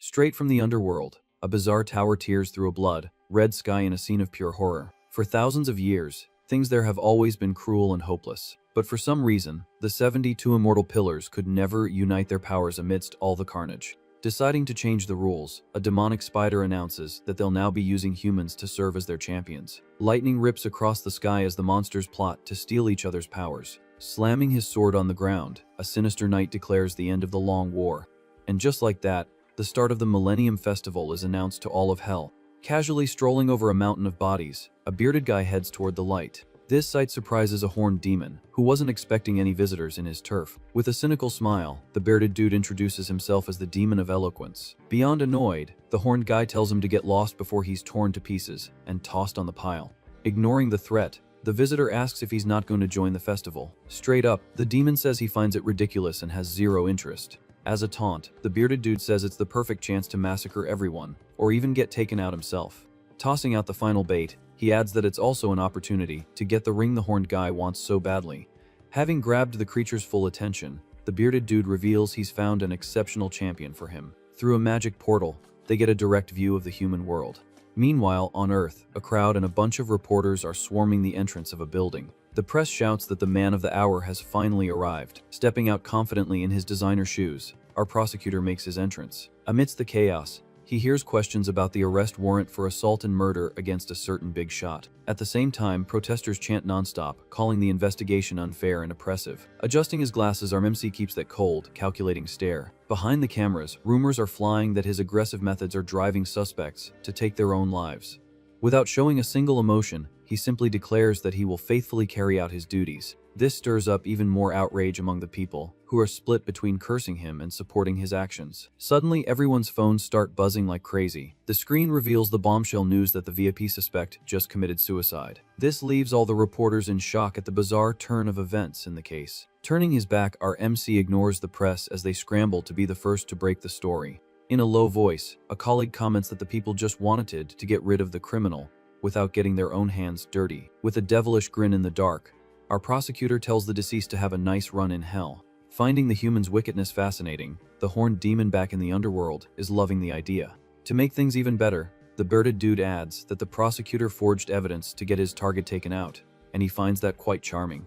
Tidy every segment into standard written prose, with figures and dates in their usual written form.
Straight from the underworld, a bizarre tower tears through a blood-red sky in a scene of pure horror. For thousands of years, things there have always been cruel and hopeless. But for some reason, the 72 immortal pillars could never unite their powers amidst all the carnage. Deciding to change the rules, a demonic spider announces that they'll now be using humans to serve as their champions. Lightning rips across the sky as the monsters plot to steal each other's powers. Slamming his sword on the ground, a sinister knight declares the end of the long war. And just like that, the start of the Millennium Festival is announced to all of hell. Casually strolling over a mountain of bodies, a bearded guy heads toward the light. This sight surprises a horned demon, who wasn't expecting any visitors in his turf. With a cynical smile, the bearded dude introduces himself as the Demon of Eloquence. Beyond annoyed, the horned guy tells him to get lost before he's torn to pieces and tossed on the pile. Ignoring the threat, the visitor asks if he's not going to join the festival. Straight up, the demon says he finds it ridiculous and has zero interest. As a taunt, the bearded dude says it's the perfect chance to massacre everyone, or even get taken out himself. Tossing out the final bait, he adds that it's also an opportunity to get the ring the horned guy wants so badly. Having grabbed the creature's full attention, the bearded dude reveals he's found an exceptional champion for him. Through a magic portal, they get a direct view of the human world. Meanwhile, on Earth, a crowd and a bunch of reporters are swarming the entrance of a building. The press shouts that the man of the hour has finally arrived. Stepping out confidently in his designer shoes, our prosecutor makes his entrance. Amidst the chaos, he hears questions about the arrest warrant for assault and murder against a certain big shot. At the same time, protesters chant nonstop, calling the investigation unfair and oppressive. Adjusting his glasses, our MC keeps that cold, calculating stare. Behind the cameras, rumors are flying that his aggressive methods are driving suspects to take their own lives. Without showing a single emotion, he simply declares that he will faithfully carry out his duties. This stirs up even more outrage among the people, who are split between cursing him and supporting his actions. Suddenly, everyone's phones start buzzing like crazy. The screen reveals the bombshell news that the VIP suspect just committed suicide. This leaves all the reporters in shock at the bizarre turn of events in the case. Turning his back, our MC ignores the press as they scramble to be the first to break the story. In a low voice, a colleague comments that the people just wanted to get rid of the criminal without getting their own hands dirty. With a devilish grin in the dark, our prosecutor tells the deceased to have a nice run in hell. Finding the human's wickedness fascinating, the horned demon back in the underworld is loving the idea. To make things even better, the bearded dude adds that the prosecutor forged evidence to get his target taken out, and he finds that quite charming.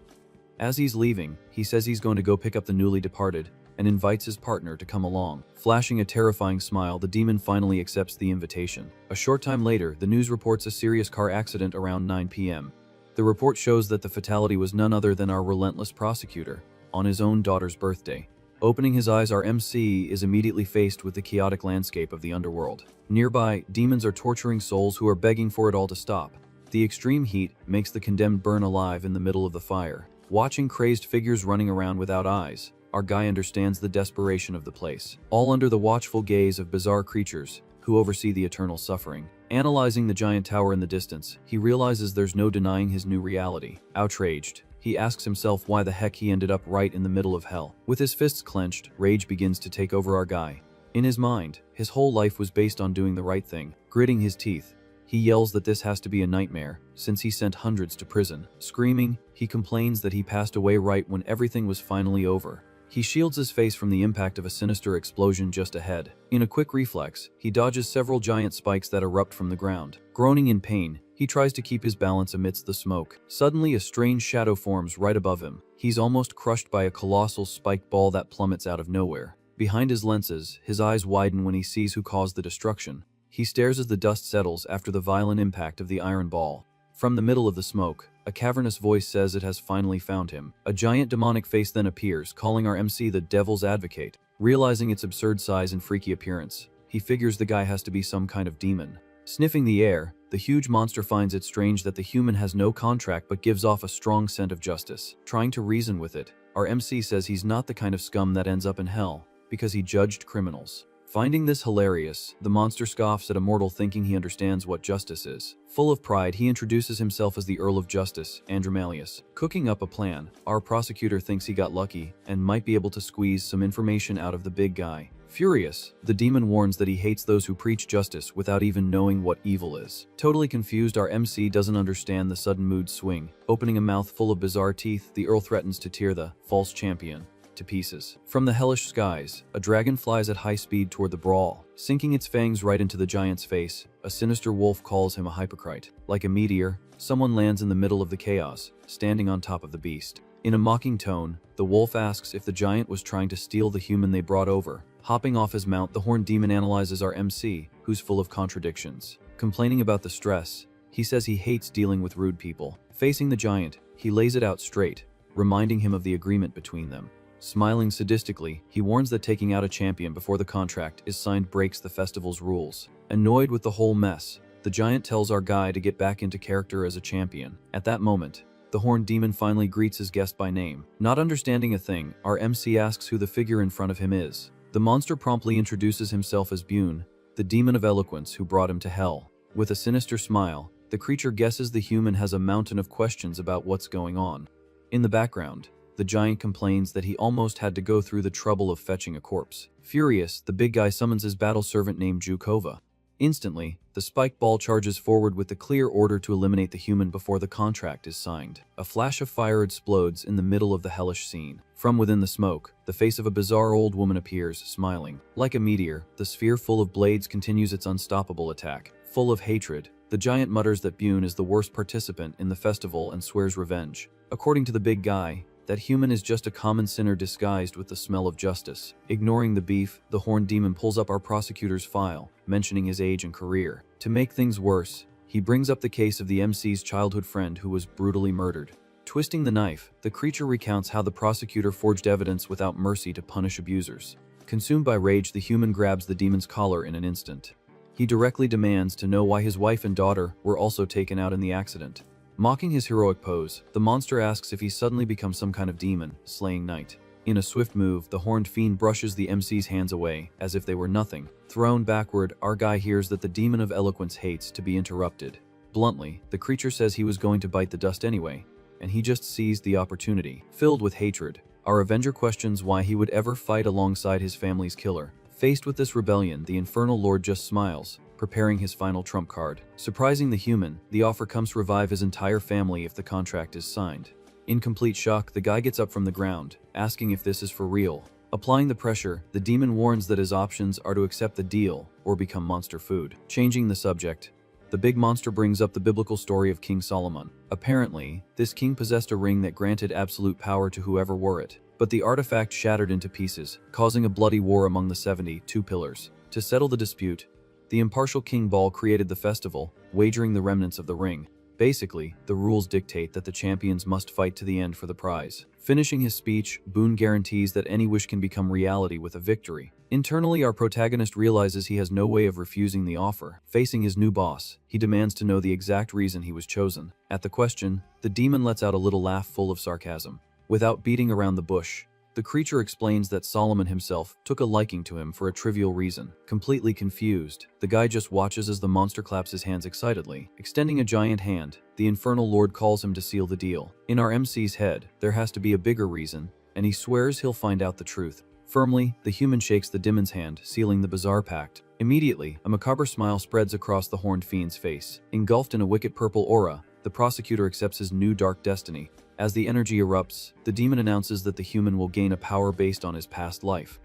As he's leaving, he says he's going to go pick up the newly departed and invites his partner to come along. Flashing a terrifying smile, the demon finally accepts the invitation. A short time later, the news reports a serious car accident around 9 p.m. The report shows that the fatality was none other than our relentless prosecutor, on his own daughter's birthday. Opening his eyes, our MC is immediately faced with the chaotic landscape of the underworld. Nearby, demons are torturing souls who are begging for it all to stop. The extreme heat makes the condemned burn alive in the middle of the fire. Watching crazed figures running around without eyes, our guy understands the desperation of the place, all under the watchful gaze of bizarre creatures who oversee the eternal suffering. Analyzing the giant tower in the distance, he realizes there's no denying his new reality. Outraged, he asks himself why the heck he ended up right in the middle of hell. With his fists clenched, rage begins to take over our guy. In his mind, his whole life was based on doing the right thing. Gritting his teeth, he yells that this has to be a nightmare, since he sent hundreds to prison. Screaming, he complains that he passed away right when everything was finally over. He shields his face from the impact of a sinister explosion just ahead. In a quick reflex, he dodges several giant spikes that erupt from the ground. Groaning in pain, he tries to keep his balance amidst the smoke. Suddenly, a strange shadow forms right above him. He's almost crushed by a colossal spiked ball that plummets out of nowhere. Behind his lenses, his eyes widen when he sees who caused the destruction. He stares as the dust settles after the violent impact of the iron ball. From the middle of the smoke, a cavernous voice says it has finally found him. A giant demonic face then appears, calling our MC the Devil's Advocate. Realizing its absurd size and freaky appearance, he figures the guy has to be some kind of demon. Sniffing the air, the huge monster finds it strange that the human has no contract but gives off a strong scent of justice. Trying to reason with it, our MC says he's not the kind of scum that ends up in hell, because he judged criminals. Finding this hilarious, the monster scoffs at a mortal thinking he understands what justice is. Full of pride, he introduces himself as the Earl of Justice, Andromalius. Cooking up a plan, our prosecutor thinks he got lucky and might be able to squeeze some information out of the big guy. Furious, the demon warns that he hates those who preach justice without even knowing what evil is. Totally confused, our MC doesn't understand the sudden mood swing. Opening a mouth full of bizarre teeth, the Earl threatens to tear the false champion to pieces. From the hellish skies, a dragon flies at high speed toward the brawl. sinking its fangs right into the giant's face. A sinister wolf calls him a hypocrite. Like a meteor, someone lands in the middle of the chaos, standing on top of the beast. In a mocking tone, the wolf asks if the giant was trying to steal the human they brought over. Hopping off his mount, the horned demon analyzes our MC, who's full of contradictions. Complaining about the stress, he says he hates dealing with rude people. Facing the giant, he lays it out straight, reminding him of the agreement between them. Smiling sadistically, he warns that taking out a champion before the contract is signed breaks the festival's rules. Annoyed with the whole mess, the giant tells our guy to get back into character as a champion. At that moment, the horned demon finally greets his guest by name. Not understanding a thing, our MC asks who the figure in front of him is. The monster promptly introduces himself as Bune, the demon of eloquence who brought him to hell. With a sinister smile, the creature guesses the human has a mountain of questions about what's going on. In the background, the giant complains that he almost had to go through the trouble of fetching a corpse. Furious, the big guy summons his battle servant named Jukova. Instantly, the spike ball charges forward with the clear order to eliminate the human before the contract is signed. A flash of fire explodes in the middle of the hellish scene. From within the smoke, the face of a bizarre old woman appears, smiling. Like a meteor, the sphere full of blades continues its unstoppable attack. Full of hatred, the giant mutters that Bune is the worst participant in the festival and swears revenge. According to the big guy, that human is just a common sinner disguised with the smell of justice. Ignoring the beef, the horned demon pulls up our prosecutor's file, mentioning his age and career. To make things worse, he brings up the case of the MC's childhood friend who was brutally murdered. Twisting the knife, the creature recounts how the prosecutor forged evidence without mercy to punish abusers. Consumed by rage, the human grabs the demon's collar in an instant. He directly demands to know why his wife and daughter were also taken out in the accident. Mocking his heroic pose, the monster asks if he suddenly becomes some kind of demon, slaying night. In a swift move, the horned fiend brushes the MC's hands away, as if they were nothing. Thrown backward, our guy hears that the demon of eloquence hates to be interrupted. Bluntly, the creature says he was going to bite the dust anyway, and he just seized the opportunity. Filled with hatred, our Avenger questions why he would ever fight alongside his family's killer. Faced with this rebellion, the Infernal Lord just smiles, preparing his final trump card. Surprising the human, the offer comes to revive his entire family if the contract is signed. In complete shock, the guy gets up from the ground, asking if this is for real. Applying the pressure, the demon warns that his options are to accept the deal or become monster food. Changing the subject, the big monster brings up the biblical story of King Solomon. Apparently, this king possessed a ring that granted absolute power to whoever wore it, but the artifact shattered into pieces, causing a bloody war among the 72 pillars. To settle the dispute, the impartial King Ball created the festival, wagering the remnants of the ring. Basically, the rules dictate that the champions must fight to the end for the prize. Finishing his speech, Boone guarantees that any wish can become reality with a victory. Internally, our protagonist realizes he has no way of refusing the offer. Facing his new boss, he demands to know the exact reason he was chosen. At the question, the demon lets out a little laugh full of sarcasm. Without beating around the bush, the creature explains that Solomon himself took a liking to him for a trivial reason. Completely confused, the guy just watches as the monster claps his hands excitedly. Extending a giant hand, the Infernal Lord calls him to seal the deal. In our MC's head, there has to be a bigger reason, and he swears he'll find out the truth. Firmly, the human shakes the demon's hand, sealing the bizarre pact. Immediately, a macabre smile spreads across the horned fiend's face. Engulfed in a wicked purple aura, the prosecutor accepts his new dark destiny. As the energy erupts, the demon announces that the human will gain a power based on his past life.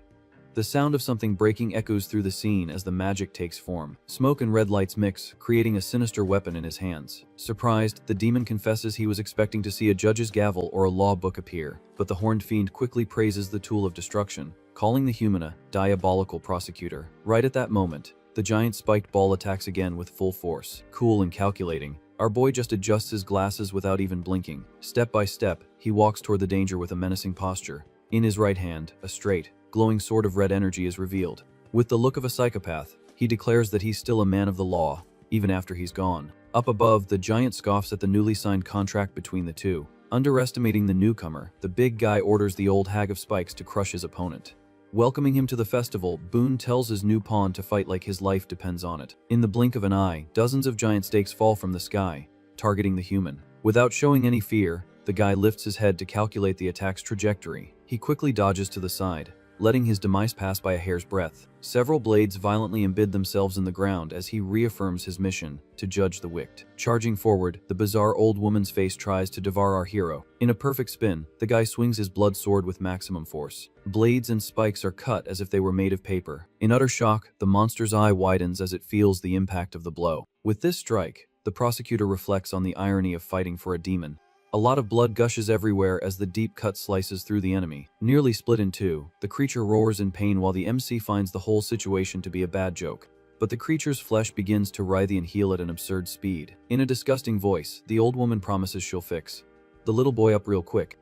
The sound of something breaking echoes through the scene as the magic takes form. Smoke and red lights mix, creating a sinister weapon in his hands. Surprised, the demon confesses he was expecting to see a judge's gavel or a law book appear, but the horned fiend quickly praises the tool of destruction, calling the human a diabolical prosecutor. Right at that moment, the giant spiked ball attacks again with full force. Cool and calculating, our boy just adjusts his glasses without even blinking. Step by step, he walks toward the danger with a menacing posture. In his right hand, a straight, glowing sword of red energy is revealed. With the look of a psychopath, he declares that he's still a man of the law, even after he's gone. Up above, the giant scoffs at the newly signed contract between the two. Underestimating the newcomer, the big guy orders the old hag of spikes to crush his opponent. Welcoming him to the festival, Boone tells his new pawn to fight like his life depends on it. In the blink of an eye, dozens of giant stakes fall from the sky, targeting the human. Without showing any fear, the guy lifts his head to calculate the attack's trajectory. He quickly dodges to the side, letting his demise pass by a hair's breadth. Several blades violently embed themselves in the ground as he reaffirms his mission to judge the wicked. Charging forward, the bizarre old woman's face tries to devour our hero. In a perfect spin, the guy swings his blood sword with maximum force. Blades and spikes are cut as if they were made of paper. In utter shock, the monster's eye widens as it feels the impact of the blow. With this strike, the prosecutor reflects on the irony of fighting for a demon. A lot of blood gushes everywhere as the deep cut slices through the enemy. Nearly split in two, the creature roars in pain while the MC finds the whole situation to be a bad joke. But the creature's flesh begins to writhe and heal at an absurd speed. In a disgusting voice, the old woman promises she'll fix the little boy up real quick.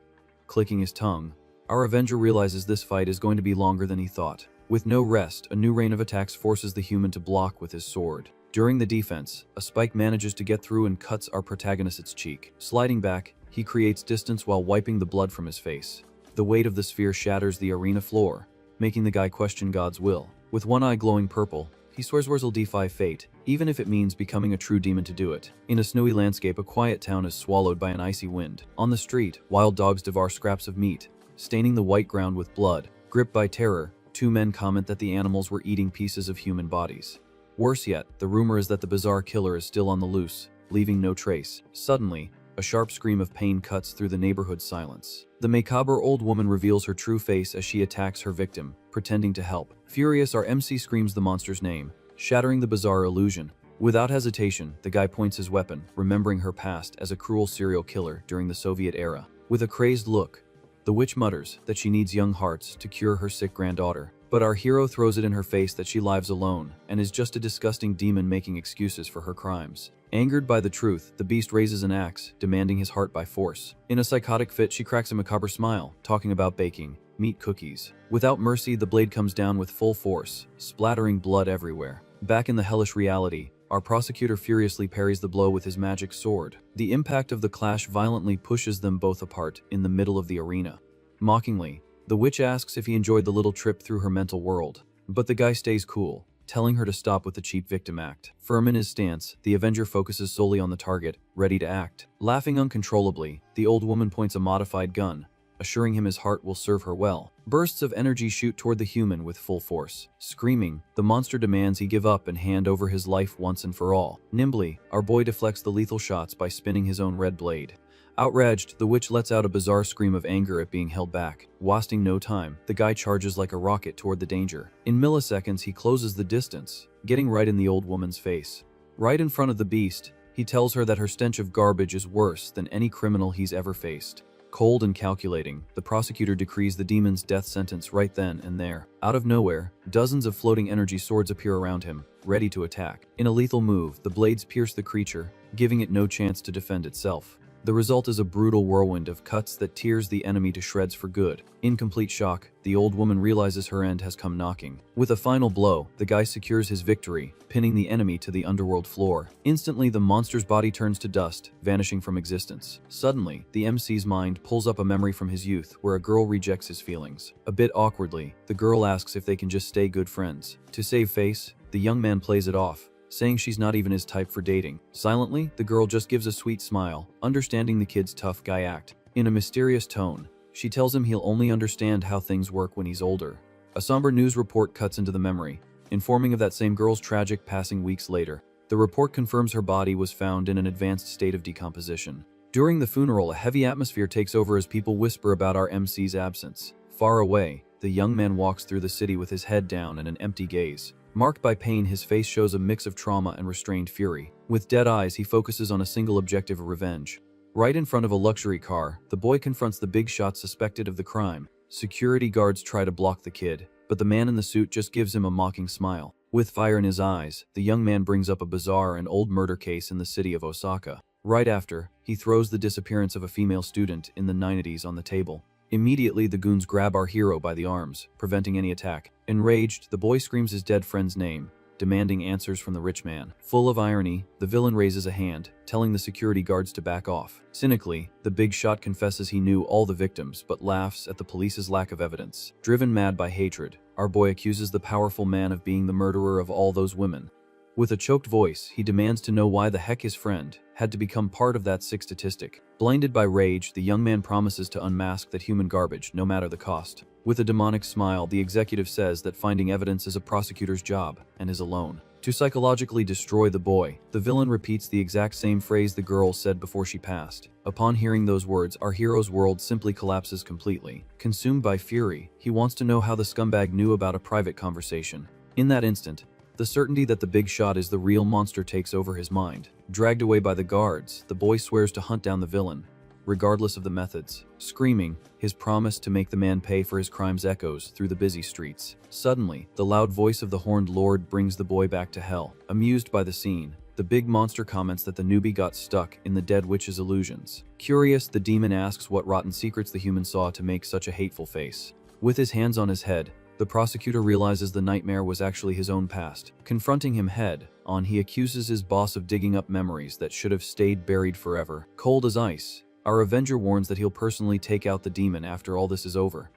Clicking his tongue, our Avenger realizes this fight is going to be longer than he thought. With no rest, a new rain of attacks forces the human to block with his sword. During the defense, a spike manages to get through and cuts our protagonist its cheek. Sliding back, he creates distance while wiping the blood from his face. The weight of the sphere shatters the arena floor, making the guy question God's will. With one eye glowing purple, he swears he'll defy fate, even if it means becoming a true demon to do it. In a snowy landscape, a quiet town is swallowed by an icy wind. On the street, wild dogs devour scraps of meat, staining the white ground with blood. Gripped by terror, two men comment that the animals were eating pieces of human bodies. Worse yet, the rumor is that the bizarre killer is still on the loose, leaving no trace. Suddenly, a sharp scream of pain cuts through the neighborhood's silence. The macabre old woman reveals her true face as she attacks her victim, pretending to help. Furious, our MC screams the monster's name, shattering the bizarre illusion. Without hesitation, the guy points his weapon, remembering her past as a cruel serial killer during the Soviet era. With a crazed look, the witch mutters that she needs young hearts to cure her sick granddaughter. But our hero throws it in her face that she lives alone and is just a disgusting demon making excuses for her crimes. Angered by the truth, the beast raises an axe, demanding his heart by force. In a psychotic fit, she cracks a macabre smile, talking about baking meat cookies. Without mercy, the blade comes down with full force, splattering blood everywhere. Back in the hellish reality, our prosecutor furiously parries the blow with his magic sword. The impact of the clash violently pushes them both apart in the middle of the arena. Mockingly, the witch asks if he enjoyed the little trip through her mental world, but the guy stays cool, telling her to stop with the cheap victim act. Firm in his stance, the Avenger focuses solely on the target, ready to act. Laughing uncontrollably, the old woman points a modified gun, assuring him his heart will serve her well. Bursts of energy shoot toward the human with full force. Screaming, the monster demands he give up and hand over his life once and for all. Nimbly, our boy deflects the lethal shots by spinning his own red blade. Outraged, the witch lets out a bizarre scream of anger at being held back. Wasting no time, the guy charges like a rocket toward the danger. In milliseconds, he closes the distance, getting right in the old woman's face. Right in front of the beast, he tells her that her stench of garbage is worse than any criminal he's ever faced. Cold and calculating, the prosecutor decrees the demon's death sentence right then and there. Out of nowhere, dozens of floating energy swords appear around him, ready to attack. In a lethal move, the blades pierce the creature, giving it no chance to defend itself. The result is a brutal whirlwind of cuts that tears the enemy to shreds for good. In complete shock, the old woman realizes her end has come knocking. With a final blow, the guy secures his victory, pinning the enemy to the underworld floor. Instantly, the monster's body turns to dust, vanishing from existence. Suddenly, the MC's mind pulls up a memory from his youth where a girl rejects his feelings. A bit awkwardly, the girl asks if they can just stay good friends. To save face, the young man plays it off, saying she's not even his type for dating. Silently, the girl just gives a sweet smile, understanding the kid's tough guy act. In a mysterious tone, she tells him he'll only understand how things work when he's older. A somber news report cuts into the memory, informing of that same girl's tragic passing weeks later. The report confirms her body was found in an advanced state of decomposition. During the funeral, a heavy atmosphere takes over as people whisper about our MC's absence. Far away, the young man walks through the city with his head down and an empty gaze. Marked by pain, his face shows a mix of trauma and restrained fury. With dead eyes, he focuses on a single objective of revenge. Right in front of a luxury car, the boy confronts the big shot suspected of the crime. Security guards try to block the kid, but the man in the suit just gives him a mocking smile. With fire in his eyes, the young man brings up a bizarre and old murder case in the city of Osaka. Right after, he throws the disappearance of a female student in the 90s on the table. Immediately, the goons grab our hero by the arms, preventing any attack. Enraged, the boy screams his dead friend's name, demanding answers from the rich man. Full of irony, the villain raises a hand, telling the security guards to back off. Cynically, the big shot confesses he knew all the victims, but laughs at the police's lack of evidence. Driven mad by hatred, our boy accuses the powerful man of being the murderer of all those women. With a choked voice, he demands to know why the heck his friend had to become part of that sick statistic. Blinded by rage, the young man promises to unmask that human garbage, no matter the cost. With a demonic smile, the executive says that finding evidence is a prosecutor's job and is alone. To psychologically destroy the boy, the villain repeats the exact same phrase the girl said before she passed. Upon hearing those words, our hero's world simply collapses completely. Consumed by fury, he wants to know how the scumbag knew about a private conversation. In that instant, the certainty that the big shot is the real monster takes over his mind. Dragged away by the guards, the boy swears to hunt down the villain, regardless of the methods. Screaming, his promise to make the man pay for his crimes echoes through the busy streets. Suddenly, the loud voice of the horned lord brings the boy back to hell. Amused by the scene, the big monster comments that the newbie got stuck in the dead witch's illusions. Curious, the demon asks what rotten secrets the human saw to make such a hateful face. With his hands on his head, the prosecutor realizes the nightmare was actually his own past. Confronting him head on, he accuses his boss of digging up memories that should have stayed buried forever. Cold as ice, our Avenger warns that he'll personally take out the demon after all this is over.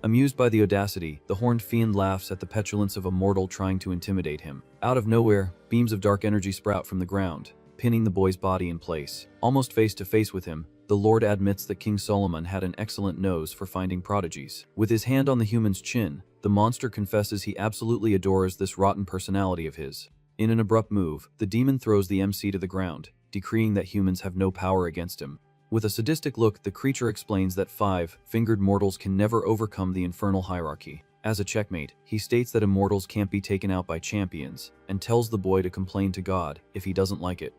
Amused by the audacity, the horned fiend laughs at the petulance of a mortal trying to intimidate him. Out of nowhere, beams of dark energy sprout from the ground, pinning the boy's body in place. Almost face to face with him, the Lord admits that King Solomon had an excellent nose for finding prodigies. With his hand on the human's chin, the monster confesses he absolutely adores this rotten personality of his. In an abrupt move, the demon throws the MC to the ground, decreeing that humans have no power against him. With a sadistic look, the creature explains that five-fingered mortals can never overcome the infernal hierarchy. As a checkmate, he states that immortals can't be taken out by champions, and tells the boy to complain to God if he doesn't like it.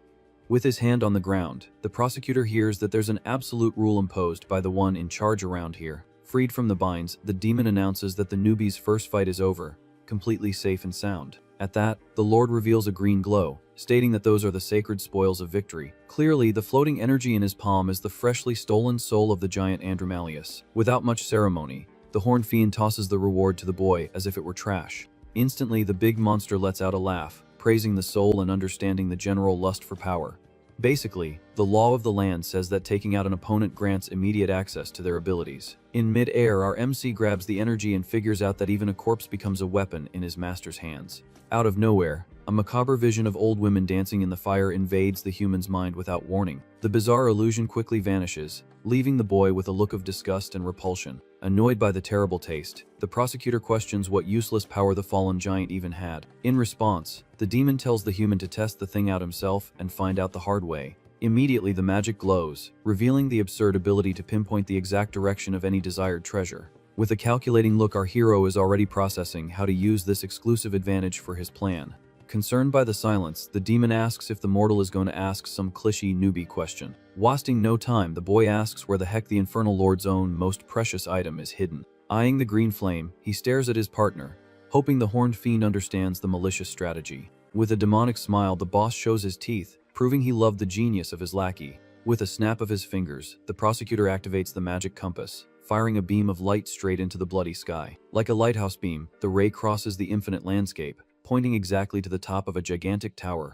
With his hand on the ground, the prosecutor hears that there's an absolute rule imposed by the one in charge around here. Freed from the binds, the demon announces that the newbie's first fight is over, completely safe and sound. At that, the Lord reveals a green glow, stating that those are the sacred spoils of victory. Clearly, the floating energy in his palm is the freshly stolen soul of the giant Andromalius. Without much ceremony, the horned fiend tosses the reward to the boy as if it were trash. Instantly, the big monster lets out a laugh, praising the soul and understanding the general lust for power. Basically, the law of the land says that taking out an opponent grants immediate access to their abilities. In mid-air, our MC grabs the energy and figures out that even a corpse becomes a weapon in his master's hands. Out of nowhere, a macabre vision of old women dancing in the fire invades the human's mind without warning. The bizarre illusion quickly vanishes, leaving the boy with a look of disgust and repulsion. Annoyed by the terrible taste, the prosecutor questions what useless power the fallen giant even had. In response, the demon tells the human to test the thing out himself and find out the hard way. Immediately, the magic glows, revealing the absurd ability to pinpoint the exact direction of any desired treasure. With a calculating look, our hero is already processing how to use this exclusive advantage for his plan. Concerned by the silence, the demon asks if the mortal is going to ask some cliche newbie question. Wasting no time, the boy asks where the heck the Infernal Lord's own most precious item is hidden. Eyeing the green flame, he stares at his partner, hoping the horned fiend understands the malicious strategy. With a demonic smile, the boss shows his teeth, proving he loved the genius of his lackey. With a snap of his fingers, the prosecutor activates the magic compass, firing a beam of light straight into the bloody sky. Like a lighthouse beam, the ray crosses the infinite landscape, pointing exactly to the top of a gigantic tower.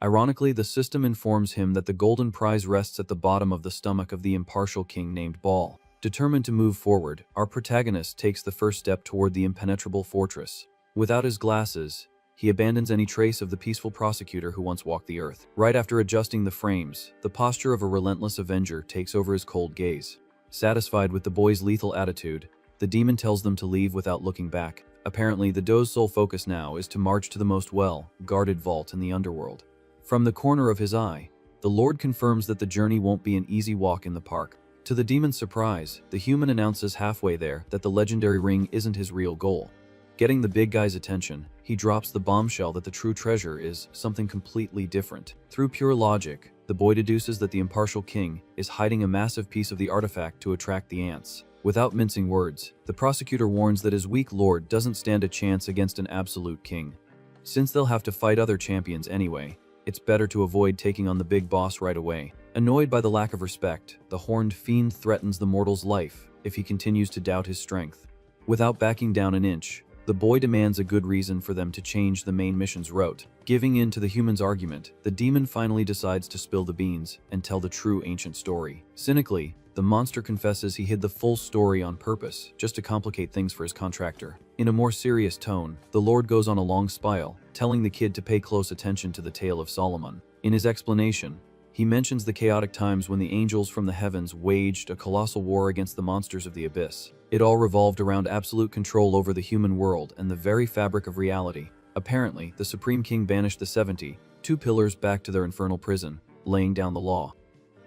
Ironically, the system informs him that the golden prize rests at the bottom of the stomach of the impartial king named Baal. Determined to move forward, our protagonist takes the first step toward the impenetrable fortress. Without his glasses, he abandons any trace of the peaceful prosecutor who once walked the earth. Right after adjusting the frames, the posture of a relentless avenger takes over his cold gaze. Satisfied with the boy's lethal attitude, the demon tells them to leave without looking back. Apparently, the doe's sole focus now is to march to the most well-guarded vault in the underworld. From the corner of his eye, the Lord confirms that the journey won't be an easy walk in the park. To the demon's surprise, the human announces halfway there that the legendary ring isn't his real goal. Getting the big guy's attention, he drops the bombshell that the true treasure is something completely different. Through pure logic, the boy deduces that the impartial king is hiding a massive piece of the artifact to attract the ants. Without mincing words, the prosecutor warns that his weak lord doesn't stand a chance against an absolute king. Since they'll have to fight other champions anyway, it's better to avoid taking on the big boss right away. Annoyed by the lack of respect, the horned fiend threatens the mortal's life if he continues to doubt his strength. Without backing down an inch, the boy demands a good reason for them to change the main mission's route. Giving in to the human's argument, the demon finally decides to spill the beans and tell the true ancient story. Cynically, the monster confesses he hid the full story on purpose, just to complicate things for his contractor. In a more serious tone, the Lord goes on a long spiel, telling the kid to pay close attention to the tale of Solomon. In his explanation, He mentions the chaotic times when the angels from the heavens waged a colossal war against the monsters of the abyss. It all revolved around absolute control over the human world and the very fabric of reality. Apparently, the Supreme King banished the 72 pillars back to their infernal prison, laying down the law.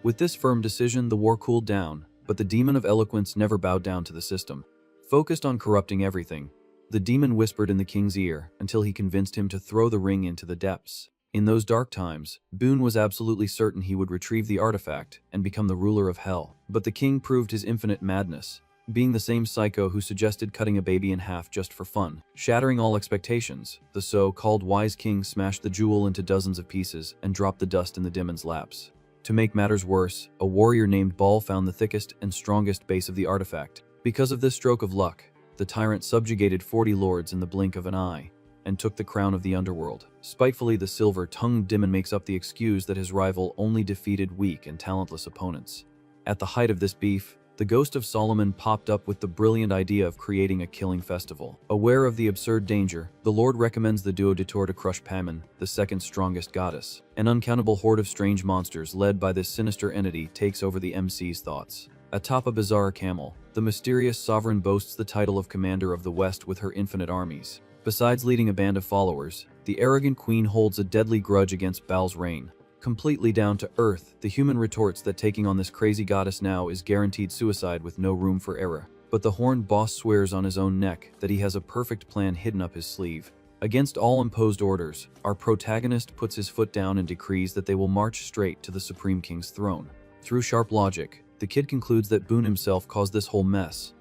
With this firm decision, the war cooled down, but the demon of eloquence never bowed down to the system. Focused on corrupting everything, the demon whispered in the king's ear until he convinced him to throw the ring into the depths. In those dark times, Boone was absolutely certain he would retrieve the artifact and become the ruler of hell. But the king proved his infinite madness, being the same psycho who suggested cutting a baby in half just for fun. Shattering all expectations, the so-called wise king smashed the jewel into dozens of pieces and dropped the dust in the demon's laps. To make matters worse, a warrior named Baal found the thickest and strongest base of the artifact. Because of this stroke of luck, the tyrant subjugated 40 lords in the blink of an eye and took the crown of the underworld. Spitefully, the silver-tongued demon makes up the excuse that his rival only defeated weak and talentless opponents. At the height of this beef, the ghost of Solomon popped up with the brilliant idea of creating a killing festival. Aware of the absurd danger, the Lord recommends the duo detour to crush Paimon, the second strongest goddess. An uncountable horde of strange monsters led by this sinister entity takes over the MC's thoughts. Atop a bizarre camel, the mysterious sovereign boasts the title of Commander of the West with her infinite armies. Besides leading a band of followers, the arrogant queen holds a deadly grudge against Baal's reign. Completely down to earth, the human retorts that taking on this crazy goddess now is guaranteed suicide with no room for error. But the horned boss swears on his own neck that he has a perfect plan hidden up his sleeve. Against all imposed orders, our protagonist puts his foot down and decrees that they will march straight to the Supreme King's throne. Through sharp logic, the kid concludes that Boone himself caused this whole mess,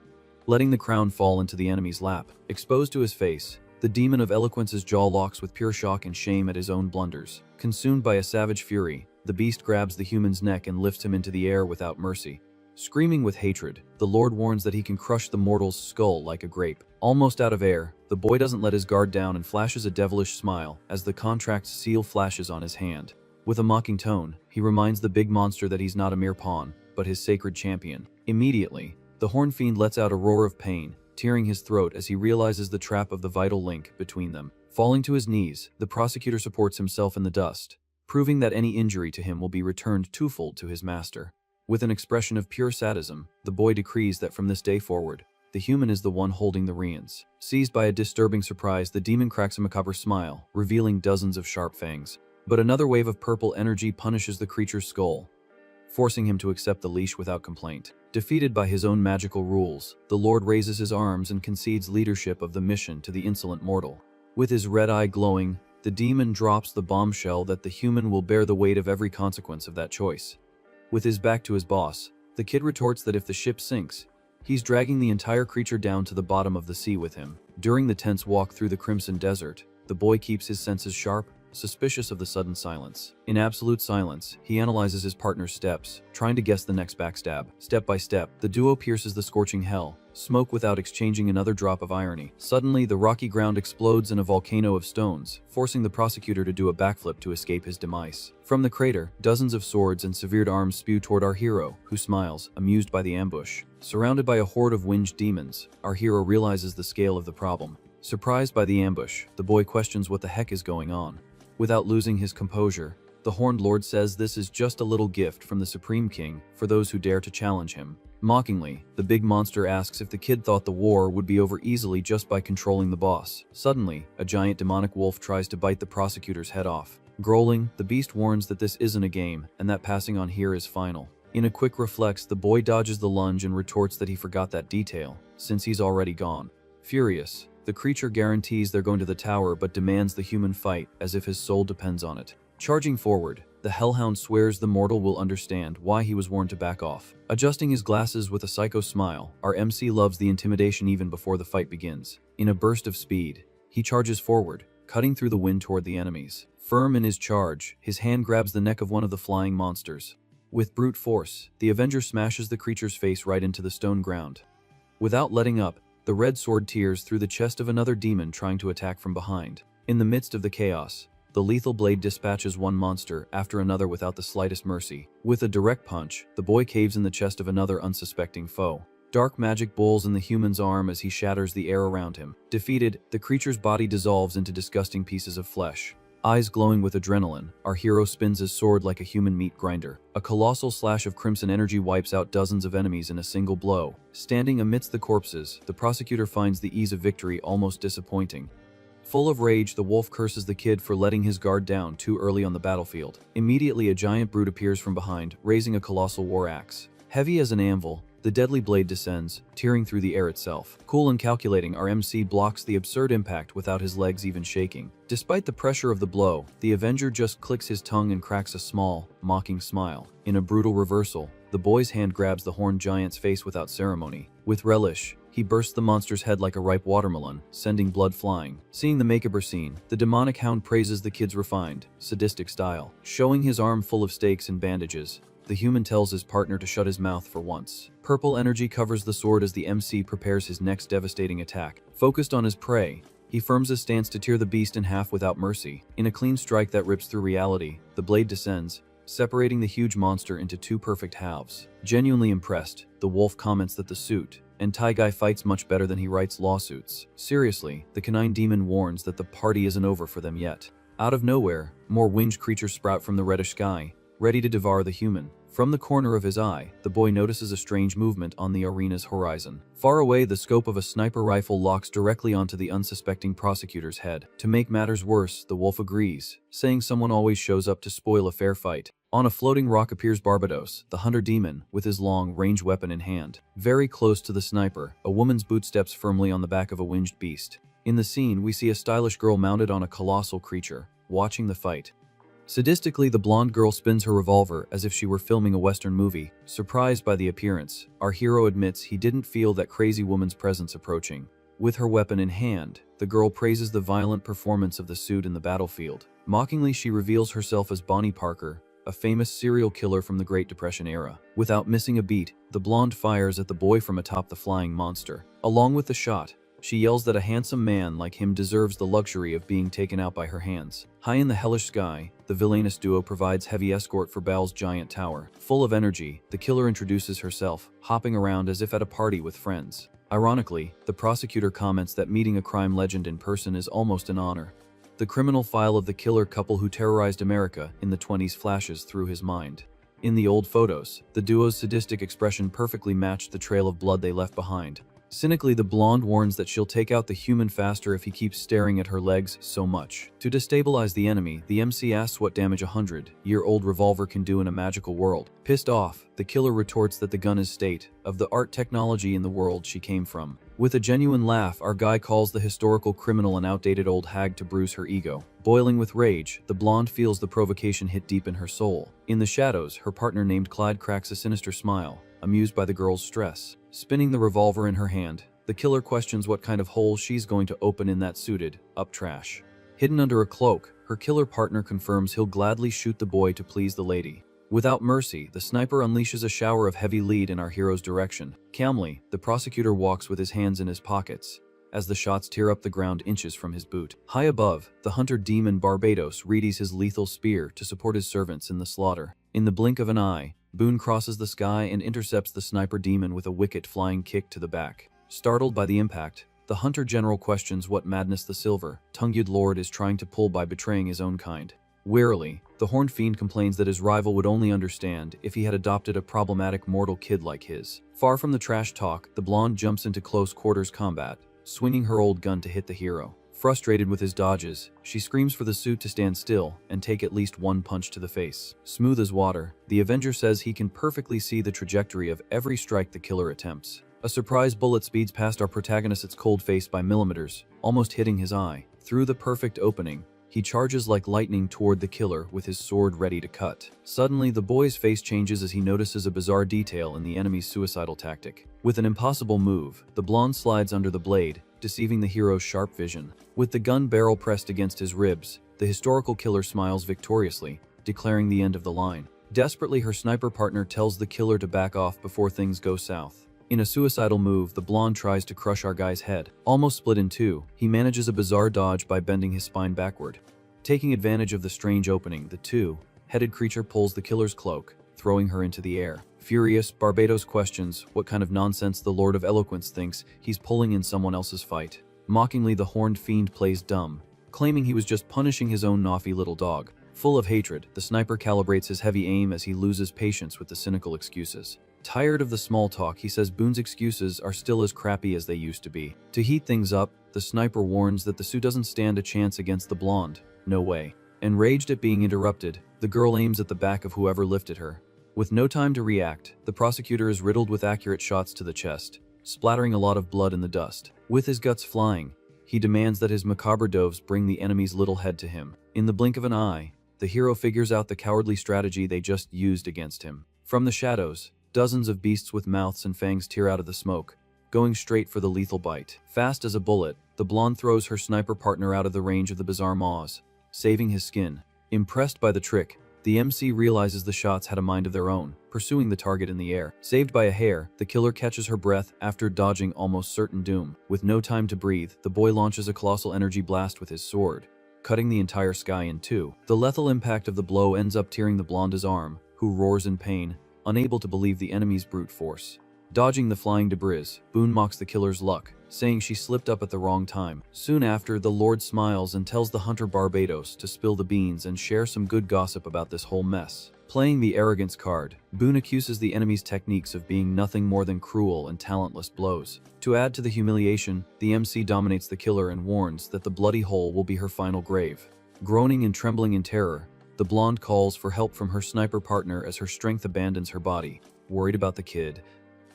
letting the crown fall into the enemy's lap. Exposed to his face, the demon of eloquence's jaw locks with pure shock and shame at his own blunders. Consumed by a savage fury, the beast grabs the human's neck and lifts him into the air without mercy. Screaming with hatred, the Lord warns that he can crush the mortal's skull like a grape. Almost out of air, the boy doesn't let his guard down and flashes a devilish smile as the contract's seal flashes on his hand. With a mocking tone, he reminds the big monster that he's not a mere pawn, but his sacred champion. Immediately, the horn fiend lets out a roar of pain, tearing his throat as he realizes the trap of the vital link between them. Falling to his knees, the prosecutor supports himself in the dust, proving that any injury to him will be returned twofold to his master. With an expression of pure sadism, the boy decrees that from this day forward, the human is the one holding the reins. Seized by a disturbing surprise, the demon cracks a macabre smile, revealing dozens of sharp fangs. But another wave of purple energy punishes the creature's skull, forcing him to accept the leash without complaint. Defeated by his own magical rules, the Lord raises his arms and concedes leadership of the mission to the insolent mortal. With his red eye glowing, the demon drops the bombshell that the human will bear the weight of every consequence of that choice. With his back to his boss, the kid retorts that if the ship sinks, he's dragging the entire creature down to the bottom of the sea with him. During the tense walk through the Crimson Desert, the boy keeps his senses sharp, suspicious of the sudden silence. In absolute silence, he analyzes his partner's steps, trying to guess the next backstab. Step by step, the duo pierces the scorching hell, smoke without exchanging another drop of irony. Suddenly, the rocky ground explodes in a volcano of stones, forcing the prosecutor to do a backflip to escape his demise. From the crater, dozens of swords and severed arms spew toward our hero, who smiles, amused by the ambush. Surrounded by a horde of winged demons, our hero realizes the scale of the problem. Surprised by the ambush, the boy questions what the heck is going on. Without losing his composure, the Horned Lord says this is just a little gift from the Supreme King for those who dare to challenge him. Mockingly, the big monster asks if the kid thought the war would be over easily just by controlling the boss. Suddenly, a giant demonic wolf tries to bite the prosecutor's head off. Growling, the beast warns that this isn't a game and that passing on here is final. In a quick reflex, the boy dodges the lunge and retorts that he forgot that detail, since he's already gone. Furious, the creature guarantees they're going to the tower but demands the human fight as if his soul depends on it. Charging forward, the Hellhound swears the mortal will understand why he was warned to back off. Adjusting his glasses with a psycho smile, our MC loves the intimidation even before the fight begins. In a burst of speed, he charges forward, cutting through the wind toward the enemies. Firm in his charge, his hand grabs the neck of one of the flying monsters. With brute force, the Avenger smashes the creature's face right into the stone ground. Without letting up, the red sword tears through the chest of another demon trying to attack from behind. In the midst of the chaos, the lethal blade dispatches one monster after another without the slightest mercy. With a direct punch, the boy caves in the chest of another unsuspecting foe. Dark magic bowls in the human's arm as he shatters the air around him. Defeated, the creature's body dissolves into disgusting pieces of flesh. Eyes glowing with adrenaline, our hero spins his sword like a human meat grinder. A colossal slash of crimson energy wipes out dozens of enemies in a single blow. Standing amidst the corpses, the prosecutor finds the ease of victory almost disappointing. Full of rage, the wolf curses the kid for letting his guard down too early on the battlefield. Immediately, a giant brute appears from behind, raising a colossal war axe. Heavy as an anvil, the deadly blade descends, tearing through the air itself. Cool and calculating, our MC blocks the absurd impact without his legs even shaking. Despite the pressure of the blow, the Avenger just clicks his tongue and cracks a small, mocking smile. In a brutal reversal, the boy's hand grabs the horned giant's face without ceremony. With relish, he bursts the monster's head like a ripe watermelon, sending blood flying. Seeing the macabre scene, the demonic hound praises the kid's refined, sadistic style. Showing his arm full of stakes and bandages, the human tells his partner to shut his mouth for once. Purple energy covers the sword as the MC prepares his next devastating attack. Focused on his prey, he firms his stance to tear the beast in half without mercy. In a clean strike that rips through reality, the blade descends, separating the huge monster into two perfect halves. Genuinely impressed, the wolf comments that the suit and Thai guy fights much better than he writes lawsuits. Seriously, the canine demon warns that the party isn't over for them yet. Out of nowhere, more winged creatures sprout from the reddish sky, ready to devour the human. From the corner of his eye, the boy notices a strange movement on the arena's horizon. Far away, the scope of a sniper rifle locks directly onto the unsuspecting prosecutor's head. To make matters worse, the wolf agrees, saying someone always shows up to spoil a fair fight. On a floating rock appears Barbados, the hunter demon, with his long, ranged weapon in hand. Very close to the sniper, a woman's boot steps firmly on the back of a winged beast. In the scene, we see a stylish girl mounted on a colossal creature, watching the fight. Sadistically, the blonde girl spins her revolver as if she were filming a Western movie. Surprised by the appearance, our hero admits he didn't feel that crazy woman's presence approaching. With her weapon in hand, the girl praises the violent performance of the suit in the battlefield. Mockingly, she reveals herself as Bonnie Parker, a famous serial killer from the Great Depression era. Without missing a beat, the blonde fires at the boy from atop the flying monster. Along with the shot, she yells that a handsome man like him deserves the luxury of being taken out by her hands. High in the hellish sky, the villainous duo provides heavy escort for Baal's giant tower. Full of energy, the killer introduces herself, hopping around as if at a party with friends. Ironically, the prosecutor comments that meeting a crime legend in person is almost an honor. The criminal file of the killer couple who terrorized America in the 1920s flashes through his mind. In the old photos, the duo's sadistic expression perfectly matched the trail of blood they left behind. Cynically, the blonde warns that she'll take out the human faster if he keeps staring at her legs so much. To destabilize the enemy, the MC asks what damage a 100-year-old revolver can do in a magical world. Pissed off, the killer retorts that the gun is state of the art technology in the world she came from. With a genuine laugh, our guy calls the historical criminal an outdated old hag to bruise her ego. Boiling with rage, the blonde feels the provocation hit deep in her soul. In the shadows, her partner named Clyde cracks a sinister smile, amused by the girl's stress. Spinning the revolver in her hand, the killer questions what kind of hole she's going to open in that suited up trash. Hidden under a cloak, her killer partner confirms he'll gladly shoot the boy to please the lady. Without mercy, the sniper unleashes a shower of heavy lead in our hero's direction. Calmly, the prosecutor walks with his hands in his pockets, as the shots tear up the ground inches from his boot. High above, the hunter demon Barbados readies his lethal spear to support his servants in the slaughter. In the blink of an eye, Boone crosses the sky and intercepts the sniper demon with a wicked flying kick to the back. Startled by the impact, the hunter general questions what madness the silver-tongued lord is trying to pull by betraying his own kind. Wearily, the horned fiend complains that his rival would only understand if he had adopted a problematic mortal kid like his. Far from the trash talk, the blonde jumps into close quarters combat, swinging her old gun to hit the hero. Frustrated with his dodges, she screams for the suit to stand still and take at least one punch to the face. Smooth as water, the Avenger says he can perfectly see the trajectory of every strike the killer attempts. A surprise bullet speeds past our protagonist, its cold face by millimeters, almost hitting his eye. Through the perfect opening, he charges like lightning toward the killer with his sword ready to cut. Suddenly, the boy's face changes as he notices a bizarre detail in the enemy's suicidal tactic. With an impossible move, the blonde slides under the blade, deceiving the hero's sharp vision. With the gun barrel pressed against his ribs, the historical killer smiles victoriously, declaring the end of the line. Desperately, her sniper partner tells the killer to back off before things go south. In a suicidal move, the blonde tries to crush our guy's head. Almost split in two, he manages a bizarre dodge by bending his spine backward. Taking advantage of the strange opening, the two-headed creature pulls the killer's cloak, throwing her into the air. Furious, Barbados questions what kind of nonsense the Lord of Eloquence thinks he's pulling in someone else's fight. Mockingly, the horned fiend plays dumb, claiming he was just punishing his own naughty little dog. Full of hatred, the sniper calibrates his heavy aim as he loses patience with the cynical excuses. Tired of the small talk, he says Boone's excuses are still as crappy as they used to be. To heat things up, the sniper warns that the Sioux doesn't stand a chance against the blonde. No way. Enraged at being interrupted, the girl aims at the back of whoever lifted her. With no time to react, the prosecutor is riddled with accurate shots to the chest, splattering a lot of blood in the dust. With his guts flying, he demands that his macabre doves bring the enemy's little head to him. In the blink of an eye, the hero figures out the cowardly strategy they just used against him. From the shadows, dozens of beasts with mouths and fangs tear out of the smoke, going straight for the lethal bite. Fast as a bullet, the blonde throws her sniper partner out of the range of the bizarre maws, saving his skin. Impressed by the trick, the MC realizes the shots had a mind of their own, pursuing the target in the air. Saved by a hair, the killer catches her breath after dodging almost certain doom. With no time to breathe, the boy launches a colossal energy blast with his sword, cutting the entire sky in two. The lethal impact of the blow ends up tearing the blonde's arm, who roars in pain, unable to believe the enemy's brute force. Dodging the flying debris, Boone mocks the killer's luck, saying she slipped up at the wrong time. Soon after, the Lord smiles and tells the hunter Barbados to spill the beans and share some good gossip about this whole mess. Playing the arrogance card, Boone accuses the enemy's techniques of being nothing more than cruel and talentless blows. To add to the humiliation, the MC dominates the killer and warns that the bloody hole will be her final grave. Groaning and trembling in terror, the blonde calls for help from her sniper partner as her strength abandons her body. Worried about the kid,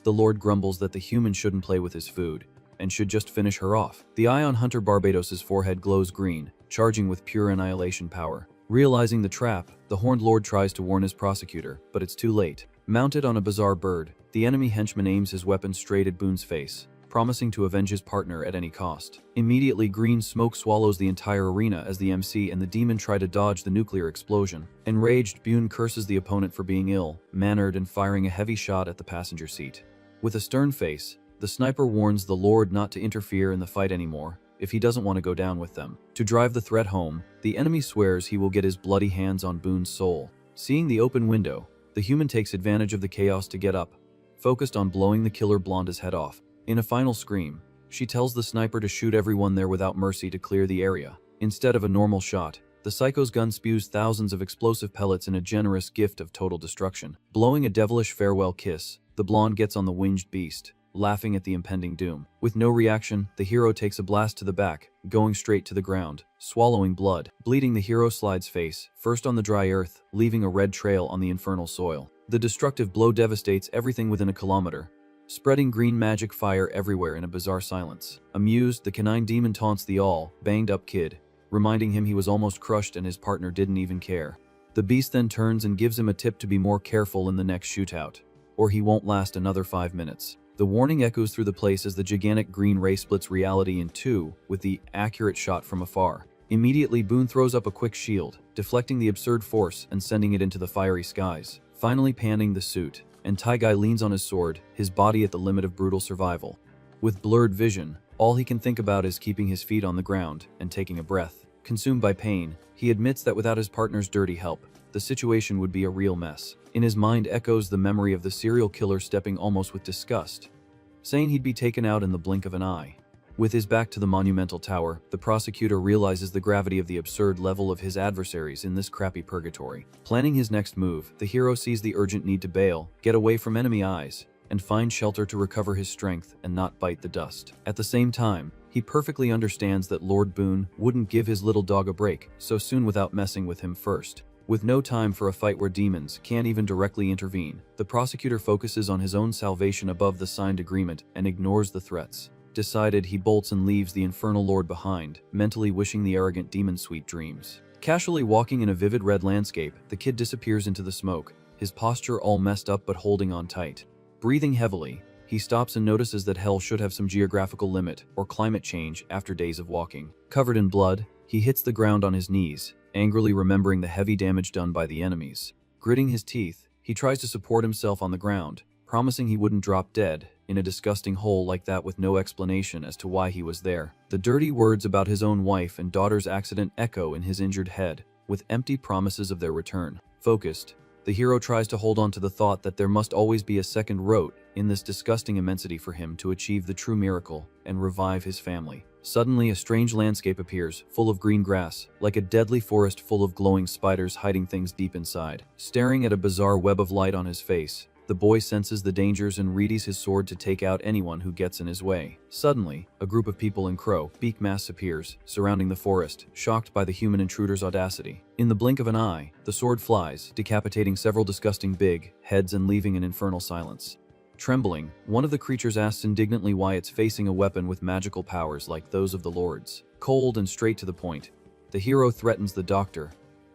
the Lord grumbles that the human shouldn't play with his food and should just finish her off. The eye on Hunter Barbados's forehead glows green, charging with pure annihilation power. Realizing the trap, the Horned Lord tries to warn his prosecutor, but it's too late. Mounted on a bizarre bird, the enemy henchman aims his weapon straight at Boone's face, promising to avenge his partner at any cost. Immediately, green smoke swallows the entire arena as the MC and the demon try to dodge the nuclear explosion. Enraged, Boone curses the opponent for being ill-mannered and firing a heavy shot at the passenger seat. With a stern face, the sniper warns the Lord not to interfere in the fight anymore if he doesn't want to go down with them. To drive the threat home, the enemy swears he will get his bloody hands on Boone's soul. Seeing the open window, the human takes advantage of the chaos to get up, focused on blowing the killer blonde's head off. In a final scream, she tells the sniper to shoot everyone there without mercy to clear the area. Instead of a normal shot, the psycho's gun spews thousands of explosive pellets in a generous gift of total destruction. Blowing a devilish farewell kiss, the blonde gets on the winged beast, laughing at the impending doom. With no reaction, the hero takes a blast to the back, going straight to the ground, swallowing blood. Bleeding, the hero slides face first on the dry earth, leaving a red trail on the infernal soil. The destructive blow devastates everything within a kilometer, spreading green magic fire everywhere in a bizarre silence. Amused, the canine demon taunts the all-banged-up kid, reminding him he was almost crushed and his partner didn't even care. The beast then turns and gives him a tip to be more careful in the next shootout, or he won't last another 5 minutes. The warning echoes through the place as the gigantic green ray splits reality in two with the accurate shot from afar. Immediately, Boone throws up a quick shield, deflecting the absurd force and sending it into the fiery skies. Finally panning the suit, and Taigai leans on his sword, his body at the limit of brutal survival. With blurred vision, all he can think about is keeping his feet on the ground and taking a breath. Consumed by pain, he admits that without his partner's dirty help, the situation would be a real mess. In his mind echoes the memory of the serial killer stepping almost with disgust, saying he'd be taken out in the blink of an eye. With his back to the monumental tower, the prosecutor realizes the gravity of the absurd level of his adversaries in this crappy purgatory. Planning his next move, the hero sees the urgent need to bail, get away from enemy eyes, and find shelter to recover his strength and not bite the dust. At the same time, he perfectly understands that Lord Boone wouldn't give his little dog a break so soon without messing with him first. With no time for a fight where demons can't even directly intervene, the prosecutor focuses on his own salvation above the signed agreement and ignores the threats. Decided, he bolts and leaves the infernal lord behind, mentally wishing the arrogant demon sweet dreams. Casually walking in a vivid red landscape, the kid disappears into the smoke, his posture all messed up but holding on tight. Breathing heavily, he stops and notices that hell should have some geographical limit or climate change after days of walking. Covered in blood, he hits the ground on his knees, angrily remembering the heavy damage done by the enemies. Gritting his teeth, he tries to support himself on the ground, promising he wouldn't drop dead in a disgusting hole like that with no explanation as to why he was there. The dirty words about his own wife and daughter's accident echo in his injured head, with empty promises of their return. Focused, the hero tries to hold on to the thought that there must always be a second road in this disgusting immensity for him to achieve the true miracle and revive his family. Suddenly, a strange landscape appears, full of green grass, like a deadly forest full of glowing spiders hiding things deep inside. Staring at a bizarre web of light on his face, the boy senses the dangers and readies his sword to take out anyone who gets in his way. Suddenly, a group of people in crow, beak masks appears, surrounding the forest, shocked by the human intruder's audacity. In the blink of an eye, the sword flies, decapitating several disgusting big heads and leaving an infernal silence. Trembling, one of the creatures asks indignantly why it's facing a weapon with magical powers like those of the lords. Cold and straight to the point, the hero threatens the doctor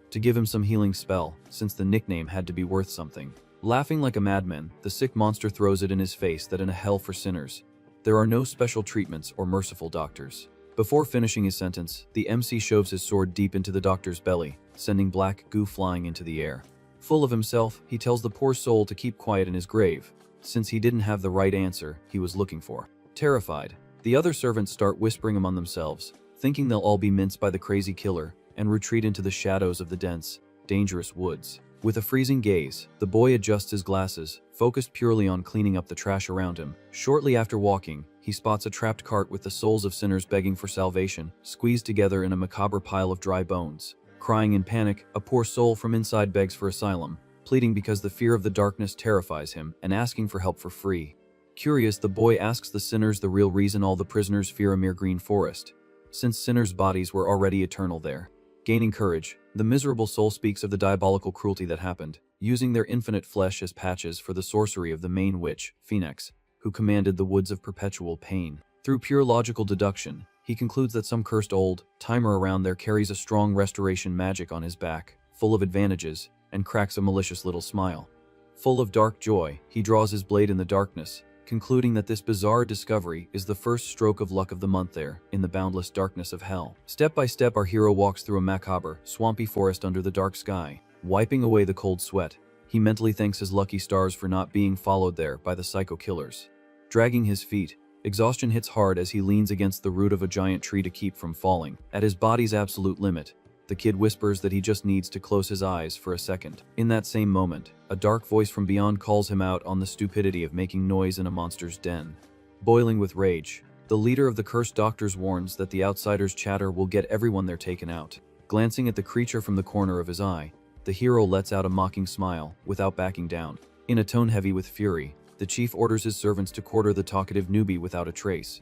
to give him some healing spell, since the nickname had to be worth something. Laughing like a madman, the sick monster throws it in his face that in a hell for sinners, there are no special treatments or merciful doctors. Before finishing his sentence, the MC shoves his sword deep into the doctor's belly, sending black goo flying into the air. Full of himself, he tells the poor soul to keep quiet in his grave, since he didn't have the right answer he was looking for. Terrified, the other servants start whispering among themselves, thinking they'll all be minced by the crazy killer, and retreat into the shadows of the dense, dangerous woods. With a freezing gaze, the boy adjusts his glasses, focused purely on cleaning up the trash around him. Shortly after walking, he spots a trapped cart with the souls of sinners begging for salvation, squeezed together in a macabre pile of dry bones. Crying in panic, a poor soul from inside begs for asylum, pleading because the fear of the darkness terrifies him and asking for help for free. Curious, the boy asks the sinners the real reason all the prisoners fear a mere green forest, since sinners' bodies were already eternal there. Gaining courage, the miserable soul speaks of the diabolical cruelty that happened, using their infinite flesh as patches for the sorcery of the main witch, Phoenix, who commanded the woods of perpetual pain. Through pure logical deduction, he concludes that some cursed old timer around there carries a strong restoration magic on his back, full of advantages, and cracks a malicious little smile. Full of dark joy, he draws his blade in the darkness, concluding that this bizarre discovery is the first stroke of luck of the month there, in the boundless darkness of hell. Step by step, our hero walks through a macabre, swampy forest under the dark sky. Wiping away the cold sweat, he mentally thanks his lucky stars for not being followed there by the psycho killers. Dragging his feet, exhaustion hits hard as he leans against the root of a giant tree to keep from falling. At his body's absolute limit, the kid whispers that he just needs to close his eyes for a second. In that same moment, a dark voice from beyond calls him out on the stupidity of making noise in a monster's den. Boiling with rage, the leader of the cursed doctors warns that the outsider's chatter will get everyone there taken out. Glancing at the creature from the corner of his eye, the hero lets out a mocking smile, without backing down. In a tone heavy with fury, the chief orders his servants to quarter the talkative newbie without a trace.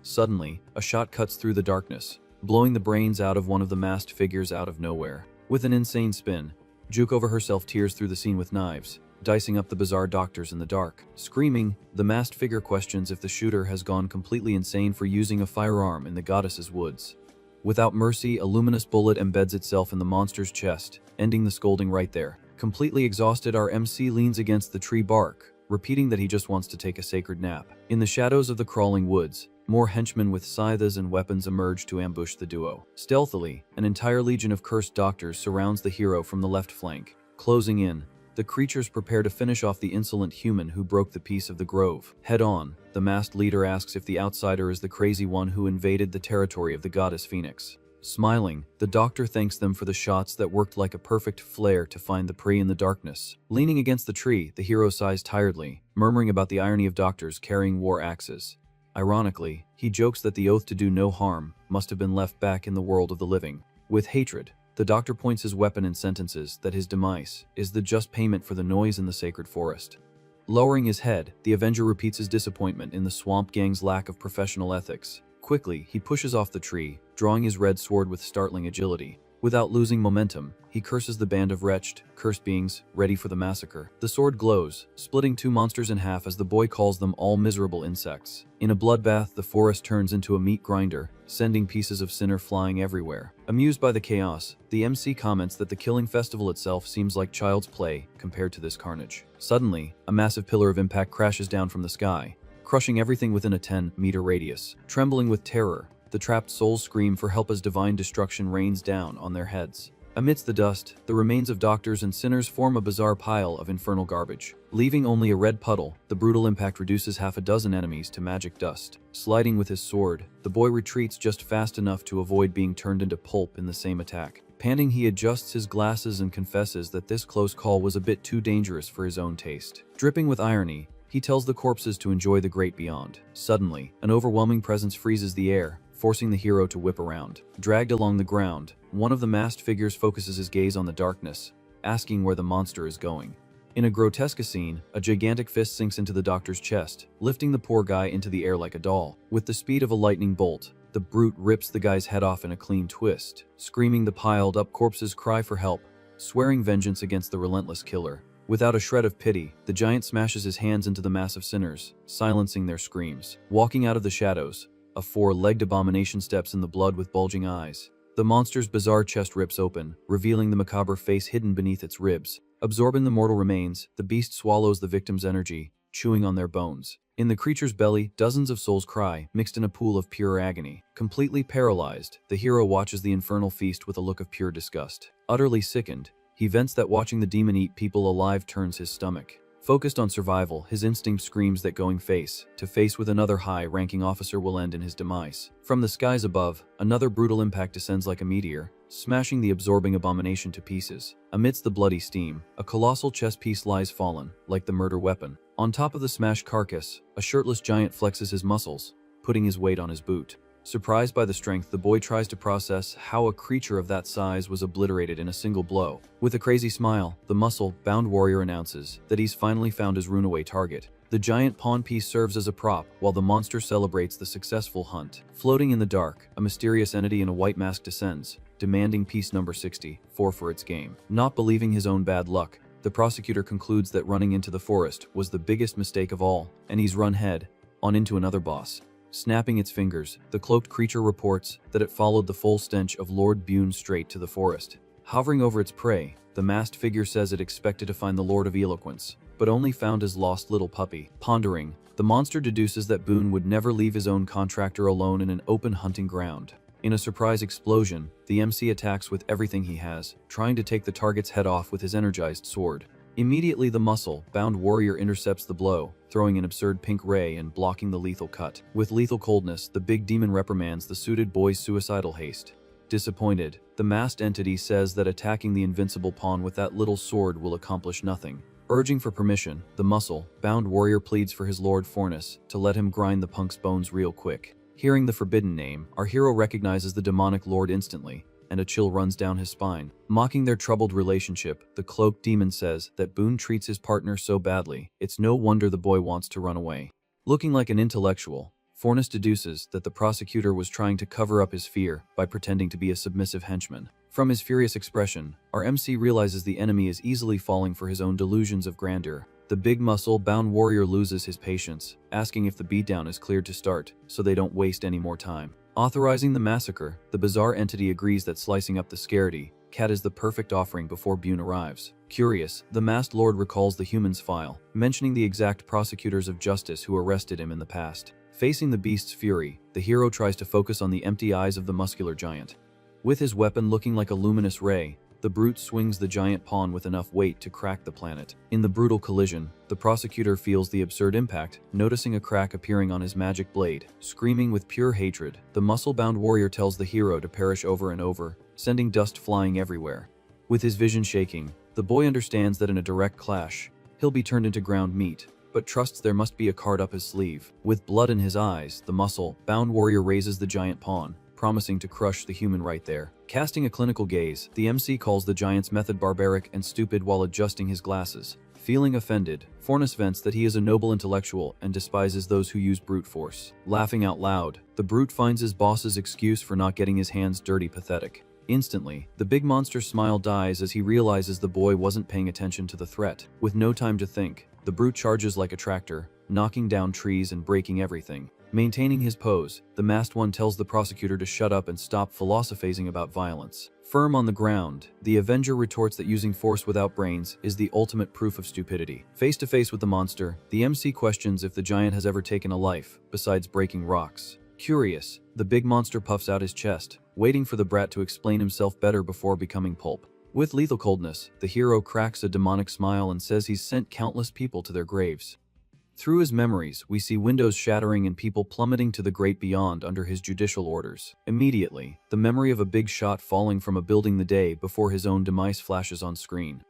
Suddenly, a shot cuts through the darkness, blowing the brains out of one of the masked figures out of nowhere. With an insane spin, Jukova herself tears through the scene with knives, dicing up the bizarre doctors in the dark. Screaming, the masked figure questions if the shooter has gone completely insane for using a firearm in the goddess's woods. Without mercy, a luminous bullet embeds itself in the monster's chest, ending the scolding right there. Completely exhausted, our MC leans against the tree bark, repeating that he just wants to take a sacred nap. In the shadows of the crawling woods, more henchmen with scythes and weapons emerge to ambush the duo. Stealthily, an entire legion of cursed doctors surrounds the hero from the left flank. Closing in, the creatures prepare to finish off the insolent human who broke the peace of the grove. Head on, the masked leader asks if the outsider is the crazy one who invaded the territory of the goddess Phoenix. Smiling, the doctor thanks them for the shots that worked like a perfect flare to find the prey in the darkness. Leaning against the tree, the hero sighs tiredly, murmuring about the irony of doctors carrying war axes. Ironically, he jokes that the oath to do no harm must have been left back in the world of the living. With hatred, the doctor points his weapon and sentences that his demise is the just payment for the noise in the sacred forest. Lowering his head, the Avenger repeats his disappointment in the swamp gang's lack of professional ethics. Quickly, he pushes off the tree, drawing his red sword with startling agility. Without losing momentum, he curses the band of wretched, cursed beings, ready for the massacre. The sword glows, splitting two monsters in half as the boy calls them all miserable insects. In a bloodbath, the forest turns into a meat grinder, sending pieces of sinner flying everywhere. Amused by the chaos, the MC comments that the killing festival itself seems like child's play compared to this carnage. Suddenly, a massive pillar of impact crashes down from the sky, crushing everything within a 10-meter radius. Trembling with terror, the trapped souls scream for help as divine destruction rains down on their heads. Amidst the dust, the remains of doctors and sinners form a bizarre pile of infernal garbage. Leaving only a red puddle, the brutal impact reduces half a dozen enemies to magic dust. Sliding with his sword, the boy retreats just fast enough to avoid being turned into pulp in the same attack. Panting, he adjusts his glasses and confesses that this close call was a bit too dangerous for his own taste. Dripping with irony, he tells the corpses to enjoy the great beyond. Suddenly, an overwhelming presence freezes the air, forcing the hero to whip around. Dragged along the ground, one of the masked figures focuses his gaze on the darkness, asking where the monster is going. In a grotesque scene, a gigantic fist sinks into the doctor's chest, lifting the poor guy into the air like a doll. With the speed of a lightning bolt, the brute rips the guy's head off in a clean twist. Screaming, the piled-up corpses cry for help, swearing vengeance against the relentless killer. Without a shred of pity, the giant smashes his hands into the mass of sinners, silencing their screams. Walking out of the shadows, a four-legged abomination steps in the blood with bulging eyes. The monster's bizarre chest rips open, revealing the macabre face hidden beneath its ribs. Absorbing the mortal remains, the beast swallows the victim's energy, chewing on their bones. In the creature's belly, dozens of souls cry, mixed in a pool of pure agony. Completely paralyzed, the hero watches the infernal feast with a look of pure disgust. Utterly sickened, he vents that watching the demon eat people alive turns his stomach. Focused on survival, his instinct screams that going face to face with another high-ranking officer will end in his demise. From the skies above, another brutal impact descends like a meteor, smashing the absorbing abomination to pieces. Amidst the bloody steam, a colossal chess piece lies fallen, like the murder weapon. On top of the smashed carcass, a shirtless giant flexes his muscles, putting his weight on his boot. Surprised by the strength, the boy tries to process how a creature of that size was obliterated in a single blow. With a crazy smile, the muscle-bound warrior announces that he's finally found his runaway target. The giant pawn piece serves as a prop while the monster celebrates the successful hunt. Floating in the dark, a mysterious entity in a white mask descends, demanding piece number 64 for its game. Not believing his own bad luck, the prosecutor concludes that running into the forest was the biggest mistake of all, and he's run head on into another boss. Snapping its fingers, the cloaked creature reports that it followed the full stench of Lord Bune straight to the forest. Hovering over its prey, the masked figure says it expected to find the Lord of Eloquence, but only found his lost little puppy. Pondering, the monster deduces that Boone would never leave his own contractor alone in an open hunting ground. In a surprise explosion, the MC attacks with everything he has, trying to take the target's head off with his energized sword. Immediately, the muscle-bound warrior intercepts the blow, throwing an absurd pink ray and blocking the lethal cut. With lethal coldness, the big demon reprimands the suited boy's suicidal haste. Disappointed, the masked entity says that attacking the invincible pawn with that little sword will accomplish nothing. Urging for permission, the muscle-bound warrior pleads for his lord Fornus to let him grind the punk's bones real quick. Hearing the forbidden name, our hero recognizes the demonic lord instantly, and a chill runs down his spine. Mocking their troubled relationship, the cloaked demon says that Boone treats his partner so badly, it's no wonder the boy wants to run away. Looking like an intellectual, Fornus deduces that the prosecutor was trying to cover up his fear by pretending to be a submissive henchman. From his furious expression, our MC realizes the enemy is easily falling for his own delusions of grandeur. The big muscle-bound warrior loses his patience, asking if the beatdown is cleared to start, so they don't waste any more time. Authorizing the massacre, the bizarre entity agrees that slicing up the scaredy cat is the perfect offering before Bune arrives. Curious, the masked lord recalls the human's file, mentioning the exact prosecutors of justice who arrested him in the past. Facing the beast's fury, the hero tries to focus on the empty eyes of the muscular giant. With his weapon looking like a luminous ray, the brute swings the giant pawn with enough weight to crack the planet. In the brutal collision, the prosecutor feels the absurd impact, noticing a crack appearing on his magic blade. Screaming with pure hatred, the muscle-bound warrior tells the hero to perish over and over, sending dust flying everywhere. With his vision shaking, the boy understands that in a direct clash, he'll be turned into ground meat, but trusts there must be a card up his sleeve. With blood in his eyes, the muscle-bound warrior raises the giant pawn, promising to crush the human right there. Casting a clinical gaze, the MC calls the giant's method barbaric and stupid while adjusting his glasses. Feeling offended, Fornus vents that he is a noble intellectual and despises those who use brute force. Laughing out loud, the brute finds his boss's excuse for not getting his hands dirty pathetic. Instantly, the big monster's smile dies as he realizes the boy wasn't paying attention to the threat. With no time to think, the brute charges like a tractor, knocking down trees and breaking everything. Maintaining his pose, the masked one tells the prosecutor to shut up and stop philosophizing about violence. Firm on the ground, the Avenger retorts that using force without brains is the ultimate proof of stupidity. Face to face with the monster, the MC questions if the giant has ever taken a life, besides breaking rocks. Curious, the big monster puffs out his chest, waiting for the brat to explain himself better before becoming pulp. With lethal coldness, the hero cracks a demonic smile and says he's sent countless people to their graves. Through his memories, we see windows shattering and people plummeting to the great beyond under his judicial orders. Immediately, the memory of a big shot falling from a building the day before his own demise flashes on screen.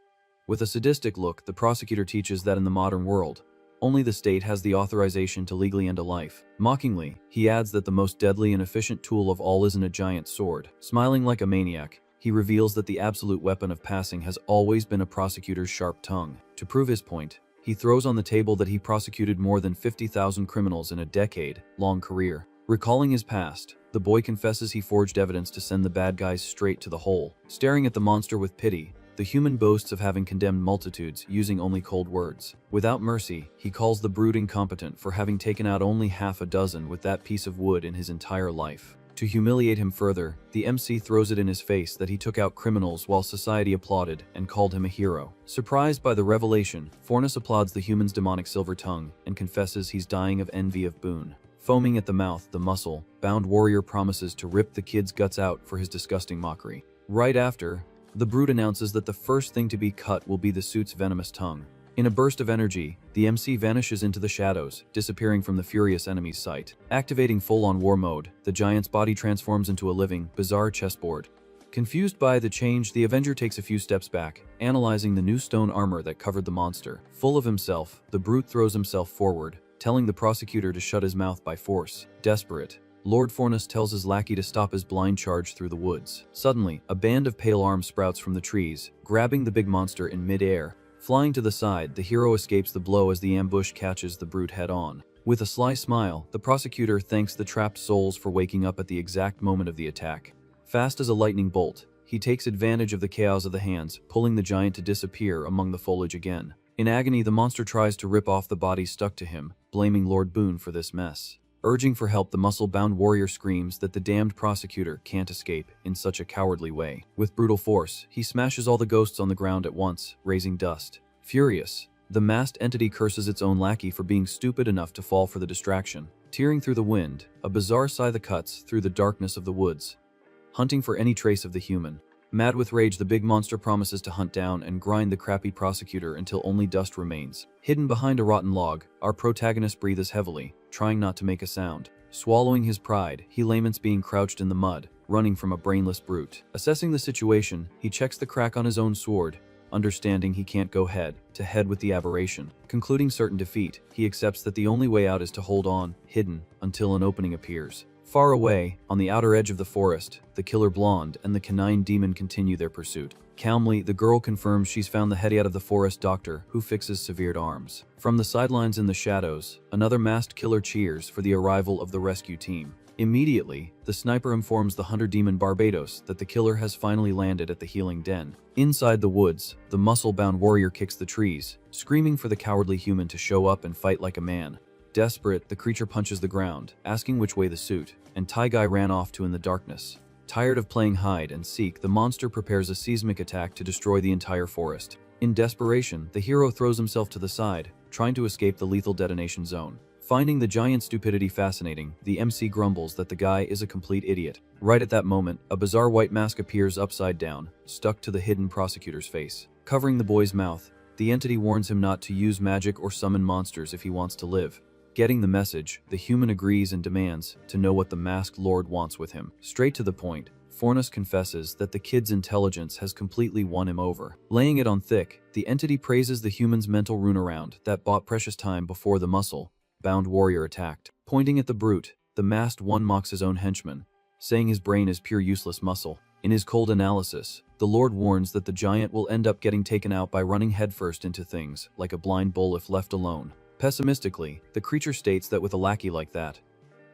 With a sadistic look, the prosecutor teaches that in the modern world, Only the state has the authorization to legally end a life. Mockingly, he adds that the most deadly and efficient tool of all isn't a giant sword. Smiling like a maniac, he reveals that the absolute weapon of passing has always been a prosecutor's sharp tongue. To prove his point, he throws on the table that he prosecuted more than 50,000 criminals in a decade-long career. Recalling his past, the boy confesses he forged evidence to send the bad guys straight to the hole. Staring at the monster with pity, the human boasts of having condemned multitudes using only cold words. Without mercy, he calls the brute incompetent for having taken out only half a dozen with that piece of wood in his entire life. To humiliate him further, the MC throws it in his face that he took out criminals while society applauded and called him a hero. Surprised by the revelation, Fornus applauds the human's demonic silver tongue and confesses he's dying of envy of Boone. Foaming at the mouth, the muscle-bound warrior promises to rip the kid's guts out for his disgusting mockery. Right after, the brute announces that the first thing to be cut will be the suit's venomous tongue. In a burst of energy, the MC vanishes into the shadows, disappearing from the furious enemy's sight. Activating full-on war mode, the giant's body transforms into a living, bizarre chessboard. Confused by the change, the Avenger takes a few steps back, analyzing the new stone armor that covered the monster. Full of himself, the brute throws himself forward, telling the prosecutor to shut his mouth by force. Desperate, Lord Fornus tells his lackey to stop his blind charge through the woods. Suddenly, a band of pale arms sprouts from the trees, grabbing the big monster in mid-air. Flying to the side, the hero escapes the blow as the ambush catches the brute head-on. With a sly smile, the prosecutor thanks the trapped souls for waking up at the exact moment of the attack. Fast as a lightning bolt, he takes advantage of the chaos of the hands, pulling the giant to disappear among the foliage again. In agony, the monster tries to rip off the body stuck to him, blaming Lord Boone for this mess. Urging for help, the muscle-bound warrior screams that the damned prosecutor can't escape in such a cowardly way. With brutal force, he smashes all the ghosts on the ground at once, raising dust. Furious, the masked entity curses its own lackey for being stupid enough to fall for the distraction. Tearing through the wind, a bizarre scythe cuts through the darkness of the woods, hunting for any trace of the human. Mad with rage, the big monster promises to hunt down and grind the crappy prosecutor until only dust remains. Hidden behind a rotten log, our protagonist breathes heavily, trying not to make a sound. Swallowing his pride, he laments being crouched in the mud, running from a brainless brute. Assessing the situation, he checks the crack on his own sword, understanding he can't go head-to-head with the aberration. Concluding certain defeat, he accepts that the only way out is to hold on, hidden, until an opening appears. Far away, on the outer edge of the forest, the killer blonde and the canine demon continue their pursuit. Calmly, the girl confirms she's found the head out of the forest doctor who fixes severed arms. From the sidelines in the shadows, another masked killer cheers for the arrival of the rescue team. Immediately, the sniper informs the hunter demon Barbados that the killer has finally landed at the healing den. Inside the woods, the muscle-bound warrior kicks the trees, screaming for the cowardly human to show up and fight like a man. Desperate, the creature punches the ground, asking which way the suit and tie guy ran off to in the darkness. Tired of playing hide and seek, the monster prepares a seismic attack to destroy the entire forest. In desperation, the hero throws himself to the side, trying to escape the lethal detonation zone. Finding the giant's stupidity fascinating, the MC grumbles that the guy is a complete idiot. Right at that moment, a bizarre white mask appears upside down, stuck to the hidden prosecutor's face. Covering the boy's mouth, the entity warns him not to use magic or summon monsters if he wants to live. Getting the message, the human agrees and demands to know what the masked lord wants with him. Straight to the point, Fornus confesses that the kid's intelligence has completely won him over. Laying it on thick, the entity praises the human's mental runaround that bought precious time before the muscle-bound warrior attacked. Pointing at the brute, the masked one mocks his own henchman, saying his brain is pure useless muscle. In his cold analysis, the lord warns that the giant will end up getting taken out by running headfirst into things, like a blind bull if left alone. Pessimistically, the creature states that with a lackey like that,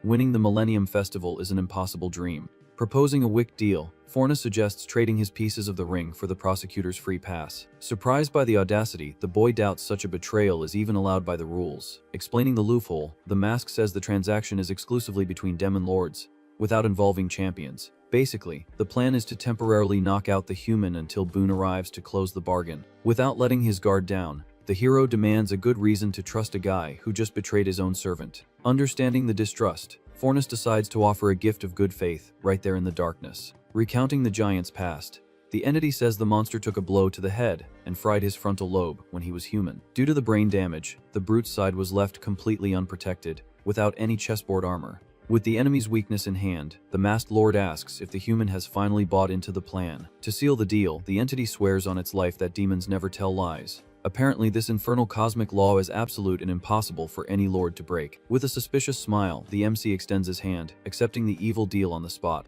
winning the Millennium Festival is an impossible dream. Proposing a wicked deal, Fornus suggests trading his pieces of the ring for the prosecutor's free pass. Surprised by the audacity, the boy doubts such a betrayal is even allowed by the rules. Explaining the loophole, the mask says the transaction is exclusively between demon lords, without involving champions. Basically, the plan is to temporarily knock out the human until Boone arrives to close the bargain. Without letting his guard down, the hero demands a good reason to trust a guy who just betrayed his own servant. Understanding the distrust, Fornus decides to offer a gift of good faith right there in the darkness. Recounting the giant's past, the entity says the monster took a blow to the head and fried his frontal lobe when he was human. Due to the brain damage, the brute's side was left completely unprotected, without any chessboard armor. With the enemy's weakness in hand, the masked lord asks if the human has finally bought into the plan. To seal the deal, the entity swears on its life that demons never tell lies, Apparently, this infernal cosmic law is absolute and impossible for any lord to break. With a suspicious smile, the MC extends his hand, accepting the evil deal on the spot.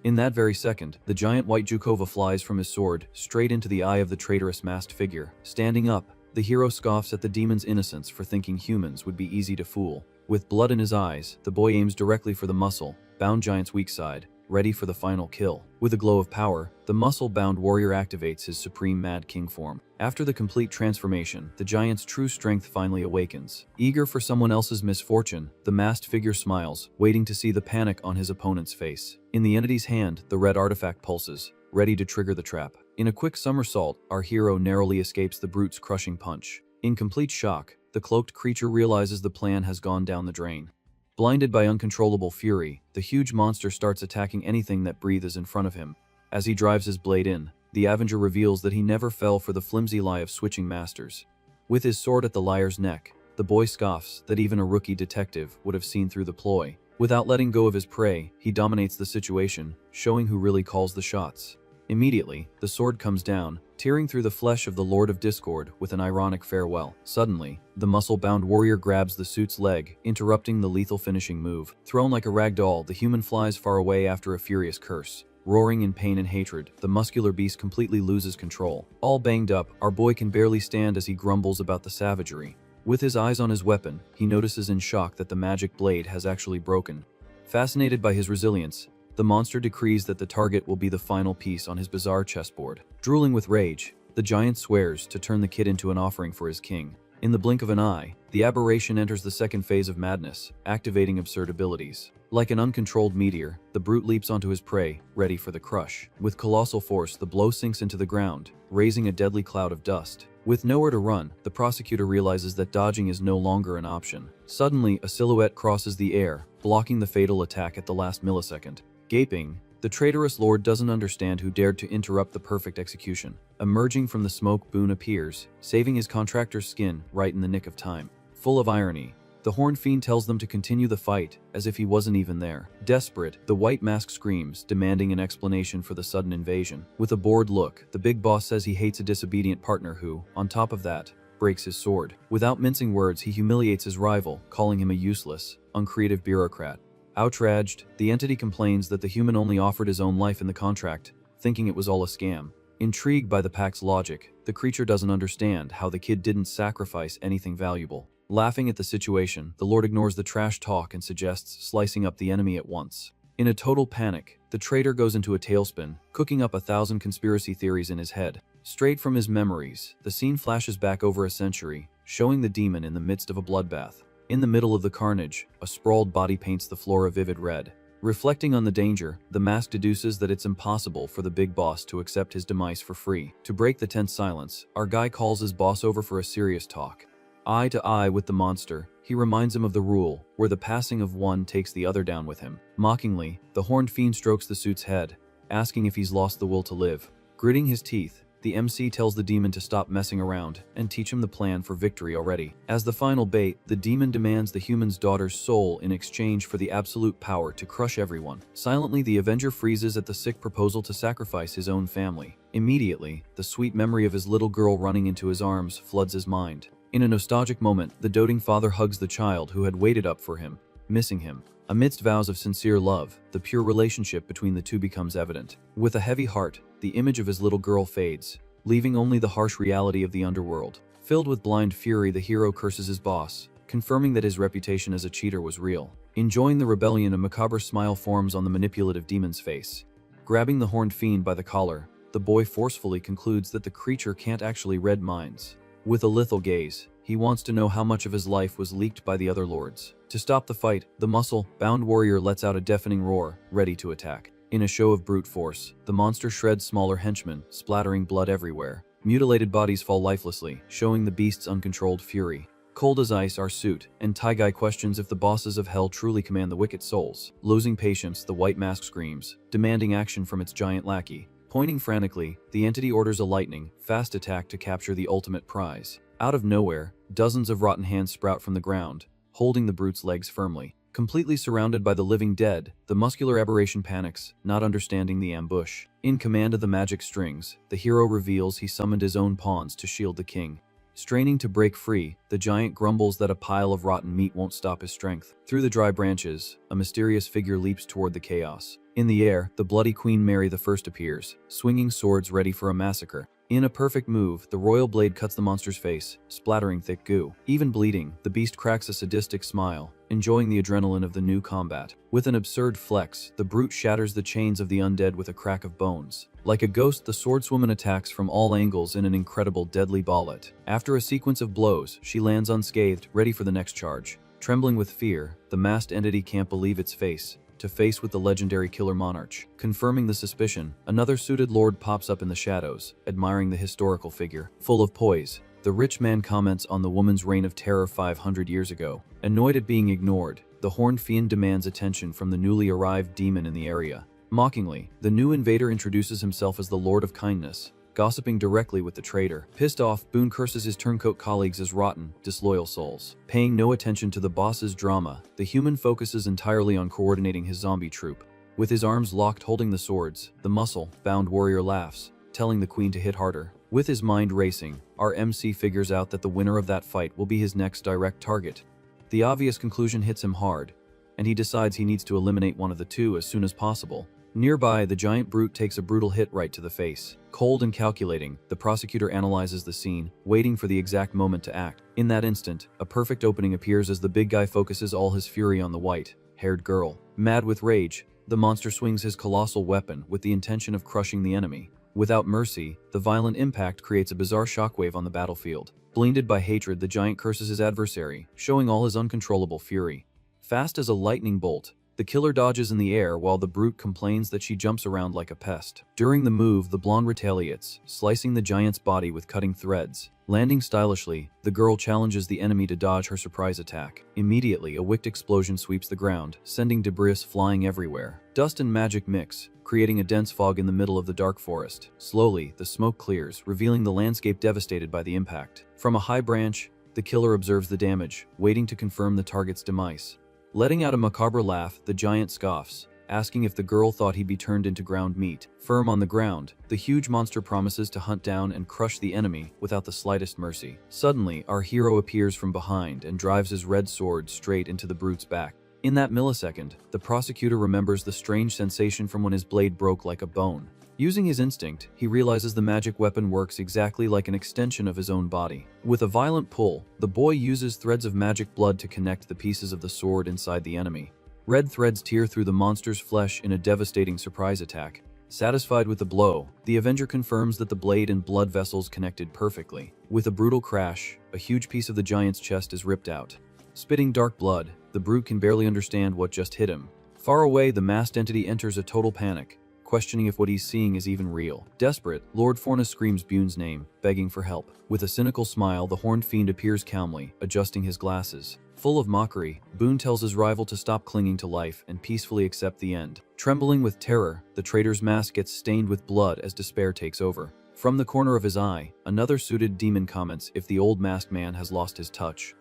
In that very second, the giant white Jukova flies from his sword, straight into the eye of the traitorous masked figure. Standing up, the hero scoffs at the demon's innocence for thinking humans would be easy to fool. With blood in his eyes, the boy aims directly for the muscle-bound giant's weak side, ready for the final kill. With a glow of power, the muscle-bound warrior activates his supreme Mad King form. After the complete transformation, the giant's true strength finally awakens. Eager for someone else's misfortune, the masked figure smiles, waiting to see the panic on his opponent's face. In the entity's hand, the red artifact pulses, ready to trigger the trap. In a quick somersault, our hero narrowly escapes the brute's crushing punch. In complete shock, the cloaked creature realizes the plan has gone down the drain. Blinded by uncontrollable fury, the huge monster starts attacking anything that breathes in front of him. As he drives his blade in, the Avenger reveals that he never fell for the flimsy lie of switching masters. With his sword at the liar's neck, the boy scoffs that even a rookie detective would have seen through the ploy. Without letting go of his prey, he dominates the situation, showing who really calls the shots. Immediately, the sword comes down, tearing through the flesh of the Lord of Discord with an ironic farewell. Suddenly, the muscle-bound warrior grabs the suit's leg, interrupting the lethal finishing move. Thrown like a rag doll, the human flies far away after a furious curse. Roaring in pain and hatred, the muscular beast completely loses control. All banged up, our boy can barely stand as he grumbles about the savagery. With his eyes on his weapon, he notices in shock that the magic blade has actually broken. Fascinated by his resilience, the monster decrees that the target will be the final piece on his bizarre chessboard. Drooling with rage, the giant swears to turn the kid into an offering for his king. In the blink of an eye, the aberration enters the second phase of madness, activating absurd abilities. Like an uncontrolled meteor, the brute leaps onto his prey, ready for the crush. With colossal force, the blow sinks into the ground, raising a deadly cloud of dust. With nowhere to run, the prosecutor realizes that dodging is no longer an option. Suddenly, a silhouette crosses the air, blocking the fatal attack at the last millisecond. Gaping, the traitorous lord doesn't understand who dared to interrupt the perfect execution. Emerging from the smoke, Boone appears, saving his contractor's skin right in the nick of time. Full of irony, the Horned Fiend tells them to continue the fight, as if he wasn't even there. Desperate, the White Mask screams, demanding an explanation for the sudden invasion. With a bored look, the big boss says he hates a disobedient partner who, on top of that, breaks his sword. Without mincing words, he humiliates his rival, calling him a useless, uncreative bureaucrat. Outraged, the entity complains that the human only offered his own life in the contract, thinking it was all a scam. Intrigued by the pack's logic, the creature doesn't understand how the kid didn't sacrifice anything valuable. Laughing at the situation, the Lord ignores the trash talk and suggests slicing up the enemy at once. In a total panic, the traitor goes into a tailspin, cooking up 1,000 conspiracy theories in his head. Straight from his memories, the scene flashes back over a century, showing the demon in the midst of a bloodbath. In the middle of the carnage, a sprawled body paints the floor a vivid red. Reflecting on the danger, the mask deduces that it's impossible for the big boss to accept his demise for free. To break the tense silence, our guy calls his boss over for a serious talk. Eye to eye with the monster, he reminds him of the rule, where the passing of one takes the other down with him. Mockingly, the Horned Fiend strokes the suit's head, asking if he's lost the will to live. Gritting his teeth, the MC tells the demon to stop messing around and teach him the plan for victory already. As the final bait, the demon demands the human's daughter's soul in exchange for the absolute power to crush everyone. Silently, the Avenger freezes at the sick proposal to sacrifice his own family. Immediately, the sweet memory of his little girl running into his arms floods his mind. In a nostalgic moment, the doting father hugs the child who had waited up for him, missing him. Amidst vows of sincere love, the pure relationship between the two becomes evident. With a heavy heart, the image of his little girl fades, leaving only the harsh reality of the underworld. Filled with blind fury, the hero curses his boss, confirming that his reputation as a cheater was real. Enjoying the rebellion, a macabre smile forms on the manipulative demon's face. Grabbing the Horned Fiend by the collar, the boy forcefully concludes that the creature can't actually read minds. With a lethal gaze, he wants to know how much of his life was leaked by the other lords. To stop the fight, the muscle-bound warrior lets out a deafening roar, ready to attack. In a show of brute force, the monster shreds smaller henchmen, splattering blood everywhere. Mutilated bodies fall lifelessly, showing the beast's uncontrolled fury. Cold as ice, our suit, and Taigai questions if the bosses of hell truly command the wicked souls. Losing patience, the White Mask screams, demanding action from its giant lackey. Pointing frantically, the entity orders a lightning-fast attack to capture the ultimate prize. Out of nowhere, dozens of rotten hands sprout from the ground, holding the brute's legs firmly. Completely surrounded by the living dead, the muscular aberration panics, not understanding the ambush. In command of the magic strings, the hero reveals he summoned his own pawns to shield the king. Straining to break free, the giant grumbles that a pile of rotten meat won't stop his strength. Through the dry branches, a mysterious figure leaps toward the chaos. In the air, the bloody Queen Mary I appears, swinging swords ready for a massacre. In a perfect move, the royal blade cuts the monster's face, splattering thick goo. Even bleeding, the beast cracks a sadistic smile, enjoying the adrenaline of the new combat. With an absurd flex, the brute shatters the chains of the undead with a crack of bones. Like a ghost, the swordswoman attacks from all angles in an incredible deadly ballet. After a sequence of blows, she lands unscathed, ready for the next charge. Trembling with fear, the masked entity can't believe its face. To face with the legendary killer monarch. Confirming the suspicion, another suited lord pops up in the shadows, admiring the historical figure. Full of poise, the rich man comments on the woman's reign of terror 500 years ago. Annoyed at being ignored, the horned fiend demands attention from the newly arrived demon in the area. Mockingly, the new invader introduces himself as the Lord of Kindness, gossiping directly with the traitor. Pissed off, Boone curses his turncoat colleagues as rotten, disloyal souls. Paying no attention to the boss's drama, the human focuses entirely on coordinating his zombie troop. With his arms locked holding the swords, the muscle-bound warrior laughs, telling the queen to hit harder. With his mind racing, our MC figures out that the winner of that fight will be his next direct target. The obvious conclusion hits him hard, and he decides he needs to eliminate one of the two as soon as possible. Nearby, the giant brute takes a brutal hit right to the face. Cold and calculating, the prosecutor analyzes the scene, waiting for the exact moment to act. In that instant, a perfect opening appears as the big guy focuses all his fury on the white-haired girl. Mad with rage, the monster swings his colossal weapon with the intention of crushing the enemy. Without mercy, the violent impact creates a bizarre shockwave on the battlefield. Blinded by hatred, the giant curses his adversary, showing all his uncontrollable fury. Fast as a lightning bolt, the killer dodges in the air while the brute complains that she jumps around like a pest. During the move, the blonde retaliates, slicing the giant's body with cutting threads. Landing stylishly, the girl challenges the enemy to dodge her surprise attack. Immediately, a wicked explosion sweeps the ground, sending debris flying everywhere. Dust and magic mix, creating a dense fog in the middle of the dark forest. Slowly, the smoke clears, revealing the landscape devastated by the impact. From a high branch, the killer observes the damage, waiting to confirm the target's demise. Letting out a macabre laugh, the giant scoffs, asking if the girl thought he'd be turned into ground meat. Firm on the ground, the huge monster promises to hunt down and crush the enemy without the slightest mercy. Suddenly, our hero appears from behind and drives his red sword straight into the brute's back. In that millisecond, the prosecutor remembers the strange sensation from when his blade broke like a bone. Using his instinct, he realizes the magic weapon works exactly like an extension of his own body. With a violent pull, the boy uses threads of magic blood to connect the pieces of the sword inside the enemy. Red threads tear through the monster's flesh in a devastating surprise attack. Satisfied with the blow, the Avenger confirms that the blade and blood vessels connected perfectly. With a brutal crash, a huge piece of the giant's chest is ripped out. Spitting dark blood, the brute can barely understand what just hit him. Far away, the masked entity enters a total panic, questioning if what he's seeing is even real. Desperate, Lord Forna screams Bune's name, begging for help. With a cynical smile, the horned fiend appears calmly, adjusting his glasses. Full of mockery, Boone tells his rival to stop clinging to life and peacefully accept the end. Trembling with terror, the traitor's mask gets stained with blood as despair takes over. From the corner of his eye, another suited demon comments if the old masked man has lost his touch.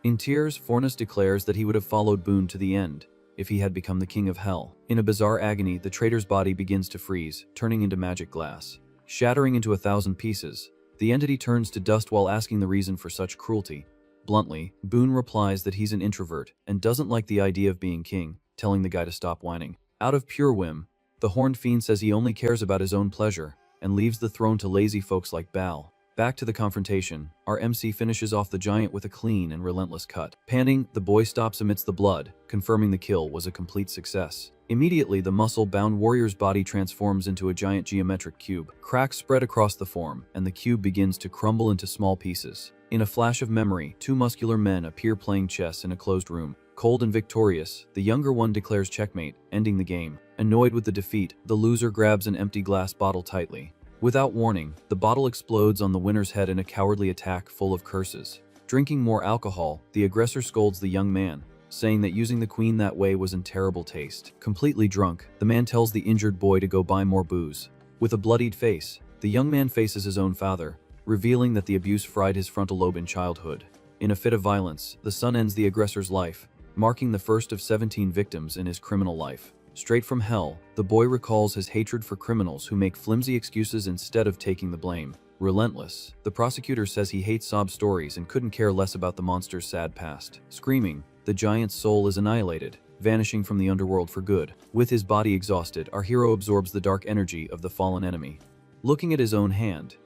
In tears, Fornas declares that he would have followed Boone to the end if he had become the king of hell. In a bizarre agony, the traitor's body begins to freeze, turning into magic glass. Shattering into 1,000 pieces, the entity turns to dust while asking the reason for such cruelty. Bluntly, Boone replies that he's an introvert and doesn't like the idea of being king, telling the guy to stop whining. Out of pure whim, the horned fiend says he only cares about his own pleasure and leaves the throne to lazy folks like Bal. Back to the confrontation, our MC finishes off the giant with a clean and relentless cut. Panting, the boy stops amidst the blood, confirming the kill was a complete success. Immediately, the muscle-bound warrior's body transforms into a giant geometric cube. Cracks spread across the form, and the cube begins to crumble into small pieces. In a flash of memory, two muscular men appear playing chess in a closed room. Cold and victorious, the younger one declares checkmate, ending the game. Annoyed with the defeat, the loser grabs an empty glass bottle tightly. Without warning, the bottle explodes on the winner's head in a cowardly attack full of curses. Drinking more alcohol, the aggressor scolds the young man, saying that using the queen that way was in terrible taste. Completely drunk, the man tells the injured boy to go buy more booze. With a bloodied face, the young man faces his own father, revealing that the abuse fried his frontal lobe in childhood. In a fit of violence, the son ends the aggressor's life, marking the first of 17 victims in his criminal life. Straight from hell, the boy recalls his hatred for criminals who make flimsy excuses instead of taking the blame. Relentless, the prosecutor says he hates sob stories and couldn't care less about the monster's sad past. Screaming, the giant's soul is annihilated, vanishing from the underworld for good. With his body exhausted, our hero absorbs the dark energy of the fallen enemy. Looking at his own hand,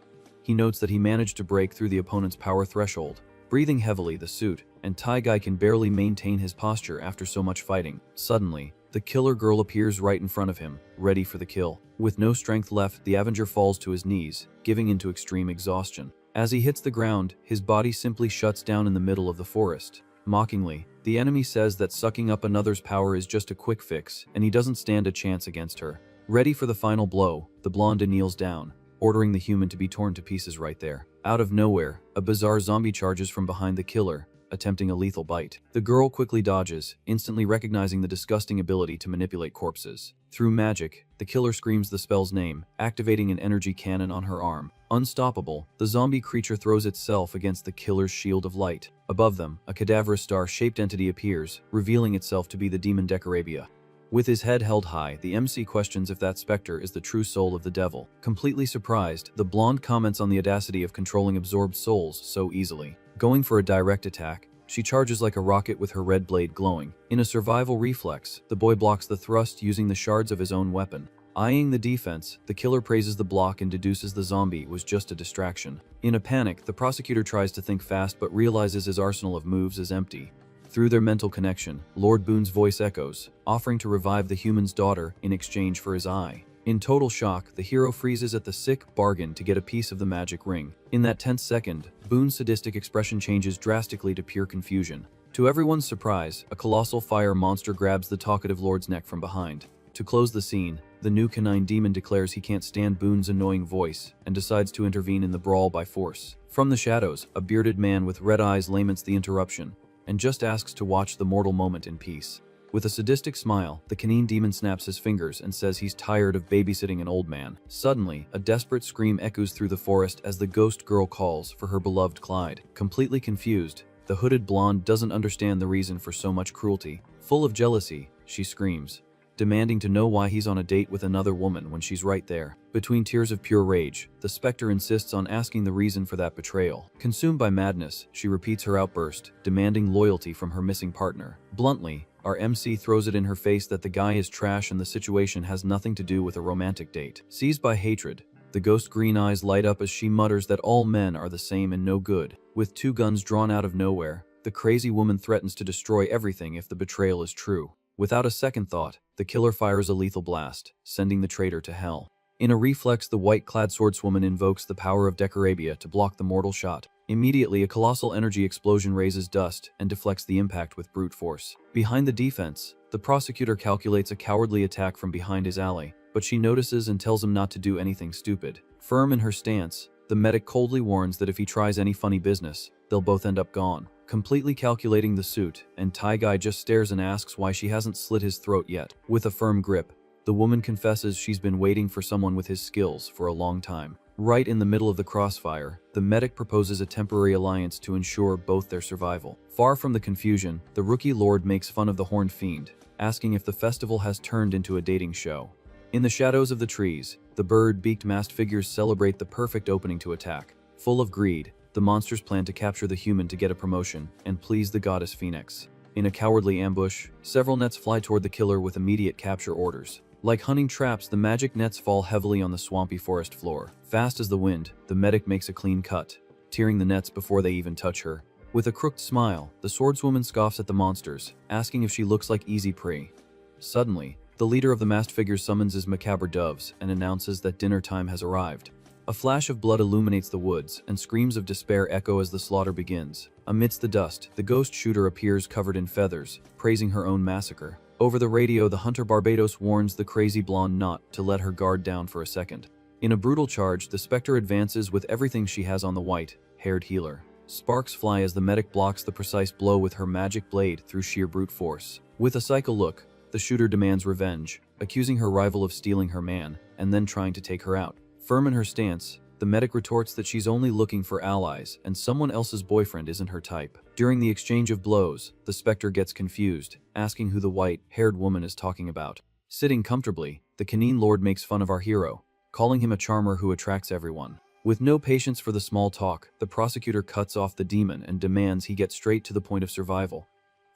he notes that he managed to break through the opponent's power threshold. Breathing heavily, the suit and tie guy can barely maintain his posture after so much fighting. Suddenly, the killer girl appears right in front of him, ready for the kill. With no strength left, the Avenger falls to his knees, giving into extreme exhaustion. As he hits the ground, his body simply shuts down in the middle of the forest. Mockingly, the enemy says that sucking up another's power is just a quick fix, and he doesn't stand a chance against her. Ready for the final blow, the blonde kneels down, ordering the human to be torn to pieces right there. Out of nowhere, a bizarre zombie charges from behind the killer, attempting a lethal bite. The girl quickly dodges, instantly recognizing the disgusting ability to manipulate corpses. Through magic, the killer screams the spell's name, activating an energy cannon on her arm. Unstoppable, the zombie creature throws itself against the killer's shield of light. Above them, a cadaverous star-shaped entity appears, revealing itself to be the demon Decarabia. With his head held high, the MC questions if that specter is the true soul of the devil. Completely surprised, the blonde comments on the audacity of controlling absorbed souls so easily. Going for a direct attack, she charges like a rocket with her red blade glowing. In a survival reflex, the boy blocks the thrust using the shards of his own weapon. Eyeing the defense, the killer praises the block and deduces the zombie was just a distraction. In a panic, the prosecutor tries to think fast but realizes his arsenal of moves is empty. Through their mental connection, Lord Boone's voice echoes, offering to revive the human's daughter in exchange for his eye. In total shock, the hero freezes at the sick bargain to get a piece of the magic ring. In that tense second, Boone's sadistic expression changes drastically to pure confusion. To everyone's surprise, a colossal fire monster grabs the talkative lord's neck from behind. To close the scene, the new canine demon declares he can't stand Boone's annoying voice and decides to intervene in the brawl by force. From the shadows, a bearded man with red eyes laments the interruption and just asks to watch the mortal moment in peace. With a sadistic smile, the canine demon snaps his fingers and says he's tired of babysitting an old man. Suddenly, a desperate scream echoes through the forest as the ghost girl calls for her beloved Clyde. Completely confused, the hooded blonde doesn't understand the reason for so much cruelty. Full of jealousy, she screams, demanding to know why he's on a date with another woman when she's right there. Between tears of pure rage, the specter insists on asking the reason for that betrayal. Consumed by madness, she repeats her outburst, demanding loyalty from her missing partner. Bluntly, our MC throws it in her face that the guy is trash and the situation has nothing to do with a romantic date. Seized by hatred, the ghost green eyes light up as she mutters that all men are the same and no good. With two guns drawn out of nowhere, the crazy woman threatens to destroy everything if the betrayal is true. Without a second thought, the killer fires a lethal blast, sending the traitor to hell. In a reflex, the white-clad swordswoman invokes the power of Decarabia to block the mortal shot. Immediately, a colossal energy explosion raises dust and deflects the impact with brute force. Behind the defense, the prosecutor calculates a cowardly attack from behind his ally, but she notices and tells him not to do anything stupid. Firm in her stance, the medic coldly warns that if he tries any funny business, they'll both end up gone. Completely calculating the suit, and Tie Guy just stares and asks why she hasn't slit his throat yet. With a firm grip, the woman confesses she's been waiting for someone with his skills for a long time. Right in the middle of the crossfire, the medic proposes a temporary alliance to ensure both their survival. Far from the confusion, the rookie lord makes fun of the horned fiend, asking if the festival has turned into a dating show. In the shadows of the trees, the bird-beaked masked figures celebrate the perfect opening to attack. Full of greed, the monsters plan to capture the human to get a promotion and please the goddess Phoenix. In a cowardly ambush, several nets fly toward the killer with immediate capture orders. Like hunting traps, the magic nets fall heavily on the swampy forest floor. Fast as the wind, the medic makes a clean cut, tearing the nets before they even touch her. With a crooked smile, the swordswoman scoffs at the monsters, asking if she looks like easy prey. Suddenly, the leader of the masked figures summons his macabre doves and announces that dinner time has arrived. A flash of blood illuminates the woods, and screams of despair echo as the slaughter begins. Amidst the dust, the ghost shooter appears covered in feathers, praising her own massacre. Over the radio, the hunter Barbados warns the crazy blonde not to let her guard down for a second. In a brutal charge, the specter advances with everything she has on the white-haired healer. Sparks fly as the medic blocks the precise blow with her magic blade through sheer brute force. With a psycho look, the shooter demands revenge, accusing her rival of stealing her man, and then trying to take her out. Firm in her stance, the medic retorts that she's only looking for allies and someone else's boyfriend isn't her type. During the exchange of blows, the specter gets confused, asking who the white-haired woman is talking about. Sitting comfortably, the canine lord makes fun of our hero, calling him a charmer who attracts everyone. With no patience for the small talk, the prosecutor cuts off the demon and demands he get straight to the point of survival.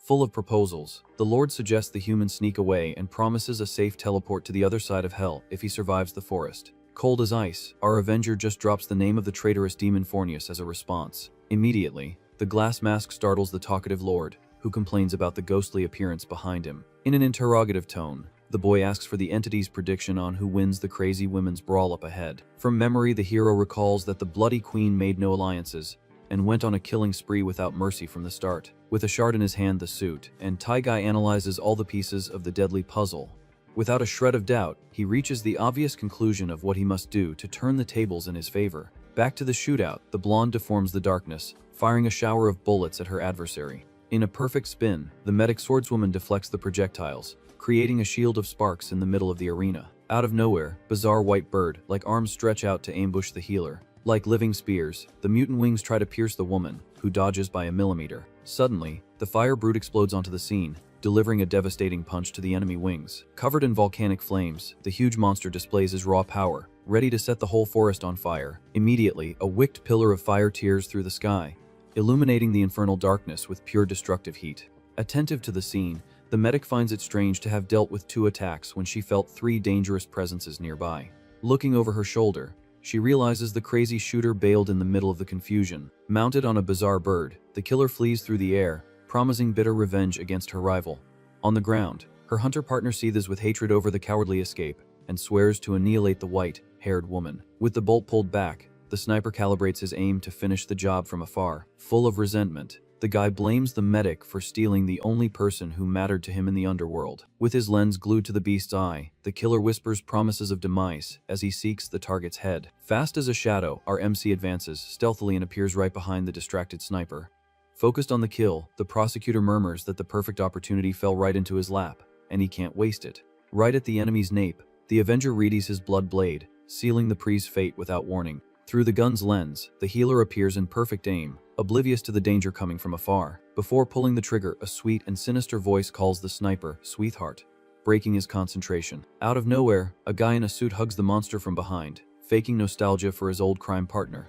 Full of proposals, the Lord suggests the humans sneak away and promises a safe teleport to the other side of hell if he survives the forest. Cold as ice, our Avenger just drops the name of the traitorous demon Fornius as a response. Immediately, the glass mask startles the talkative Lord, who complains about the ghostly appearance behind him. In an interrogative tone, the boy asks for the entity's prediction on who wins the crazy women's brawl up ahead. From memory, the hero recalls that the Bloody Queen made no alliances and went on a killing spree without mercy from the start. With a shard in his hand, the suit, and Taigai analyzes all the pieces of the deadly puzzle. Without a shred of doubt, he reaches the obvious conclusion of what he must do to turn the tables in his favor. Back to the shootout, the blonde deforms the darkness, firing a shower of bullets at her adversary. In a perfect spin, the medic swordswoman deflects the projectiles, creating a shield of sparks in the middle of the arena. Out of nowhere, bizarre white bird-like arms stretch out to ambush the healer. Like living spears, the mutant wings try to pierce the woman, who dodges by a millimeter. Suddenly, the fire brute explodes onto the scene, delivering a devastating punch to the enemy wings. Covered in volcanic flames, the huge monster displays his raw power, ready to set the whole forest on fire. Immediately, a wicked pillar of fire tears through the sky, illuminating the infernal darkness with pure destructive heat. Attentive to the scene, the medic finds it strange to have dealt with 2 attacks when she felt 3 dangerous presences nearby. Looking over her shoulder, she realizes the crazy shooter bailed in the middle of the confusion. Mounted on a bizarre bird, the killer flees through the air, promising bitter revenge against her rival. On the ground, her hunter partner seethes with hatred over the cowardly escape and swears to annihilate the white-haired woman. With the bolt pulled back, the sniper calibrates his aim to finish the job from afar. Full of resentment, the guy blames the medic for stealing the only person who mattered to him in the underworld. With his lens glued to the beast's eye, the killer whispers promises of demise as he seeks the target's head. Fast as a shadow, our MC advances stealthily and appears right behind the distracted sniper. Focused on the kill, the prosecutor murmurs that the perfect opportunity fell right into his lap, and he can't waste it. Right at the enemy's nape, the Avenger readies his blood blade, sealing the pre's fate without warning. Through the gun's lens, the healer appears in perfect aim, oblivious to the danger coming from afar. Before pulling the trigger, a sweet and sinister voice calls the sniper "sweetheart," breaking his concentration. Out of nowhere, a guy in a suit hugs the monster from behind, faking nostalgia for his old crime partner.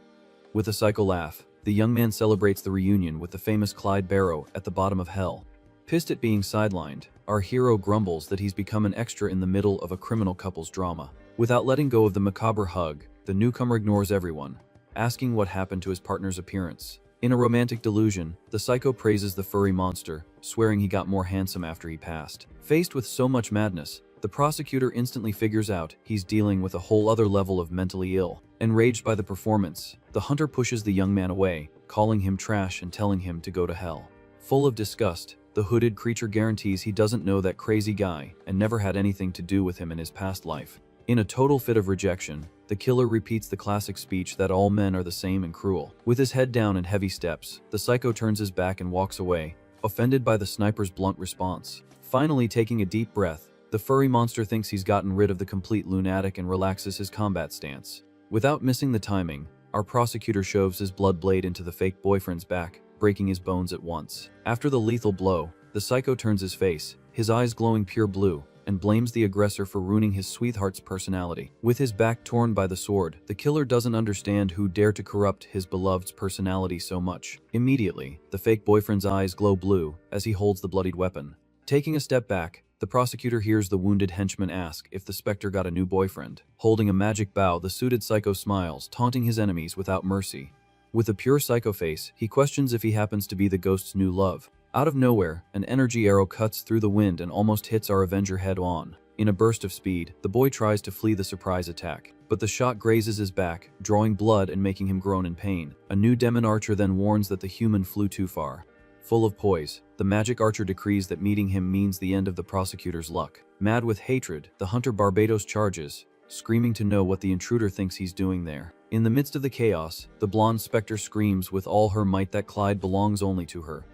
With a psycho laugh, the young man celebrates the reunion with the famous Clyde Barrow at the bottom of hell. Pissed at being sidelined, our hero grumbles that he's become an extra in the middle of a criminal couple's drama. Without letting go of the macabre hug, the newcomer ignores everyone, asking what happened to his partner's appearance. In a romantic delusion, the psycho praises the furry monster, swearing he got more handsome after he passed. Faced with so much madness, the prosecutor instantly figures out he's dealing with a whole other level of mentally ill. Enraged by the performance, the hunter pushes the young man away, calling him trash and telling him to go to hell. Full of disgust, the hooded creature guarantees he doesn't know that crazy guy and never had anything to do with him in his past life. In a total fit of rejection, the killer repeats the classic speech that all men are the same and cruel. With his head down and heavy steps, the psycho turns his back and walks away, offended by the sniper's blunt response. Finally taking a deep breath, the furry monster thinks he's gotten rid of the complete lunatic and relaxes his combat stance. Without missing the timing, our prosecutor shoves his blood blade into the fake boyfriend's back, breaking his bones at once. After the lethal blow, the psycho turns his face, his eyes glowing pure blue, and blames the aggressor for ruining his sweetheart's personality. With his back torn by the sword, the killer doesn't understand who dared to corrupt his beloved's personality so much. Immediately, the fake boyfriend's eyes glow blue as he holds the bloodied weapon. Taking a step back, the prosecutor hears the wounded henchman ask if the specter got a new boyfriend. Holding a magic bow, the suited psycho smiles, taunting his enemies without mercy. With a pure psycho face, he questions if he happens to be the ghost's new love. Out of nowhere, an energy arrow cuts through the wind and almost hits our Avenger head-on. In a burst of speed, the boy tries to flee the surprise attack, but the shot grazes his back, drawing blood and making him groan in pain. A new demon archer then warns that the human flew too far. Full of poise, the magic archer decrees that meeting him means the end of the prosecutor's luck. Mad with hatred, the hunter Barbados charges, screaming to know what the intruder thinks he's doing there. In the midst of the chaos, the blonde specter screams with all her might that Clyde belongs only to her.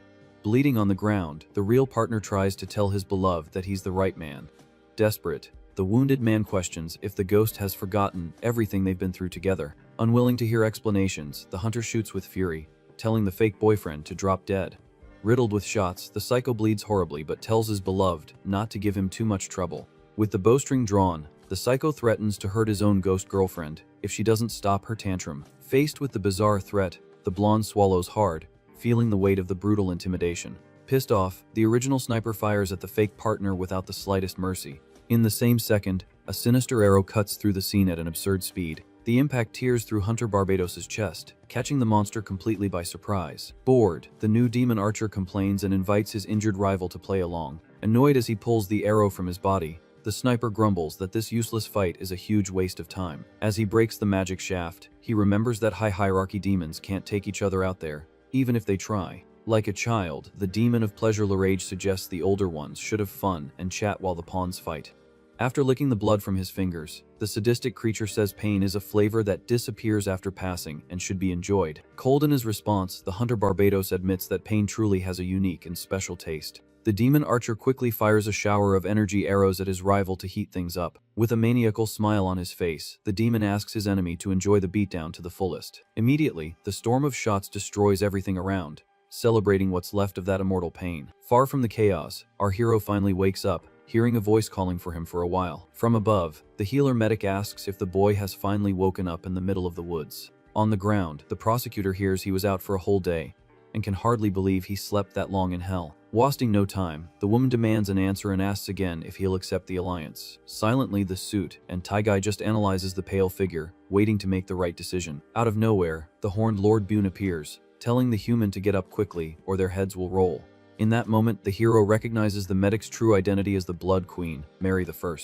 Bleeding on the ground, the real partner tries to tell his beloved that he's the right man. Desperate, the wounded man questions if the ghost has forgotten everything they've been through together. Unwilling to hear explanations, the hunter shoots with fury, telling the fake boyfriend to drop dead. Riddled with shots, the psycho bleeds horribly but tells his beloved not to give him too much trouble. With the bowstring drawn, the psycho threatens to hurt his own ghost girlfriend if she doesn't stop her tantrum. Faced with the bizarre threat, the blonde swallows hard, feeling the weight of the brutal intimidation. Pissed off, the original sniper fires at the fake partner without the slightest mercy. In the same second, a sinister arrow cuts through the scene at an absurd speed. The impact tears through Hunter Barbados's chest, catching the monster completely by surprise. Bored, the new demon archer complains and invites his injured rival to play along. Annoyed as he pulls the arrow from his body, the sniper grumbles that this useless fight is a huge waste of time. As he breaks the magic shaft, he remembers that high hierarchy demons can't take each other out there, even if they try. Like a child, the demon of pleasure Larage suggests the older ones should have fun and chat while the pawns fight. After licking the blood from his fingers, the sadistic creature says pain is a flavor that disappears after passing and should be enjoyed. Cold in his response, the Hunter Barbados admits that pain truly has a unique and special taste. The demon archer quickly fires a shower of energy arrows at his rival to heat things up. With a maniacal smile on his face, the demon asks his enemy to enjoy the beatdown to the fullest. Immediately, the storm of shots destroys everything around, celebrating what's left of that immortal pain. Far from the chaos, our hero finally wakes up, hearing a voice calling for him for a while. From above, the healer medic asks if the boy has finally woken up in the middle of the woods. On the ground, the prosecutor hears he was out for a whole day, and can hardly believe he slept that long in hell. Wasting no time, the woman demands an answer and asks again if he'll accept the alliance. Silently, the suit and Taigai just analyzes the pale figure, waiting to make the right decision. Out of nowhere, the horned Lord Boone appears, telling the human to get up quickly or their heads will roll. In that moment, the hero recognizes the medic's true identity as the Blood Queen, Mary I.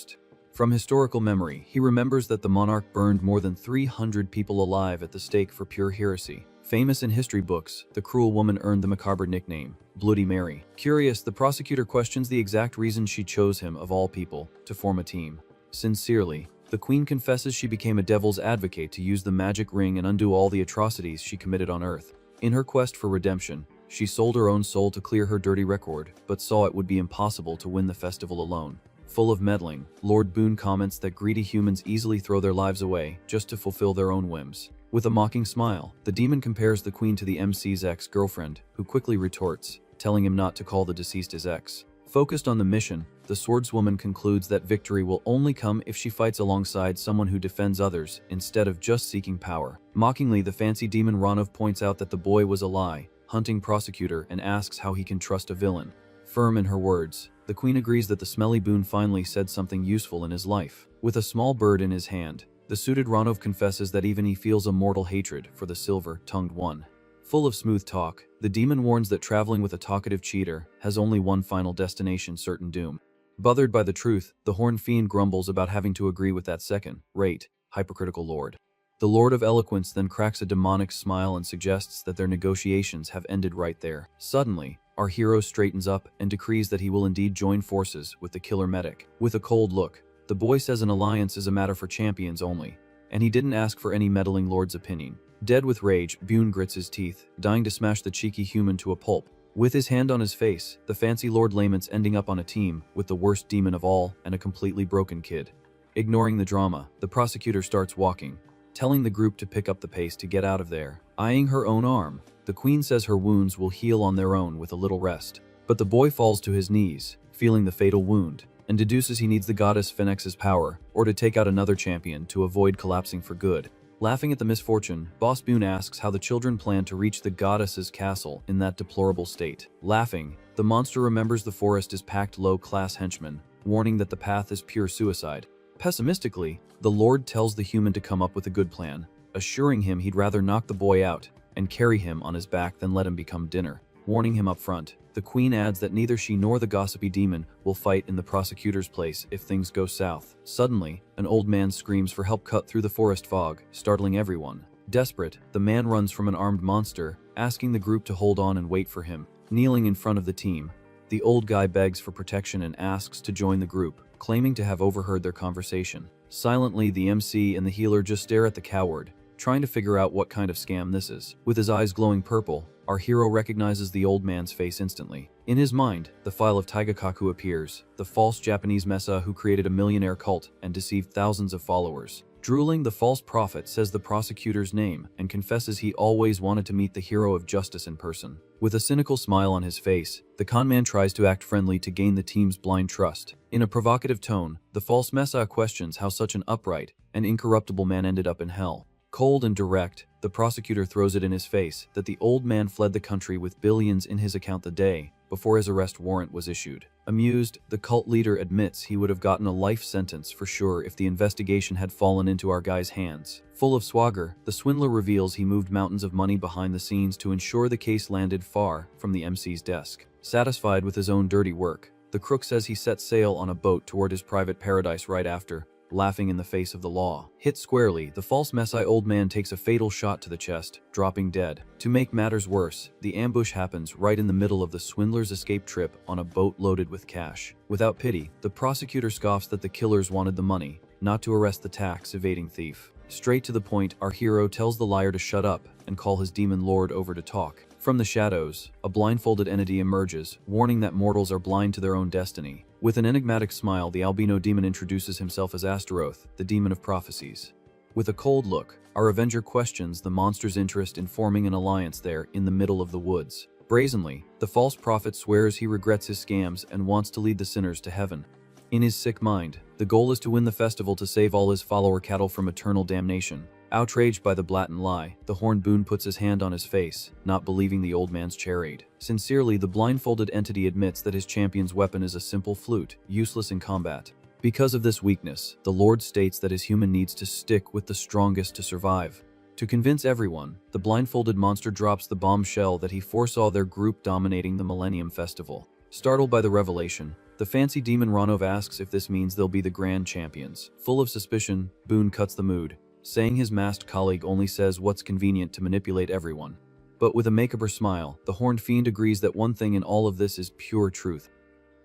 From historical memory, he remembers that the monarch burned more than 300 people alive at the stake for pure heresy. Famous in history books, the cruel woman earned the macabre nickname, Bloody Mary. Curious, the prosecutor questions the exact reason she chose him, of all people, to form a team. Sincerely, the queen confesses she became a devil's advocate to use the magic ring and undo all the atrocities she committed on Earth. In her quest for redemption, she sold her own soul to clear her dirty record, but saw it would be impossible to win the festival alone. Full of meddling, Lord Boone comments that greedy humans easily throw their lives away just to fulfill their own whims. With a mocking smile, the demon compares the queen to the MC's ex-girlfriend, who quickly retorts, telling him not to call the deceased his ex. Focused on the mission, the swordswoman concludes that victory will only come if she fights alongside someone who defends others, instead of just seeking power. Mockingly, the fancy demon Ranov points out that the boy was a lie, hunting Prosecutor, and asks how he can trust a villain. Firm in her words, the queen agrees that the smelly Boone finally said something useful in his life. With a small bird in his hand, the suited Ranov confesses that even he feels a mortal hatred for the silver-tongued one. Full of smooth talk, the demon warns that traveling with a talkative cheater has only one final destination: certain doom. Bothered by the truth, the horned fiend grumbles about having to agree with that second-rate, hypocritical lord. The Lord of Eloquence then cracks a demonic smile and suggests that their negotiations have ended right there. Suddenly, our hero straightens up and decrees that he will indeed join forces with the killer medic. With a cold look, the boy says an alliance is a matter for champions only, and he didn't ask for any meddling lord's opinion. Dead with rage, Boone grits his teeth, dying to smash the cheeky human to a pulp. With his hand on his face, the fancy Lord laments ending up on a team with the worst demon of all and a completely broken kid. Ignoring the drama, the prosecutor starts walking, telling the group to pick up the pace to get out of there. Eyeing her own arm, the queen says her wounds will heal on their own with a little rest. But the boy falls to his knees, feeling the fatal wound, and deduces he needs the goddess Phoenix's power, or to take out another champion to avoid collapsing for good. Laughing at the misfortune, Boss Boone asks how the children plan to reach the goddess's castle in that deplorable state. Laughing, the monster remembers the forest is packed low-class henchmen, warning that the path is pure suicide. Pessimistically, the Lord tells the human to come up with a good plan, assuring him he'd rather knock the boy out and carry him on his back than let him become dinner. Warning him up front, the queen adds that neither she nor the gossipy demon will fight in the prosecutor's place if things go south. Suddenly, an old man screams for help cut through the forest fog, startling everyone. Desperate, the man runs from an armed monster, asking the group to hold on and wait for him. Kneeling in front of the team, the old guy begs for protection and asks to join the group, claiming to have overheard their conversation. Silently, the MC and the healer just stare at the coward, trying to figure out what kind of scam this is. With his eyes glowing purple, our hero recognizes the old man's face instantly. In his mind, the file of Taigakaku appears, the false Japanese mesa who created a millionaire cult and deceived thousands of followers. Drooling, the false prophet says the prosecutor's name and confesses he always wanted to meet the hero of justice in person. With a cynical smile on his face, the conman tries to act friendly to gain the team's blind trust. In a provocative tone, the false mesa questions how such an upright and incorruptible man ended up in hell. Cold and direct, the prosecutor throws it in his face that the old man fled the country with billions in his account the day before his arrest warrant was issued. Amused, the cult leader admits he would have gotten a life sentence for sure if the investigation had fallen into our guy's hands. Full of swagger, the swindler reveals he moved mountains of money behind the scenes to ensure the case landed far from the MC's desk. Satisfied with his own dirty work, the crook says he set sail on a boat toward his private paradise right after, laughing in the face of the law. Hit squarely, the false Messiah old man takes a fatal shot to the chest, dropping dead. To make matters worse, the ambush happens right in the middle of the swindler's escape trip on a boat loaded with cash. Without pity, the prosecutor scoffs that the killers wanted the money, not to arrest the tax-evading thief. Straight to the point, our hero tells the liar to shut up and call his demon lord over to talk. From the shadows, a blindfolded entity emerges, warning that mortals are blind to their own destiny. With an enigmatic smile, the albino demon introduces himself as Astaroth, the demon of prophecies. With a cold look, our avenger questions the monster's interest in forming an alliance there in the middle of the woods. Brazenly, the false prophet swears he regrets his scams and wants to lead the sinners to heaven. In his sick mind, the goal is to win the festival to save all his follower cattle from eternal damnation. Outraged by the blatant lie, the horned boon puts his hand on his face, not believing the old man's charade. Sincerely, the blindfolded entity admits that his champion's weapon is a simple flute, useless in combat. Because of this weakness, the Lord states that his human needs to stick with the strongest to survive. To convince everyone, the blindfolded monster drops the bombshell that he foresaw their group dominating the Millennium Festival. Startled by the revelation, the fancy demon Ranov asks if this means they'll be the grand champions. Full of suspicion, Boone cuts the mood, saying his masked colleague only says what's convenient to manipulate everyone. But with a macabre smile, the horned fiend agrees that one thing in all of this is pure truth.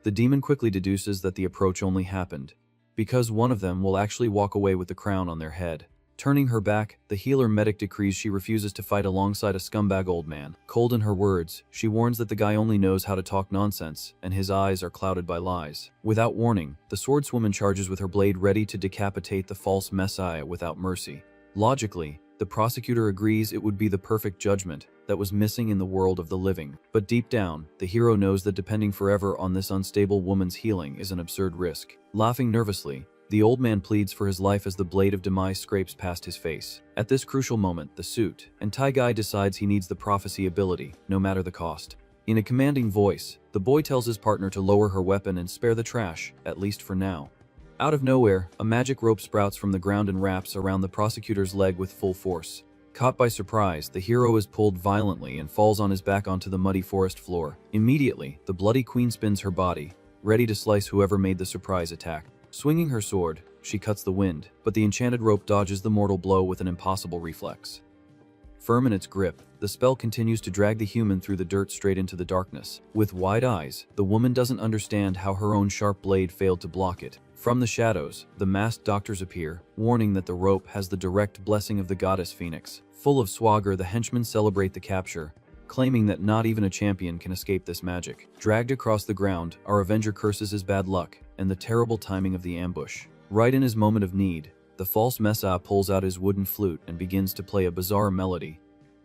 The demon quickly deduces that the approach only happened because one of them will actually walk away with the crown on their head. Turning her back, the healer medic decrees she refuses to fight alongside a scumbag old man. Cold in her words, she warns that the guy only knows how to talk nonsense, and his eyes are clouded by lies. Without warning, the swordswoman charges with her blade ready to decapitate the false messiah without mercy. Logically, the prosecutor agrees it would be the perfect judgment that was missing in the world of the living. But deep down, the hero knows that depending forever on this unstable woman's healing is an absurd risk. Laughing nervously, the old man pleads for his life as the blade of demise scrapes past his face. At this crucial moment, the suit and tie guy decides he needs the prophecy ability, no matter the cost. In a commanding voice, the boy tells his partner to lower her weapon and spare the trash, at least for now. Out of nowhere, a magic rope sprouts from the ground and wraps around the prosecutor's leg with full force. Caught by surprise, the hero is pulled violently and falls on his back onto the muddy forest floor. Immediately, the bloody queen spins her body, ready to slice whoever made the surprise attack. Swinging her sword, she cuts the wind, but the enchanted rope dodges the mortal blow with an impossible reflex. Firm in its grip, the spell continues to drag the human through the dirt straight into the darkness. With wide eyes, the woman doesn't understand how her own sharp blade failed to block it. From the shadows, the masked doctors appear, warning that the rope has the direct blessing of the goddess Phoenix. Full of swagger, the henchmen celebrate the capture, claiming that not even a champion can escape this magic. Dragged across the ground, our avenger curses his bad luck and the terrible timing of the ambush. Right in his moment of need, the false messiah pulls out his wooden flute and begins to play a bizarre melody.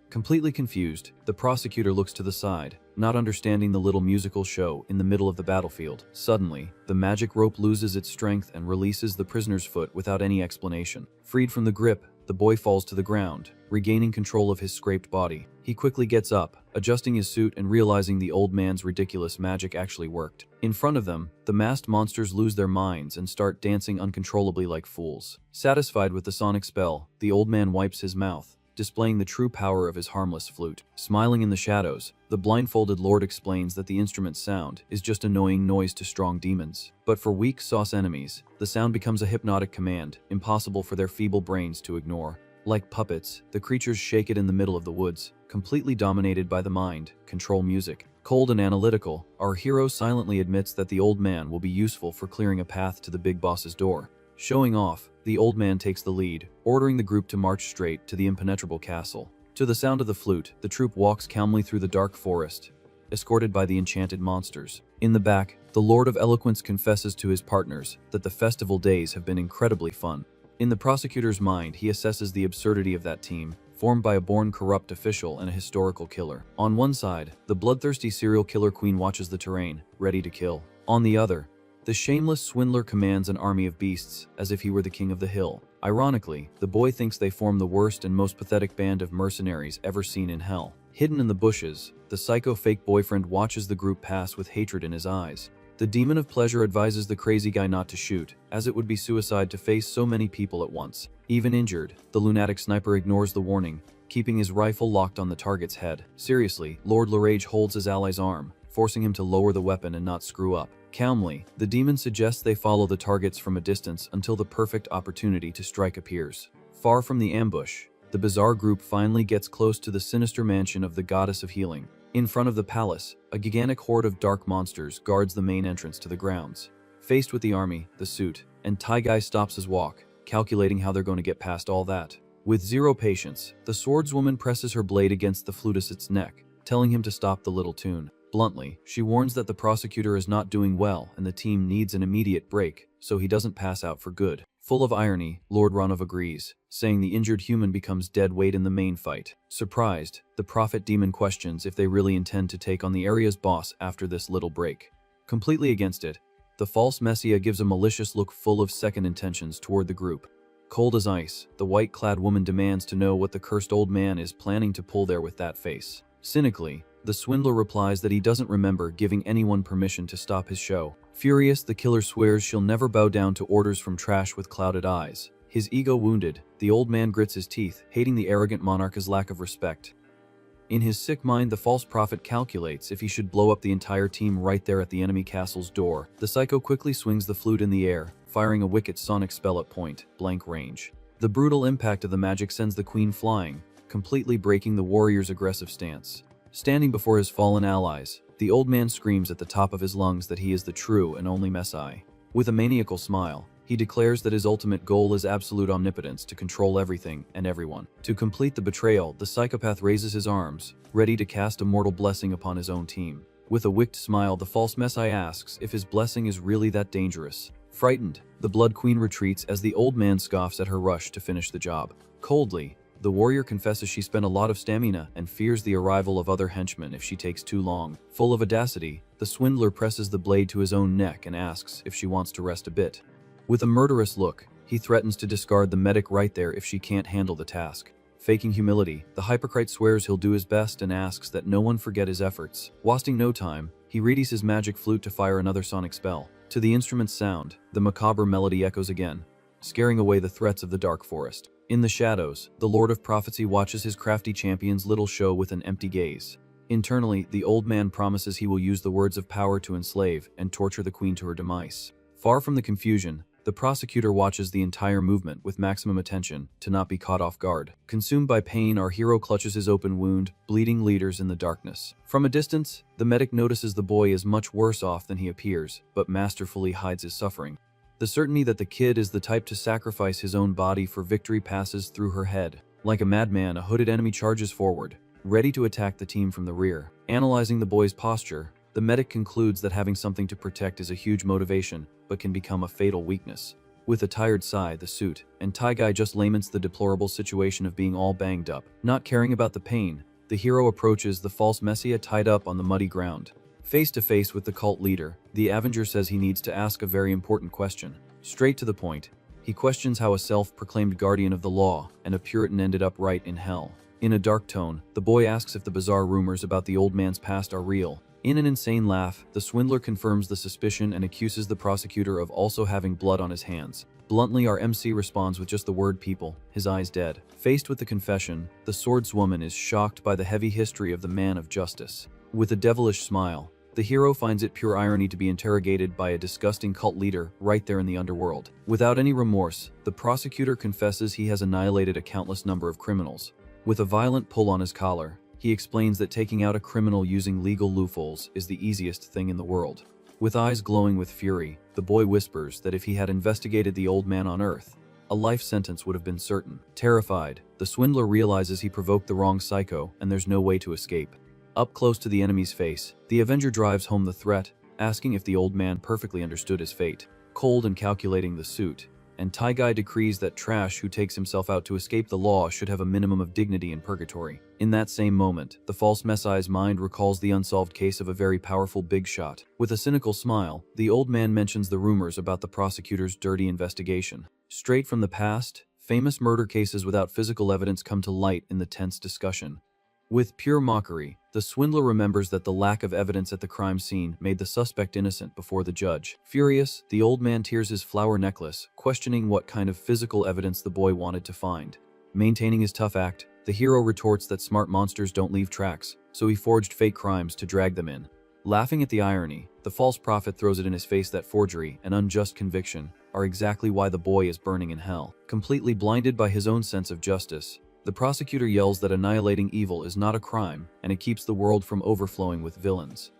Completely confused, the prosecutor looks to the side, not understanding the little musical show in the middle of the battlefield. Suddenly, the magic rope loses its strength and releases the prisoner's foot without any explanation. Freed from the grip, the boy falls to the ground, regaining control of his scraped body. He quickly gets up, adjusting his suit and realizing the old man's ridiculous magic actually worked. In front of them, the masked monsters lose their minds and start dancing uncontrollably like fools. Satisfied with the sonic spell, the old man wipes his mouth, displaying the true power of his harmless flute. Smiling in the shadows, the blindfolded lord explains that the instrument's sound is just annoying noise to strong demons. But for weak sauce enemies, the sound becomes a hypnotic command, impossible for their feeble brains to ignore. Like puppets, the creatures shake it in the middle of the woods, completely dominated by the mind, control music. Cold and analytical, our hero silently admits that the old man will be useful for clearing a path to the big boss's door. Showing off, the old man takes the lead, ordering the group to march straight to the impenetrable castle. To the sound of the flute, the troop walks calmly through the dark forest, escorted by the enchanted monsters. In the back, the Lord of Eloquence confesses to his partners that the festival days have been incredibly fun. In the prosecutor's mind, he assesses the absurdity of that team, formed by a born corrupt official and a historical killer. On one side, the bloodthirsty serial killer queen watches the terrain, ready to kill. On the other, the shameless swindler commands an army of beasts, as if he were the king of the hill. Ironically, the boy thinks they form the worst and most pathetic band of mercenaries ever seen in hell. Hidden in the bushes, the psycho fake boyfriend watches the group pass with hatred in his eyes. The demon of pleasure advises the crazy guy not to shoot, as it would be suicide to face so many people at once. Even injured, the lunatic sniper ignores the warning, keeping his rifle locked on the target's head. Seriously, Lord Larage holds his ally's arm, forcing him to lower the weapon and not screw up. Calmly, the demon suggests they follow the targets from a distance until the perfect opportunity to strike appears. Far from the ambush, the bizarre group finally gets close to the sinister mansion of the goddess of healing. In front of the palace, a gigantic horde of dark monsters guards the main entrance to the grounds. Faced with the army, the suit, and tie guy stops his walk, calculating how they're going to get past all that. With zero patience, the swordswoman presses her blade against the flutist's neck, telling him to stop the little tune. Bluntly, she warns that the prosecutor is not doing well and the team needs an immediate break, so he doesn't pass out for good. Full of irony, Lord Ranov agrees, saying the injured human becomes dead weight in the main fight. Surprised, the prophet demon questions if they really intend to take on the area's boss after this little break. Completely against it, the false messiah gives a malicious look full of second intentions toward the group. Cold as ice, the white-clad woman demands to know what the cursed old man is planning to pull there with that face. Cynically, the swindler replies that he doesn't remember giving anyone permission to stop his show. Furious, the killer swears she'll never bow down to orders from trash with clouded eyes. His ego wounded, the old man grits his teeth, hating the arrogant monarch's lack of respect. In his sick mind, the false prophet calculates if he should blow up the entire team right there at the enemy castle's door. The psycho quickly swings the flute in the air, firing a wicked sonic spell at point blank range. The brutal impact of the magic sends the queen flying, completely breaking the warrior's aggressive stance. Standing before his fallen allies, the old man screams at the top of his lungs that he is the true and only Messiah. With a maniacal smile, he declares that his ultimate goal is absolute omnipotence to control everything and everyone. To complete the betrayal, the psychopath raises his arms, ready to cast a mortal blessing upon his own team. With a wicked smile, the false Messiah asks if his blessing is really that dangerous. Frightened, the Blood Queen retreats as the old man scoffs at her rush to finish the job. Coldly, the warrior confesses she spent a lot of stamina and fears the arrival of other henchmen if she takes too long. Full of audacity, the swindler presses the blade to his own neck and asks if she wants to rest a bit. With a murderous look, he threatens to discard the medic right there if she can't handle the task. Faking humility, the hypocrite swears he'll do his best and asks that no one forget his efforts. Wasting no time, he readies his magic flute to fire another sonic spell. To the instrument's sound, the macabre melody echoes again, scaring away the threats of the dark forest. In the shadows, the Lord of Prophecy watches his crafty champion's little show with an empty gaze. Internally, the old man promises he will use the words of power to enslave and torture the queen to her demise. Far from the confusion, the prosecutor watches the entire movement with maximum attention to not be caught off guard. Consumed by pain, our hero clutches his open wound, bleeding liters in the darkness. From a distance, the medic notices the boy is much worse off than he appears, but masterfully hides his suffering. The certainty that the kid is the type to sacrifice his own body for victory passes through her head. Like a madman, a hooded enemy charges forward, ready to attack the team from the rear. Analyzing the boy's posture, the medic concludes that having something to protect is a huge motivation, but can become a fatal weakness. With a tired sigh, the suit and tie guy just laments the deplorable situation of being all banged up. Not caring about the pain, the hero approaches the false messiah tied up on the muddy ground. Face to face with the cult leader, the Avenger says he needs to ask a very important question. Straight to the point, he questions how a self-proclaimed guardian of the law and a Puritan ended up right in hell. In a dark tone, the boy asks if the bizarre rumors about the old man's past are real. In an insane laugh, the swindler confirms the suspicion and accuses the prosecutor of also having blood on his hands. Bluntly, our MC responds with just the word people, his eyes dead. Faced with the confession, the swordswoman is shocked by the heavy history of the man of justice. With a devilish smile, the hero finds it pure irony to be interrogated by a disgusting cult leader right there in the underworld. Without any remorse, the prosecutor confesses he has annihilated a countless number of criminals. With a violent pull on his collar, he explains that taking out a criminal using legal loopholes is the easiest thing in the world. With eyes glowing with fury, the boy whispers that if he had investigated the old man on Earth, a life sentence would have been certain. Terrified, the swindler realizes he provoked the wrong psycho and there's no way to escape. Up close to the enemy's face, the Avenger drives home the threat, asking if the old man perfectly understood his fate. Cold and calculating, the suit and tie guy decrees that trash who takes himself out to escape the law should have a minimum of dignity in purgatory. In that same moment, the false messiah's mind recalls the unsolved case of a very powerful big shot. With a cynical smile, the old man mentions the rumors about the prosecutor's dirty investigation. Straight from the past, famous murder cases without physical evidence come to light in the tense discussion. With pure mockery, the swindler remembers that the lack of evidence at the crime scene made the suspect innocent before the judge. Furious, the old man tears his flower necklace, questioning what kind of physical evidence the boy wanted to find. Maintaining his tough act, the hero retorts that smart monsters don't leave tracks, so he forged fake crimes to drag them in. Laughing at the irony, the false prophet throws it in his face that forgery and unjust conviction are exactly why the boy is burning in hell. Completely blinded by his own sense of justice, the prosecutor yells that annihilating evil is not a crime, and it keeps the world from overflowing with villains.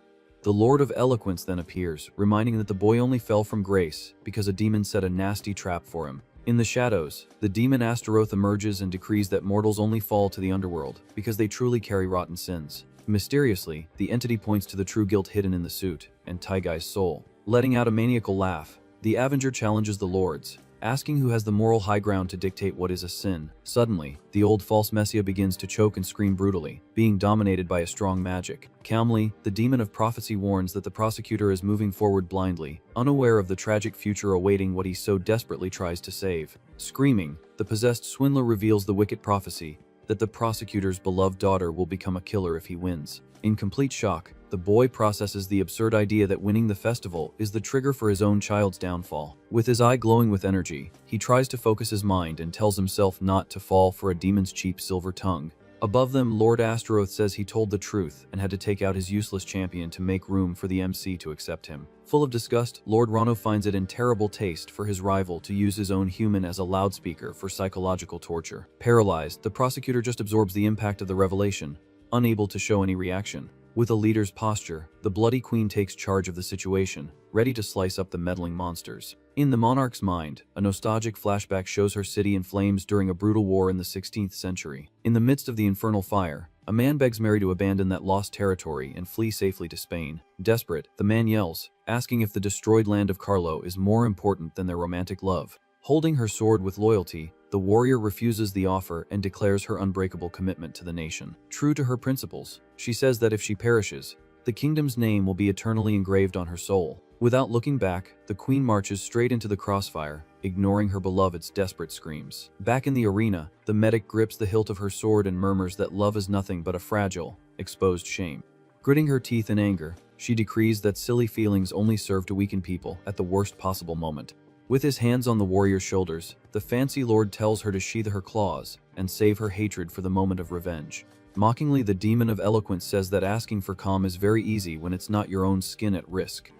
The Lord of Eloquence then appears, reminding that the boy only fell from grace because a demon set a nasty trap for him. In the shadows, the demon Astaroth emerges and decrees that mortals only fall to the underworld because they truly carry rotten sins. Mysteriously, the entity points to the true guilt hidden in the suit and Taigai's soul. Letting out a maniacal laugh, the Avenger challenges the Lords, asking who has the moral high ground to dictate what is a sin. Suddenly, the old false messiah begins to choke and scream brutally, being dominated by a strong magic. Calmly, the demon of prophecy warns that the prosecutor is moving forward blindly, unaware of the tragic future awaiting what he so desperately tries to save. Screaming, the possessed swindler reveals the wicked prophecy that the prosecutor's beloved daughter will become a killer if he wins. In complete shock, the boy processes the absurd idea that winning the festival is the trigger for his own child's downfall. With his eye glowing with energy, he tries to focus his mind and tells himself not to fall for a demon's cheap silver tongue. Above them, Lord Astaroth says he told the truth and had to take out his useless champion to make room for the MC to accept him. Full of disgust, Lord Rano finds it in terrible taste for his rival to use his own human as a loudspeaker for psychological torture. Paralyzed, the prosecutor just absorbs the impact of the revelation, unable to show any reaction. With a leader's posture, the Bloody Queen takes charge of the situation, ready to slice up the meddling monsters. In the monarch's mind, a nostalgic flashback shows her city in flames during a brutal war in the 16th century. In the midst of the infernal fire, a man begs Mary to abandon that lost territory and flee safely to Spain. Desperate, the man yells, asking if the destroyed land of Carlo is more important than their romantic love. Holding her sword with loyalty, the warrior refuses the offer and declares her unbreakable commitment to the nation. True to her principles, she says that if she perishes, the kingdom's name will be eternally engraved on her soul. Without looking back, the queen marches straight into the crossfire, ignoring her beloved's desperate screams. Back in the arena, the medic grips the hilt of her sword and murmurs that love is nothing but a fragile, exposed shame. Gritting her teeth in anger, she decrees that silly feelings only serve to weaken people at the worst possible moment. With his hands on the warrior's shoulders, the fancy lord tells her to sheathe her claws and save her hatred for the moment of revenge. Mockingly, the demon of eloquence says that asking for calm is very easy when it's not your own skin at risk.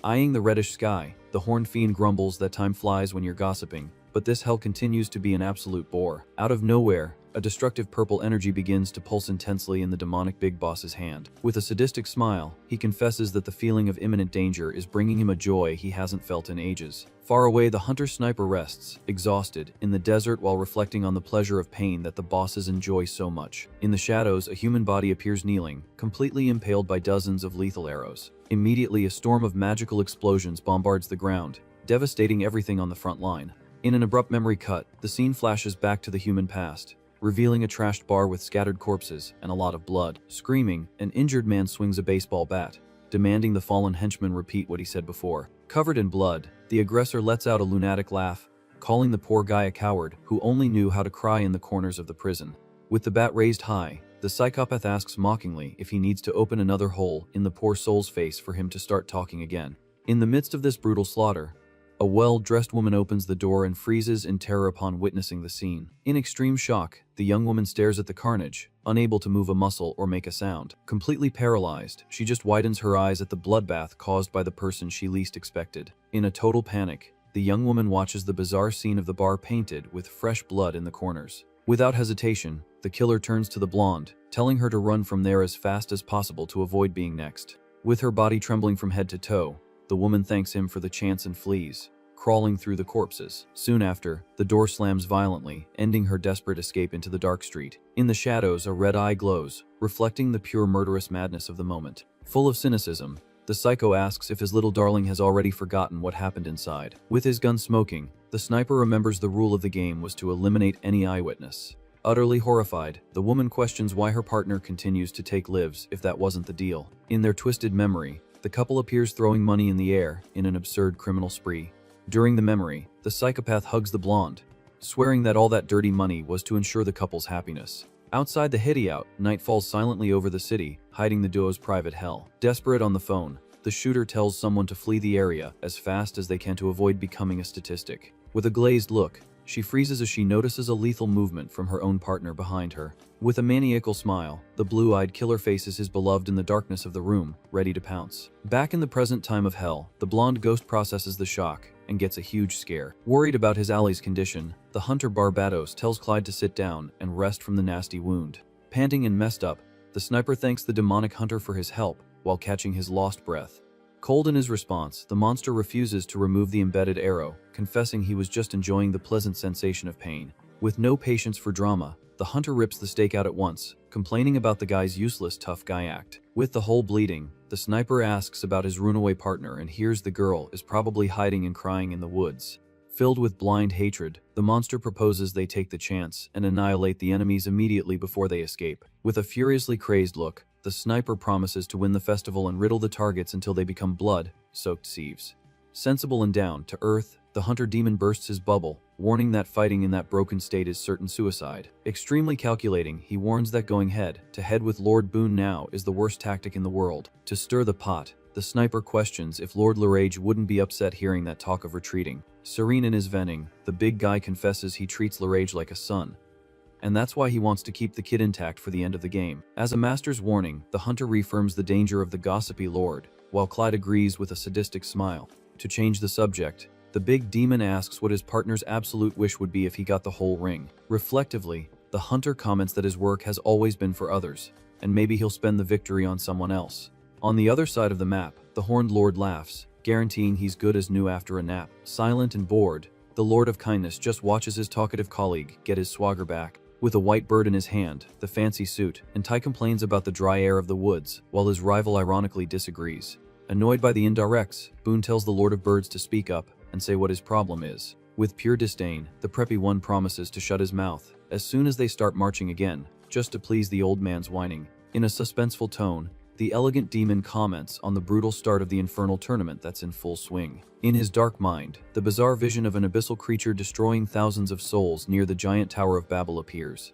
Eyeing the reddish sky, the horned fiend grumbles that time flies when you're gossiping, but this hell continues to be an absolute bore. Out of nowhere, a destructive purple energy begins to pulse intensely in the demonic big boss's hand. With a sadistic smile, he confesses that the feeling of imminent danger is bringing him a joy he hasn't felt in ages. Far away, the hunter-sniper rests, exhausted, in the desert while reflecting on the pleasure of pain that the bosses enjoy so much. In the shadows, a human body appears kneeling, completely impaled by dozens of lethal arrows. Immediately, a storm of magical explosions bombards the ground, devastating everything on the front line. In an abrupt memory cut, the scene flashes back to the human past, revealing a trashed bar with scattered corpses and a lot of blood. Screaming, an injured man swings a baseball bat, demanding the fallen henchman repeat what he said before. Covered in blood, the aggressor lets out a lunatic laugh, calling the poor guy a coward who only knew how to cry in the corners of the prison. With the bat raised high, the psychopath asks mockingly if he needs to open another hole in the poor soul's face for him to start talking again. In the midst of this brutal slaughter, a well-dressed woman opens the door and freezes in terror upon witnessing the scene. In extreme shock, the young woman stares at the carnage, unable to move a muscle or make a sound. Completely paralyzed, she just widens her eyes at the bloodbath caused by the person she least expected. In a total panic, the young woman watches the bizarre scene of the bar painted with fresh blood in the corners. Without hesitation, the killer turns to the blonde, telling her to run from there as fast as possible to avoid being next. With her body trembling from head to toe, the woman thanks him for the chance and flees, crawling through the corpses. Soon after, the door slams violently, ending her desperate escape into the dark street. In the shadows, a red eye glows, reflecting the pure murderous madness of the moment. Full of cynicism, the psycho asks if his little darling has already forgotten what happened inside. With his gun smoking, the sniper remembers the rule of the game was to eliminate any eyewitness. Utterly horrified, the woman questions why her partner continues to take lives if that wasn't the deal. In their twisted memory, the couple appears throwing money in the air in an absurd criminal spree. During the memory, the psychopath hugs the blonde, swearing that all that dirty money was to ensure the couple's happiness. Outside the hideout, night falls silently over the city, hiding the duo's private hell. Desperate on the phone, the shooter tells someone to flee the area as fast as they can to avoid becoming a statistic. With a glazed look, she freezes as she notices a lethal movement from her own partner behind her. With a maniacal smile, the blue-eyed killer faces his beloved in the darkness of the room, ready to pounce. Back in the present time of hell, the blonde ghost processes the shock and gets a huge scare. Worried about his ally's condition, the hunter Barbados tells Clyde to sit down and rest from the nasty wound. Panting and messed up, the sniper thanks the demonic hunter for his help while catching his lost breath. Cold in his response, the monster refuses to remove the embedded arrow, confessing he was just enjoying the pleasant sensation of pain. With no patience for drama, the hunter rips the stake out at once, complaining about the guy's useless tough guy act. With the hole bleeding, the sniper asks about his runaway partner and hears the girl is probably hiding and crying in the woods. Filled with blind hatred, the monster proposes they take the chance and annihilate the enemies immediately before they escape. With a furiously crazed look, the sniper promises to win the festival and riddle the targets until they become blood-soaked sieves. Sensible and down to earth, the hunter demon bursts his bubble, warning that fighting in that broken state is certain suicide. Extremely calculating, he warns that going head-to-head with Lord Boone now is the worst tactic in the world. To stir the pot, the sniper questions if Lord Larage wouldn't be upset hearing that talk of retreating. Serene in his venting, the big guy confesses he treats Larage like a son, and that's why he wants to keep the kid intact for the end of the game. As a master's warning, the hunter reaffirms the danger of the gossipy lord, while Clyde agrees with a sadistic smile. To change the subject, the big demon asks what his partner's absolute wish would be if he got the whole ring. Reflectively, the hunter comments that his work has always been for others, and maybe he'll spend the victory on someone else. On the other side of the map, the horned lord laughs, guaranteeing he's good as new after a nap. Silent and bored, the Lord of Kindness just watches his talkative colleague get his swagger back. With a white bird in his hand, the fancy suit, and Ty complains about the dry air of the woods, while his rival ironically disagrees. Annoyed by the indirects, Boone tells the Lord of Birds to speak up and say what his problem is. With pure disdain, the preppy one promises to shut his mouth as soon as they start marching again, just to please the old man's whining. In a suspenseful tone, the elegant demon comments on the brutal start of the infernal tournament that's in full swing. In his dark mind, the bizarre vision of an abyssal creature destroying thousands of souls near the giant Tower of Babel appears.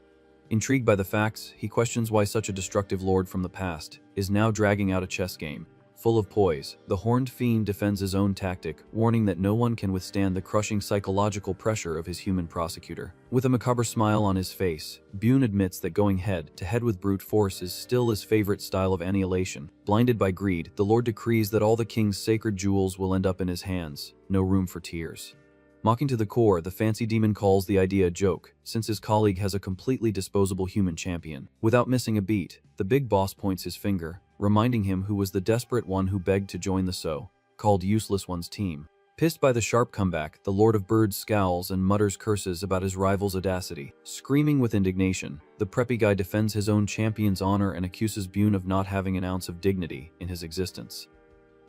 Intrigued by the facts, he questions why such a destructive lord from the past is now dragging out a chess game. Full of poise, the horned fiend defends his own tactic, warning that no one can withstand the crushing psychological pressure of his human prosecutor. With a macabre smile on his face, Boone admits that going head-to-head with brute force is still his favorite style of annihilation. Blinded by greed, the Lord decrees that all the king's sacred jewels will end up in his hands. No room for tears. Mocking to the core, the fancy demon calls the idea a joke, since his colleague has a completely disposable human champion. Without missing a beat, the big boss points his finger, reminding him who was the desperate one who begged to join the so-called useless one's team. Pissed by the sharp comeback, the Lord of Birds scowls and mutters curses about his rival's audacity. Screaming with indignation, the preppy guy defends his own champion's honor and accuses Boone of not having an ounce of dignity in his existence.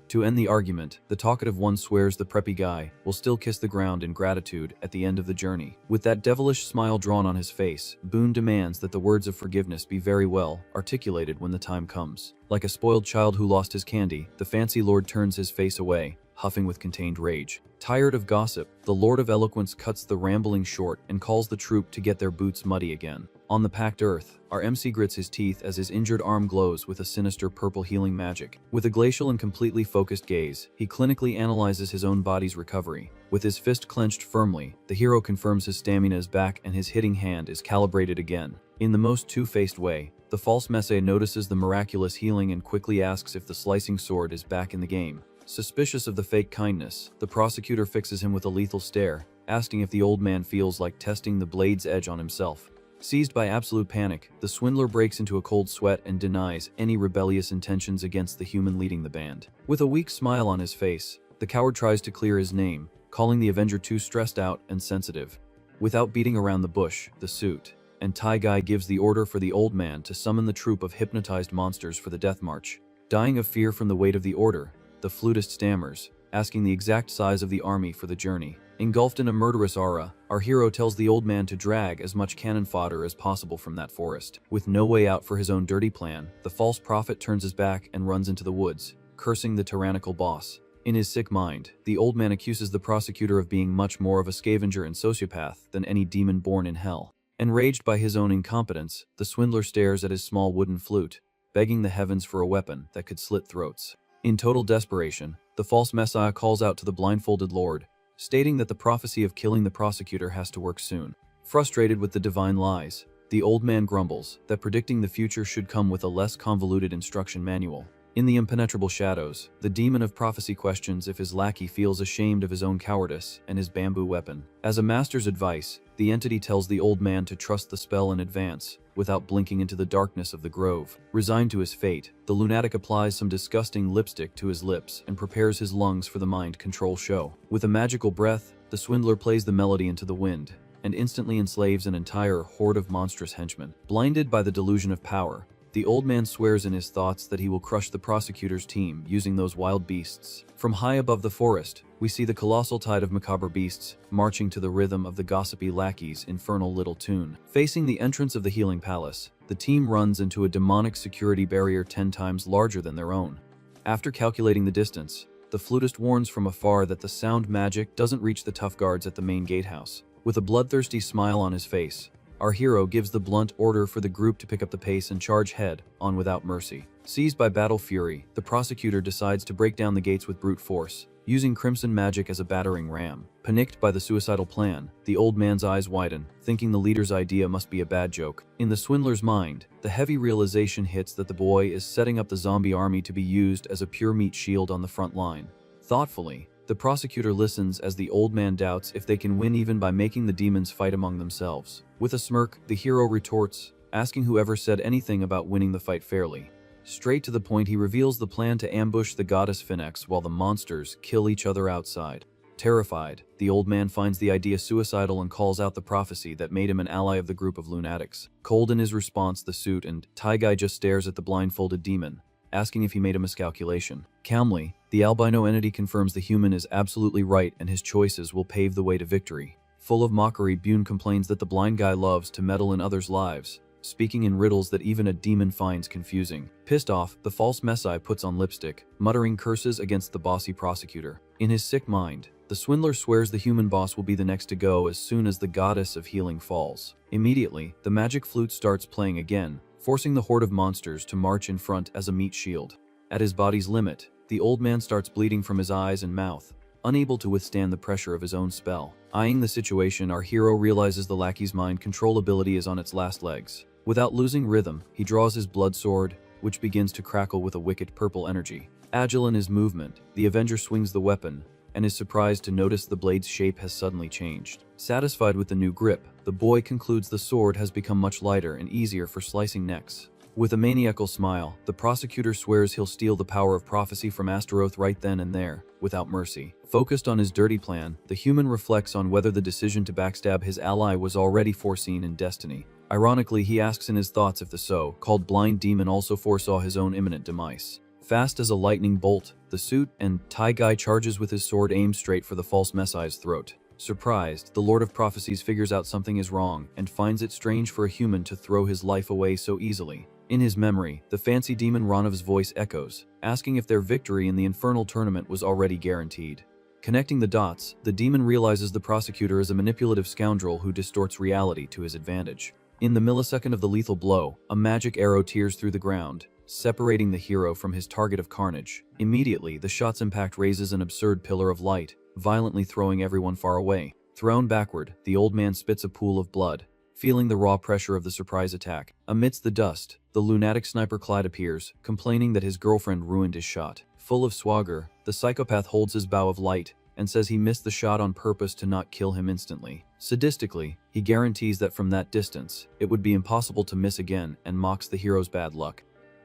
To end the argument, the talkative one swears the preppy guy will still kiss the ground in gratitude at the end of the journey. With that devilish smile drawn on his face, Boone demands that the words of forgiveness be very well articulated when the time comes. Like a spoiled child who lost his candy, the fancy lord turns his face away, huffing with contained rage. Tired of gossip, the Lord of Eloquence cuts the rambling short and calls the troop to get their boots muddy again. On the packed earth, our MC grits his teeth as his injured arm glows with a sinister purple healing magic. With a glacial and completely focused gaze, he clinically analyzes his own body's recovery. With his fist clenched firmly, the hero confirms his stamina is back and his hitting hand is calibrated again. In the most two-faced way, the false messiah notices the miraculous healing and quickly asks if the slicing sword is back in the game. Suspicious of the fake kindness, the prosecutor fixes him with a lethal stare, asking if the old man feels like testing the blade's edge on himself. Seized by absolute panic, the swindler breaks into a cold sweat and denies any rebellious intentions against the human leading the band. With a weak smile on his face, the coward tries to clear his name, calling the Avenger too stressed out and sensitive. Without beating around the bush, the suit and tie guy gives the order for the old man to summon the troop of hypnotized monsters for the death march. Dying of fear from the weight of the order, the flutist stammers, asking the exact size of the army for the journey. Engulfed in a murderous aura, our hero tells the old man to drag as much cannon fodder as possible from that forest. With no way out for his own dirty plan, the false prophet turns his back and runs into the woods, cursing the tyrannical boss. In his sick mind, the old man accuses the prosecutor of being much more of a scavenger and sociopath than any demon born in hell. Enraged by his own incompetence, the swindler stares at his small wooden flute, begging the heavens for a weapon that could slit throats. In total desperation, the false messiah calls out to the blindfolded Lord, stating that the prophecy of killing the prosecutor has to work soon. Frustrated with the divine lies, the old man grumbles that predicting the future should come with a less convoluted instruction manual. In the impenetrable shadows, the demon of prophecy questions if his lackey feels ashamed of his own cowardice and his bamboo weapon. As a master's advice, the entity tells the old man to trust the spell in advance, without blinking into the darkness of the grove. Resigned to his fate, the lunatic applies some disgusting lipstick to his lips and prepares his lungs for the mind control show. With a magical breath, the swindler plays the melody into the wind, and instantly enslaves an entire horde of monstrous henchmen. Blinded by the delusion of power, the old man swears in his thoughts that he will crush the prosecutor's team using those wild beasts. From high above the forest, we see the colossal tide of macabre beasts marching to the rhythm of the gossipy lackey's infernal little tune. Facing the entrance of the healing palace, the team runs into a demonic security barrier 10 times larger than their own. After calculating the distance, the flutist warns from afar that the sound magic doesn't reach the tough guards at the main gatehouse. With a bloodthirsty smile on his face, our hero gives the blunt order for the group to pick up the pace and charge head on without mercy. Seized by battle fury, the prosecutor decides to break down the gates with brute force, using crimson magic as a battering ram. Panicked by the suicidal plan, the old man's eyes widen, thinking the leader's idea must be a bad joke. In the swindler's mind, the heavy realization hits that the boy is setting up the zombie army to be used as a pure meat shield on the front line. Thoughtfully, the prosecutor listens as the old man doubts if they can win even by making the demons fight among themselves. With a smirk, the hero retorts, asking whoever said anything about winning the fight fairly. Straight to the point, he reveals the plan to ambush the goddess Phoenix while the monsters kill each other outside. Terrified, the old man finds the idea suicidal and calls out the prophecy that made him an ally of the group of lunatics. Cold in his response, the suit and tie guy just stares at the blindfolded demon, asking if he made a miscalculation. Calmly, the albino entity confirms the human is absolutely right and his choices will pave the way to victory. Full of mockery, Bune complains that the blind guy loves to meddle in others' lives, speaking in riddles that even a demon finds confusing. Pissed off, the false messiah puts on lipstick, muttering curses against the bossy prosecutor. In his sick mind, the swindler swears the human boss will be the next to go as soon as the goddess of healing falls. Immediately, the magic flute starts playing again, forcing the horde of monsters to march in front as a meat shield. At his body's limit, the old man starts bleeding from his eyes and mouth, unable to withstand the pressure of his own spell. Eyeing the situation, our hero realizes the lackey's mind control ability is on its last legs. Without losing rhythm, he draws his blood sword, which begins to crackle with a wicked purple energy. Agile in his movement, the Avenger swings the weapon, and is surprised to notice the blade's shape has suddenly changed. Satisfied with the new grip, the boy concludes the sword has become much lighter and easier for slicing necks. With a maniacal smile, the prosecutor swears he'll steal the power of prophecy from Astaroth right then and there, without mercy. Focused on his dirty plan, the human reflects on whether the decision to backstab his ally was already foreseen in destiny. Ironically, he asks in his thoughts if the so-called blind demon also foresaw his own imminent demise. Fast as a lightning bolt, the suit and tie guy charges with his sword aimed straight for the false messiah's throat. Surprised, the Lord of Prophecies figures out something is wrong and finds it strange for a human to throw his life away so easily. In his memory, the fancy demon Ranav's voice echoes, asking if their victory in the infernal tournament was already guaranteed. Connecting the dots, the demon realizes the prosecutor is a manipulative scoundrel who distorts reality to his advantage. In the millisecond of the lethal blow, a magic arrow tears through the ground, separating the hero from his target of carnage. Immediately, the shot's impact raises an absurd pillar of light, violently throwing everyone far away. Thrown backward, the old man spits a pool of blood, feeling the raw pressure of the surprise attack. Amidst the dust, the lunatic sniper Clyde appears, complaining that his girlfriend ruined his shot. Full of swagger, the psychopath holds his bow of light and says he missed the shot on purpose to not kill him instantly. Sadistically, he guarantees that from that distance, it would be impossible to miss again and mocks the hero's bad luck.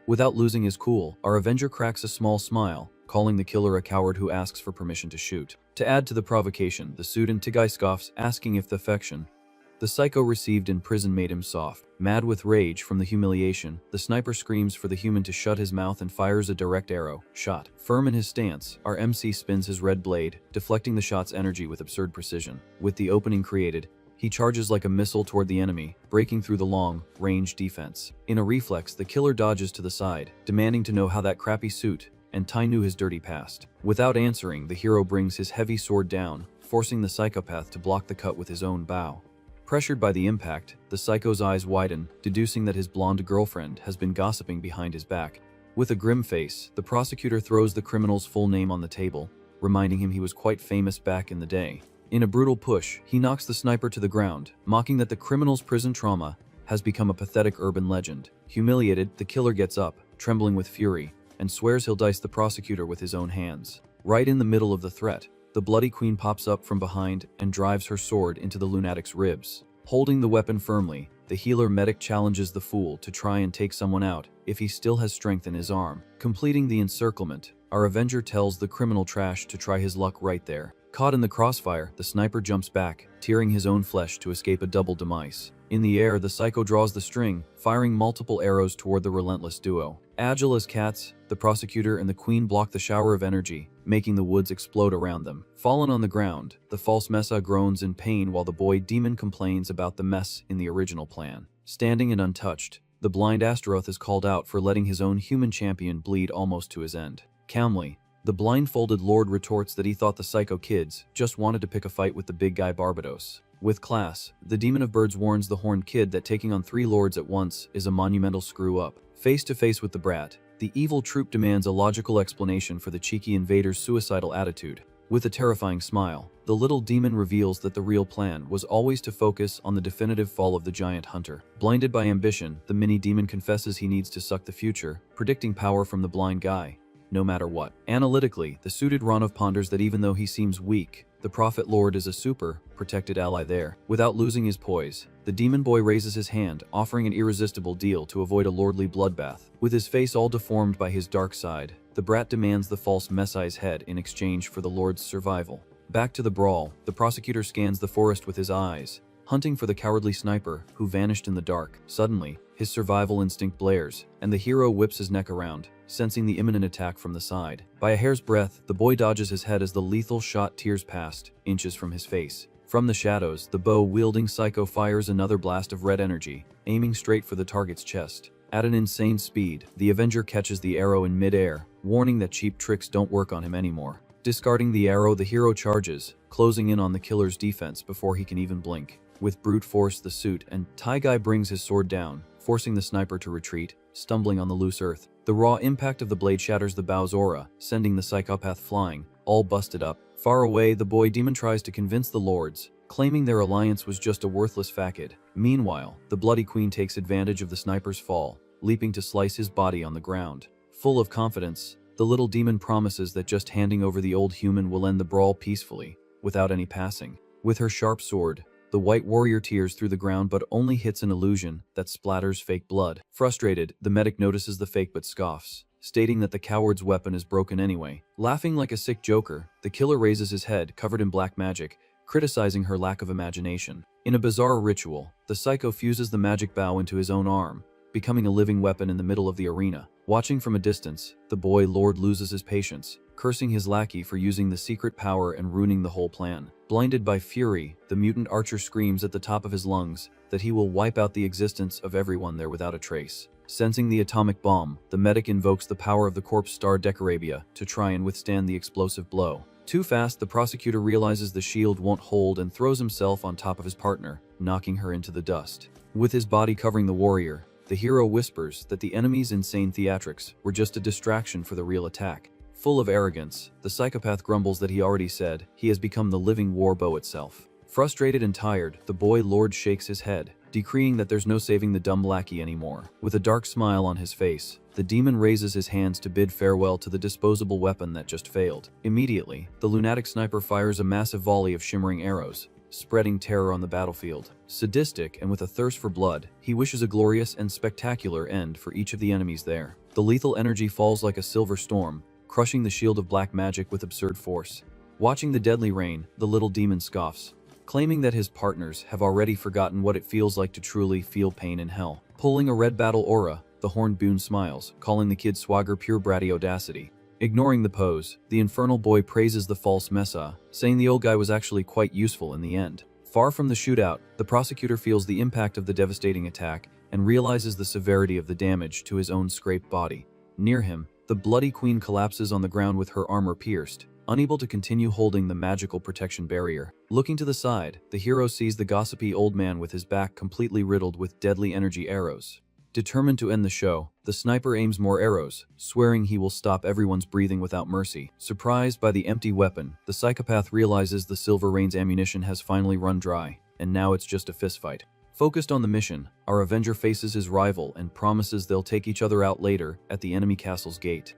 Without losing his cool, our Avenger cracks a small smile, calling the killer a coward who asks for permission to shoot. To add to the provocation, the suit and Tigai scoffs, asking if the affection the psycho received in prison made him soft. Mad with rage from the humiliation, the sniper screams for the human to shut his mouth and fires a direct arrow shot. Firm in his stance, our MC spins his red blade, deflecting the shot's energy with absurd precision. With the opening created, he charges like a missile toward the enemy, breaking through the long-range defense. In a reflex, the killer dodges to the side, demanding to know how that crappy suit and Tai knew his dirty past. Without answering, the hero brings his heavy sword down, forcing the psychopath to block the cut with his own bow. Pressured by the impact, the psycho's eyes widen, deducing that his blonde girlfriend has been gossiping behind his back. With a grim face, the prosecutor throws the criminal's full name on the table, reminding him he was quite famous back in the day. In a brutal push, he knocks the sniper to the ground, mocking that the criminal's prison trauma has become a pathetic urban legend. Humiliated, the killer gets up, trembling with fury, and swears he'll dice the prosecutor with his own hands. Right in the middle of the threat, the bloody queen pops up from behind and drives her sword into the lunatic's ribs. Holding the weapon firmly, the healer medic challenges the fool to try and take someone out if he still has strength in his arm. Completing the encirclement, our avenger tells the criminal trash to try his luck right there. Caught in the crossfire, the sniper jumps back, tearing his own flesh to escape a double demise. In the air, the psycho draws the string, firing multiple arrows toward the relentless duo. Agile as cats, the prosecutor and the queen block the shower of energy, making the woods explode around them. Fallen on the ground, the false Mesa groans in pain while the boy demon complains about the mess in the original plan. Standing and untouched, the blind Astaroth is called out for letting his own human champion bleed almost to his end. Calmly, the blindfolded lord retorts that he thought the psycho kids just wanted to pick a fight with the big guy Barbados. With class, the demon of birds warns the horned kid that taking on 3 lords at once is a monumental screw-up. Face to face with the brat, the evil troop demands a logical explanation for the cheeky invader's suicidal attitude. With a terrifying smile, the little demon reveals that the real plan was always to focus on the definitive fall of the giant hunter. Blinded by ambition, the mini-demon confesses he needs to suck the future, predicting power from the blind guy, no matter what. Analytically, the suited Ranov ponders that even though he seems weak, the Prophet Lord is a super, protected ally there. Without losing his poise, the demon boy raises his hand, offering an irresistible deal to avoid a lordly bloodbath. With his face all deformed by his dark side, the brat demands the false Messiah's head in exchange for the Lord's survival. Back to the brawl, the prosecutor scans the forest with his eyes, hunting for the cowardly sniper who vanished in the dark. Suddenly, his survival instinct blares, and the hero whips his neck around, sensing the imminent attack from the side. By a hair's breadth, the boy dodges his head as the lethal shot tears past, inches from his face. From the shadows, the bow-wielding psycho fires another blast of red energy, aiming straight for the target's chest. At an insane speed, the Avenger catches the arrow in mid-air, warning that cheap tricks don't work on him anymore. Discarding the arrow, the hero charges, closing in on the killer's defense before he can even blink. With brute force, the suit and Tai guy brings his sword down, forcing the sniper to retreat, stumbling on the loose earth. The raw impact of the blade shatters the bow's aura, sending the psychopath flying, all busted up. Far away, the boy demon tries to convince the lords, claiming their alliance was just a worthless facade. Meanwhile, the bloody queen takes advantage of the sniper's fall, leaping to slice his body on the ground. Full of confidence, the little demon promises that just handing over the old human will end the brawl peacefully, without any passing. With her sharp sword, the white warrior tears through the ground but only hits an illusion that splatters fake blood. Frustrated, the medic notices the fake but scoffs, stating that the coward's weapon is broken anyway. Laughing like a sick joker, the killer raises his head, covered in black magic, criticizing her lack of imagination. In a bizarre ritual, the psycho fuses the magic bow into his own arm, becoming a living weapon in the middle of the arena. Watching from a distance, the boy lord loses his patience, cursing his lackey for using the secret power and ruining the whole plan. Blinded by fury, the mutant archer screams at the top of his lungs that he will wipe out the existence of everyone there without a trace. Sensing the atomic bomb, the medic invokes the power of the corpse star Decorabia to try and withstand the explosive blow. Too fast, the prosecutor realizes the shield won't hold and throws himself on top of his partner, knocking her into the dust. With his body covering the warrior, the hero whispers that the enemy's insane theatrics were just a distraction for the real attack. Full of arrogance, the psychopath grumbles that he already said he has become the living war bow itself. Frustrated and tired, the boy lord shakes his head, decreeing that there's no saving the dumb lackey anymore. With a dark smile on his face, the demon raises his hands to bid farewell to the disposable weapon that just failed. Immediately, the lunatic sniper fires a massive volley of shimmering arrows, spreading terror on the battlefield. Sadistic and with a thirst for blood, he wishes a glorious and spectacular end for each of the enemies there. The lethal energy falls like a silver storm, crushing the shield of black magic with absurd force. Watching the deadly rain, the little demon scoffs, claiming that his partners have already forgotten what it feels like to truly feel pain in hell. Pulling a red battle aura, the horned boon smiles, calling the kid swagger pure bratty audacity. Ignoring the pose, the infernal boy praises the false Mesa, saying the old guy was actually quite useful in the end. Far from the shootout, the prosecutor feels the impact of the devastating attack and realizes the severity of the damage to his own scraped body. Near him, The bloody queen collapses on the ground with her armor pierced, unable to continue holding the magical protection barrier. Looking to the side, the hero sees the gossipy old man with his back completely riddled with deadly energy arrows. Determined to end the show, the sniper aims more arrows, swearing he will stop everyone's breathing without mercy. Surprised by the empty weapon, the psychopath realizes the Silver Rain's ammunition has finally run dry, and now it's just a fistfight. Focused on the mission, our Avenger faces his rival and promises they'll take each other out later at the enemy castle's gate.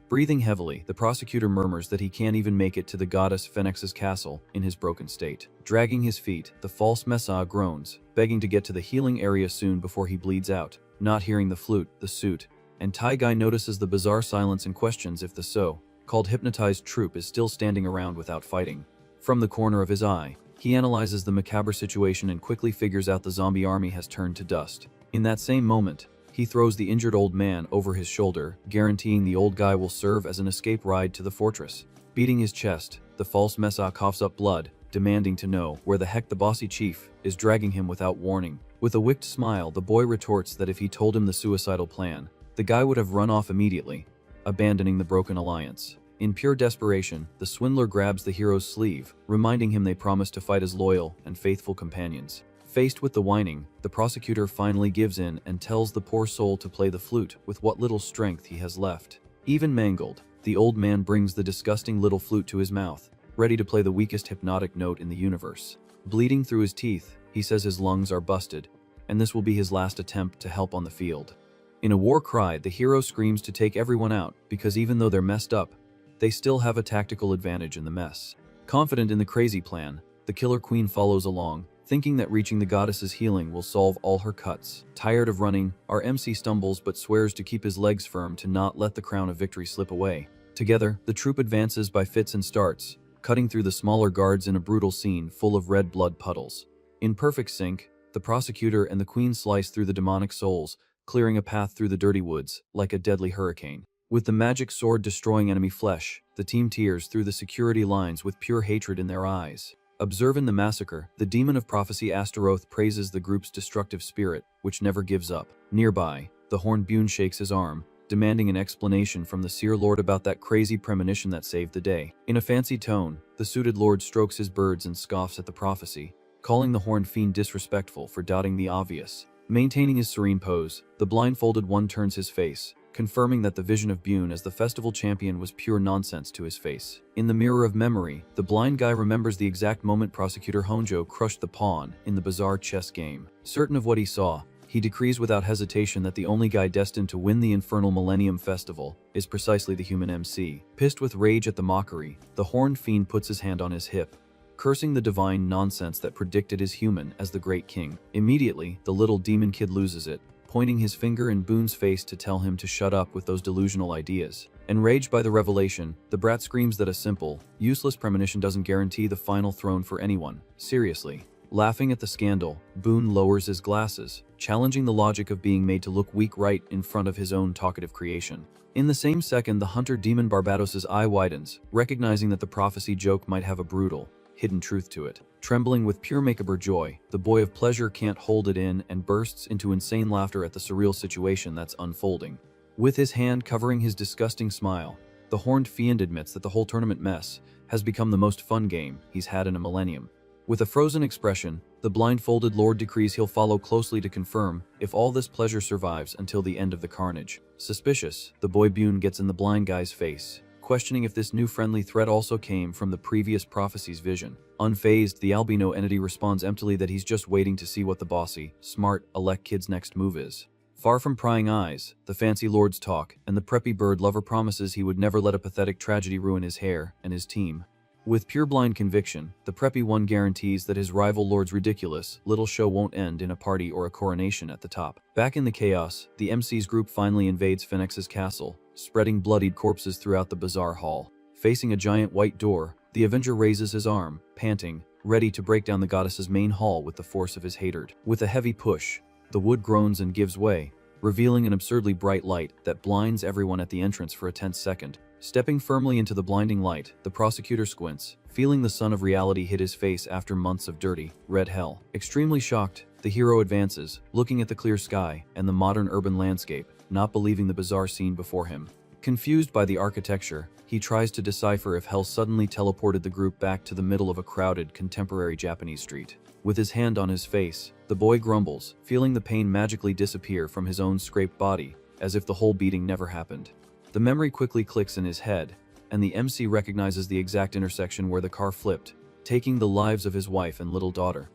Breathing heavily, the Prosecutor murmurs that he can't even make it to the goddess Phoenix's castle in his broken state. Dragging his feet, the false Messiah groans, begging to get to the healing area soon before he bleeds out. Not hearing the flute, the suit, and Thai guy notices the bizarre silence and questions if the so-called hypnotized troupe is still standing around without fighting. From the corner of his eye, he analyzes the macabre situation and quickly figures out the zombie army has turned to dust. In that same moment, he throws the injured old man over his shoulder, guaranteeing the old guy will serve as an escape ride to the fortress. Beating his chest, the false Messiah coughs up blood, demanding to know where the heck the bossy chief is dragging him without warning. With a wicked smile, the boy retorts that if he told him the suicidal plan, the guy would have run off immediately, abandoning the broken alliance. In pure desperation, the swindler grabs the hero's sleeve, reminding him they promised to fight as loyal and faithful companions. Faced with the whining, the Prosecutor finally gives in and tells the poor soul to play the flute with what little strength he has left. Even mangled, the old man brings the disgusting little flute to his mouth, ready to play the weakest hypnotic note in the universe. Bleeding through his teeth, he says his lungs are busted, and this will be his last attempt to help on the field. In a war cry, the hero screams to take everyone out, because even though they're messed up, they still have a tactical advantage in the mess. Confident in the crazy plan, the killer queen follows along, thinking that reaching the goddess's healing will solve all her cuts. Tired of running, our MC stumbles but swears to keep his legs firm to not let the crown of victory slip away. Together, the troop advances by fits and starts, cutting through the smaller guards in a brutal scene full of red blood puddles. In perfect sync, the Prosecutor and the Queen slice through the demonic souls, clearing a path through the dirty woods, like a deadly hurricane. With the magic sword destroying enemy flesh, the team tears through the security lines with pure hatred in their eyes. Observing the massacre, the demon of prophecy Astaroth praises the group's destructive spirit, which never gives up. Nearby, the horned Bune shakes his arm, demanding an explanation from the Seer Lord about that crazy premonition that saved the day. In a fancy tone, the suited lord strokes his birds and scoffs at the prophecy, calling the horned fiend disrespectful for doubting the obvious. Maintaining his serene pose, the blindfolded one turns his face, confirming that the vision of Bune as the festival champion was pure nonsense to his face. In the mirror of memory, the blind guy remembers the exact moment Prosecutor Honjo crushed the pawn in the bizarre chess game. Certain of what he saw, he decrees without hesitation that the only guy destined to win the infernal Millennium Festival is precisely the human MC. Pissed with rage at the mockery, the horned fiend puts his hand on his hip, cursing the divine nonsense that predicted his human as the great king. Immediately, the little demon kid loses it, pointing his finger in Boone's face to tell him to shut up with those delusional ideas. Enraged by the revelation, the brat screams that a simple, useless premonition doesn't guarantee the final throne for anyone. Seriously. Laughing at the scandal, Boone lowers his glasses, challenging the logic of being made to look weak right in front of his own talkative creation. In the same second, the hunter demon Barbados's eye widens, recognizing that the prophecy joke might have a brutal, hidden truth to it. Trembling with pure macabre joy, the boy of pleasure can't hold it in and bursts into insane laughter at the surreal situation that's unfolding. With his hand covering his disgusting smile, the horned fiend admits that the whole tournament mess has become the most fun game he's had in a millennium. With a frozen expression, the blindfolded lord decrees he'll follow closely to confirm if all this pleasure survives until the end of the carnage. Suspicious, the boy Bune gets in the blind guy's face, questioning if this new friendly threat also came from the previous prophecy's vision. Unfazed, the albino entity responds emptily that he's just waiting to see what the bossy, smart, elect kid's next move is. Far from prying eyes, the fancy lords talk, and the preppy bird lover promises he would never let a pathetic tragedy ruin his hair and his team. With pure-blind conviction, the preppy one guarantees that his rival lord's ridiculous little show won't end in a party or a coronation at the top. Back in the chaos, the MC's group finally invades Phoenix's castle, spreading bloodied corpses throughout the bizarre hall. Facing a giant white door, the Avenger raises his arm, panting, ready to break down the goddess's main hall with the force of his hatred. With a heavy push, the wood groans and gives way, revealing an absurdly bright light that blinds everyone at the entrance for a tense second. Stepping firmly into the blinding light, the Prosecutor squints, feeling the sun of reality hit his face after months of dirty, red hell. Extremely shocked, the hero advances, looking at the clear sky and the modern urban landscape, not believing the bizarre scene before him. Confused by the architecture, he tries to decipher if hell suddenly teleported the group back to the middle of a crowded, contemporary Japanese street. With his hand on his face, the boy grumbles, feeling the pain magically disappear from his own scraped body, as if the whole beating never happened. The memory quickly clicks in his head, and the MC recognizes the exact intersection where the car flipped, taking the lives of his wife and little daughter.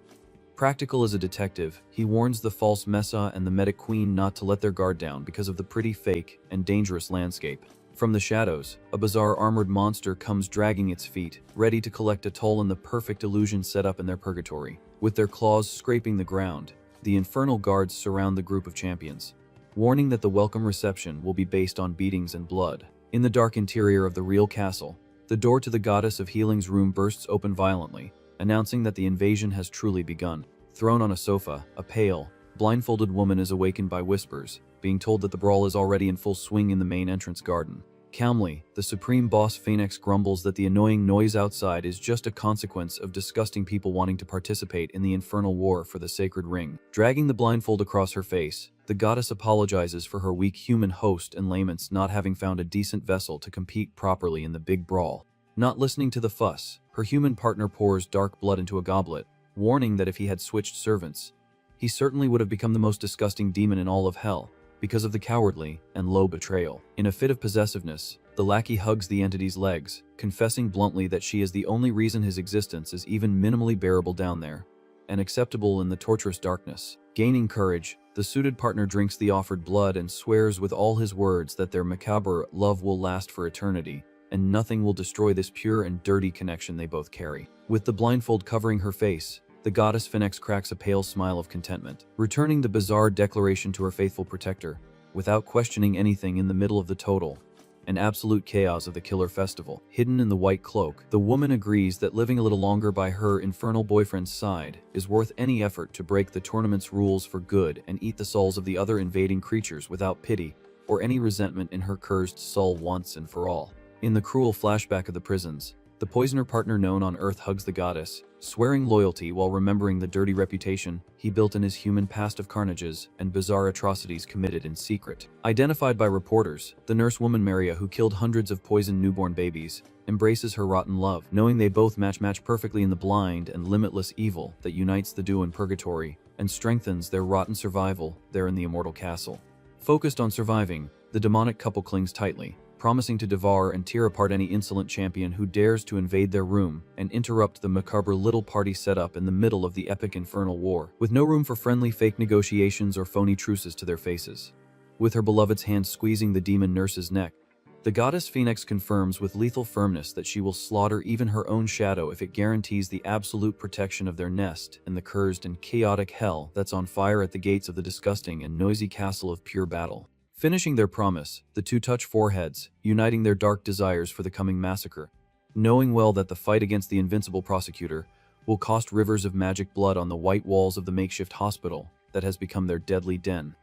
Practical as a detective, he warns the false Mesa and the medic queen not to let their guard down because of the pretty fake and dangerous landscape. From the shadows, a bizarre armored monster comes dragging its feet, ready to collect a toll in the perfect illusion set up in their purgatory. With their claws scraping the ground, the infernal guards surround the group of champions, warning that the welcome reception will be based on beatings and blood. In the dark interior of the real castle, the door to the Goddess of Healing's room bursts open violently, announcing that the invasion has truly begun. Thrown on a sofa, a pale, blindfolded woman is awakened by whispers, being told that the brawl is already in full swing in the main entrance garden. Calmly, the supreme boss Phoenix grumbles that the annoying noise outside is just a consequence of disgusting people wanting to participate in the infernal war for the sacred ring. Dragging the blindfold across her face, the goddess apologizes for her weak human host and laments not having found a decent vessel to compete properly in the big brawl. Not listening to the fuss, her human partner pours dark blood into a goblet, warning that if he had switched servants, he certainly would have become the most disgusting demon in all of hell, because of the cowardly and low betrayal. In a fit of possessiveness, the lackey hugs the entity's legs, confessing bluntly that she is the only reason his existence is even minimally bearable down there, and acceptable in the torturous darkness. Gaining courage, the suited partner drinks the offered blood and swears with all his words that their macabre love will last for eternity, and nothing will destroy this pure and dirty connection they both carry. With the blindfold covering her face, the goddess Phoenix cracks a pale smile of contentment, returning the bizarre declaration to her faithful protector, without questioning anything. In the middle of the total and absolute chaos of the killer festival, hidden in the white cloak, the woman agrees that living a little longer by her infernal boyfriend's side is worth any effort to break the tournament's rules for good and eat the souls of the other invading creatures without pity or any resentment in her cursed soul once and for all. In the cruel flashback of the prisons, the poisoner partner known on Earth hugs the goddess, swearing loyalty while remembering the dirty reputation he built in his human past of carnages and bizarre atrocities committed in secret. Identified by reporters, the nurse woman Maria, who killed hundreds of poisoned newborn babies, embraces her rotten love, knowing they both match perfectly in the blind and limitless evil that unites the duo in purgatory and strengthens their rotten survival there in the immortal castle. Focused on surviving, the demonic couple clings tightly, promising to devour and tear apart any insolent champion who dares to invade their room and interrupt the macabre little party set up in the middle of the epic infernal war, with no room for friendly fake negotiations or phony truces to their faces. With her beloved's hand squeezing the demon nurse's neck, the goddess Phoenix confirms with lethal firmness that she will slaughter even her own shadow if it guarantees the absolute protection of their nest in the cursed and chaotic hell that's on fire at the gates of the disgusting and noisy castle of pure battle. Finishing their promise, the two touch foreheads, uniting their dark desires for the coming massacre, knowing well that the fight against the invincible Prosecutor will cost rivers of magic blood on the white walls of the makeshift hospital that has become their deadly den.